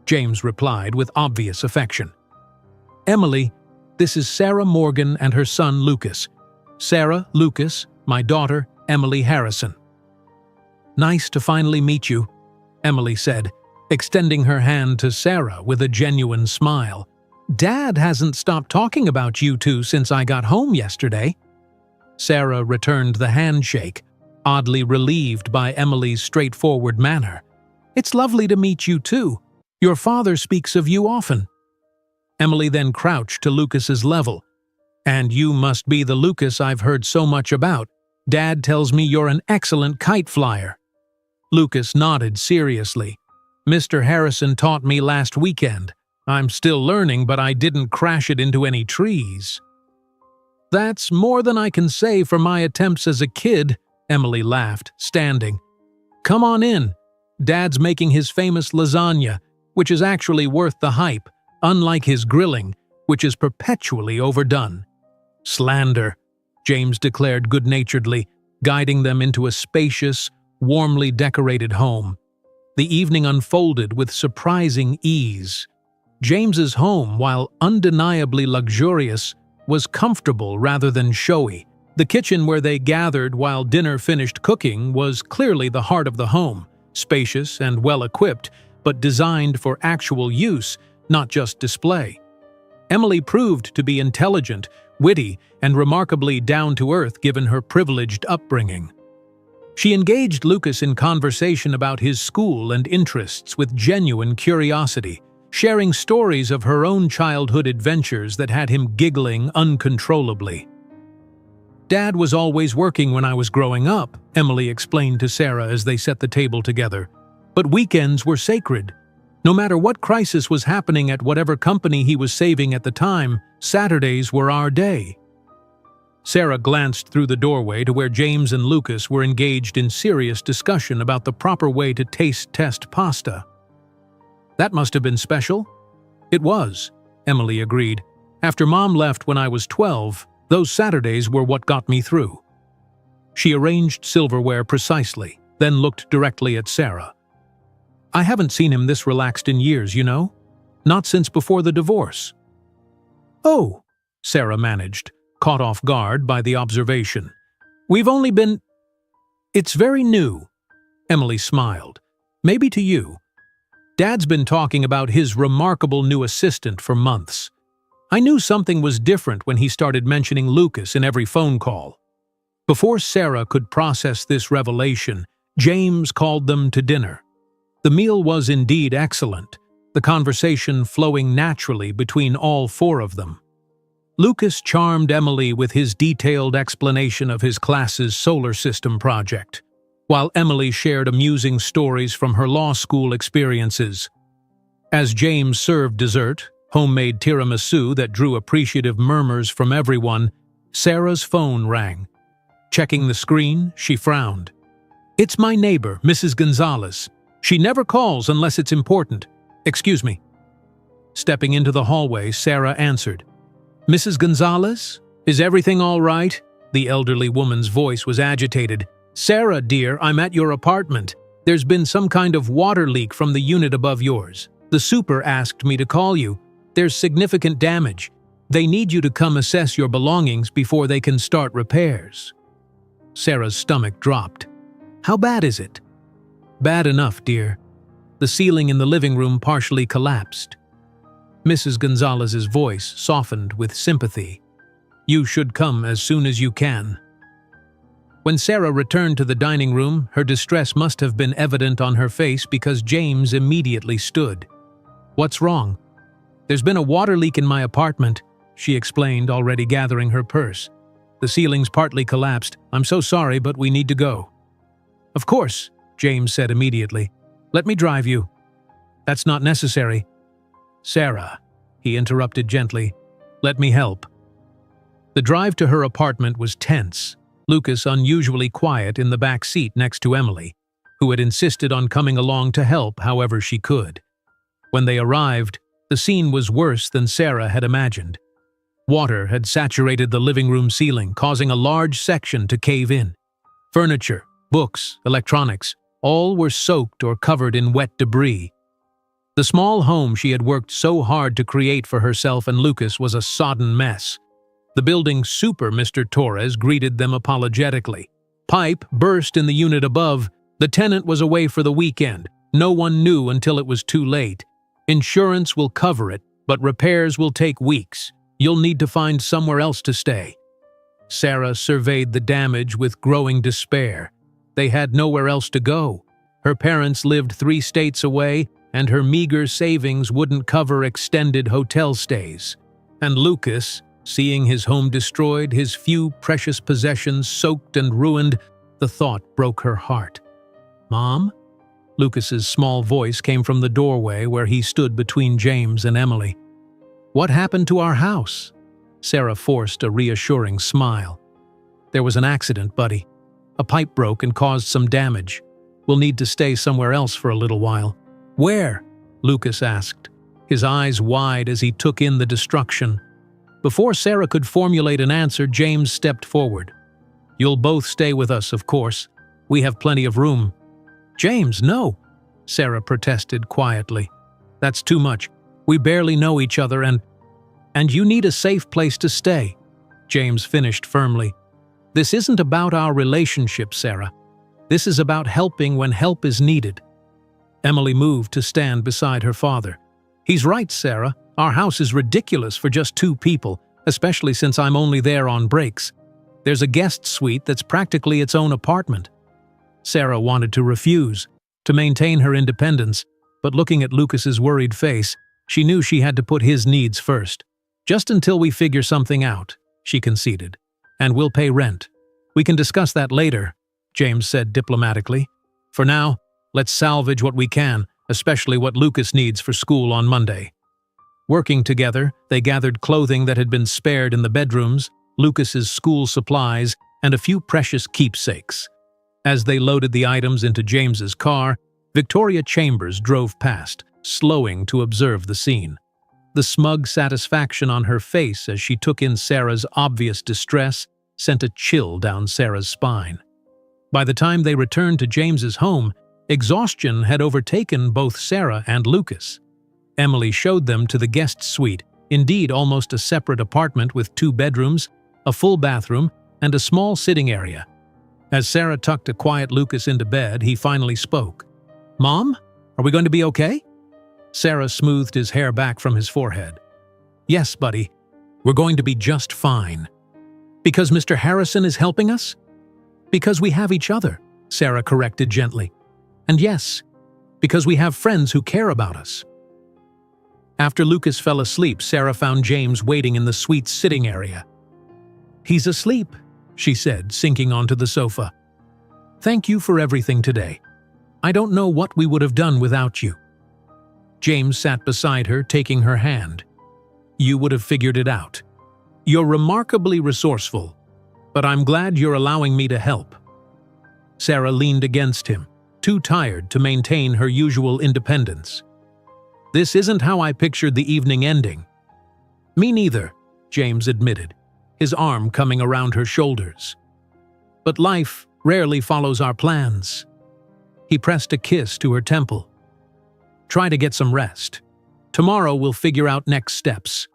James replied with obvious affection. "Emily, this is Sarah Morgan and her son Lucas. Sarah, Lucas, my daughter, Emily Harrison." "Nice to finally meet you," Emily said, extending her hand to Sarah with a genuine smile. "Dad hasn't stopped talking about you two since I got home yesterday." Sarah returned the handshake, oddly relieved by Emily's straightforward manner. "It's lovely to meet you too. Your father speaks of you often." Emily then crouched to Lucas's level. "And you must be the Lucas I've heard so much about. Dad tells me you're an excellent kite flyer." Lucas nodded seriously. "Mr. Harrison taught me last weekend. I'm still learning, but I didn't crash it into any trees." "That's more than I can say for my attempts as a kid," Emily laughed, standing. "Come on in. Dad's making his famous lasagna, which is actually worth the hype, unlike his grilling, which is perpetually overdone." "Slander," James declared good-naturedly, guiding them into a spacious, warmly decorated home. The evening unfolded with surprising ease. James's home, while undeniably luxurious, was comfortable rather than showy. The kitchen where they gathered while dinner finished cooking was clearly the heart of the home, spacious and well-equipped, but designed for actual use, not just display. Emily proved to be intelligent, witty, and remarkably down-to-earth given her privileged upbringing. She engaged Lucas in conversation about his school and interests with genuine curiosity, sharing stories of her own childhood adventures that had him giggling uncontrollably. "Dad was always working when I was growing up," Emily explained to Sarah as they set the table together. "But weekends were sacred. No matter what crisis was happening at whatever company he was saving at the time, Saturdays were our day." Sarah glanced through the doorway to where James and Lucas were engaged in serious discussion about the proper way to taste-test pasta. "That must have been special." "It was," Emily agreed. "After Mom left when I was 12, those Saturdays were what got me through." She arranged silverware precisely, then looked directly at Sarah. "I haven't seen him this relaxed in years, you know? Not since before the divorce." "Oh," Sarah managed, caught off guard by the observation. "We've only been—" "It's very new," Emily smiled. "Maybe to you. Dad's been talking about his remarkable new assistant for months. I knew something was different when he started mentioning Lucas in every phone call." Before Sarah could process this revelation, James called them to dinner. The meal was indeed excellent, the conversation flowing naturally between all four of them. Lucas charmed Emily with his detailed explanation of his class's solar system project, while Emily shared amusing stories from her law school experiences. As James served dessert, homemade tiramisu that drew appreciative murmurs from everyone, Sarah's phone rang. Checking the screen, she frowned. "It's my neighbor, Mrs. Gonzalez. She never calls unless it's important. Excuse me." Stepping into the hallway, Sarah answered. "Mrs. Gonzalez? Is everything all right?" The elderly woman's voice was agitated. "Sarah, dear, I'm at your apartment. There's been some kind of water leak from the unit above yours. The super asked me to call you. There's significant damage. They need you to come assess your belongings before they can start repairs." Sarah's stomach dropped. "How bad is it?" "Bad enough, dear. The ceiling in the living room partially collapsed." Mrs. Gonzalez's voice softened with sympathy. "You should come as soon as you can." When Sarah returned to the dining room, her distress must have been evident on her face because James immediately stood. "What's wrong?" "There's been a water leak in my apartment," she explained, already gathering her purse. "The ceiling's partly collapsed. I'm so sorry, but we need to go." "Of course," James said immediately. "Let me drive you." "That's not necessary." "Sarah," he interrupted gently, "let me help." The drive to her apartment was tense, Lucas unusually quiet in the back seat next to Emily, who had insisted on coming along to help however she could. When they arrived, the scene was worse than Sarah had imagined. Water had saturated the living room ceiling, causing a large section to cave in. Furniture, books, electronics, all were soaked or covered in wet debris. The small home she had worked so hard to create for herself and Lucas was a sodden mess. The building's super, Mr. Torres, greeted them apologetically. Pipe burst in the unit above. The tenant was away for the weekend. No one knew until it was too late. Insurance will cover it, but repairs will take weeks. You'll need to find somewhere else to stay. Sarah surveyed the damage with growing despair. They had nowhere else to go. Her parents lived 3 states away, and her meager savings wouldn't cover extended hotel stays. And Lucas, seeing his home destroyed, his few precious possessions soaked and ruined, the thought broke her heart. "Mom?" Lucas's small voice came from the doorway where he stood between James and Emily. "What happened to our house?" Sarah forced a reassuring smile. "There was an accident, buddy. A pipe broke and caused some damage. We'll need to stay somewhere else for a little while." "Where?" Lucas asked, his eyes wide as he took in the destruction. Before Sarah could formulate an answer, James stepped forward. "You'll both stay with us, of course. We have plenty of room." "James, no," Sarah protested quietly. "That's too much. We barely know each other and you need a safe place to stay," James finished firmly. "This isn't about our relationship, Sarah. This is about helping when help is needed." Emily moved to stand beside her father. "He's right, Sarah. Our house is ridiculous for just 2 people, especially since I'm only there on breaks. There's a guest suite that's practically its own apartment." Sarah wanted to refuse, to maintain her independence, but looking at Lucas's worried face, she knew she had to put his needs first. "Just until we figure something out," she conceded. "And we'll pay rent. We can discuss that later," James said diplomatically. "For now, let's salvage what we can, especially what Lucas needs for school on Monday." Working together, they gathered clothing that had been spared in the bedrooms, Lucas's school supplies, and a few precious keepsakes. As they loaded the items into James's car, Victoria Chambers drove past, slowing to observe the scene. The smug satisfaction on her face as she took in Sarah's obvious distress sent a chill down Sarah's spine. By the time they returned to James's home, exhaustion had overtaken both Sarah and Lucas. Emily showed them to the guest suite, indeed almost a separate apartment with 2 bedrooms, a full bathroom, and a small sitting area. As Sarah tucked a quiet Lucas into bed, he finally spoke. "Mom, are we going to be okay?" Sarah smoothed his hair back from his forehead. "Yes, buddy. We're going to be just fine." "Because Mr. Harrison is helping us?" "Because we have each other," Sarah corrected gently. "And yes, because we have friends who care about us." After Lucas fell asleep, Sarah found James waiting in the suite's sitting area. "He's asleep," she said, sinking onto the sofa. "Thank you for everything today. I don't know what we would have done without you." James sat beside her, taking her hand. "You would have figured it out. You're remarkably resourceful, but I'm glad you're allowing me to help." Sarah leaned against him, too tired to maintain her usual independence. This isn't how I pictured the evening ending." "Me neither," James admitted, his arm coming around her shoulders. "But life rarely follows our plans." He pressed a kiss to her temple. "Try to get some rest. Tomorrow we'll figure out next steps."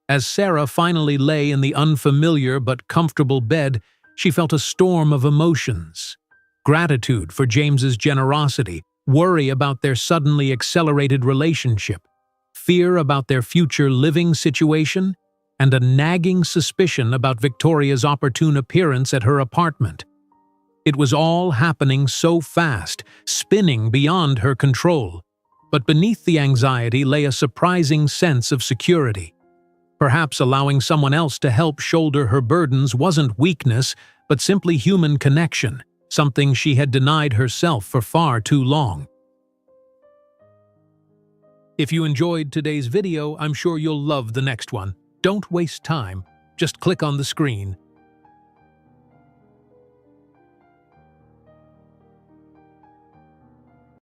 As Sarah finally lay in the unfamiliar but comfortable bed, she felt a storm of emotions. Gratitude for James's generosity, worry about their suddenly accelerated relationship, fear about their future living situation, and a nagging suspicion about Victoria's opportune appearance at her apartment. It was all happening so fast, spinning beyond her control. But beneath the anxiety lay a surprising sense of security. Perhaps allowing someone else to help shoulder her burdens wasn't weakness, but simply human connection, something she had denied herself for far too long. If you enjoyed today's video, I'm sure you'll love the next one. Don't waste time. Just click on the screen.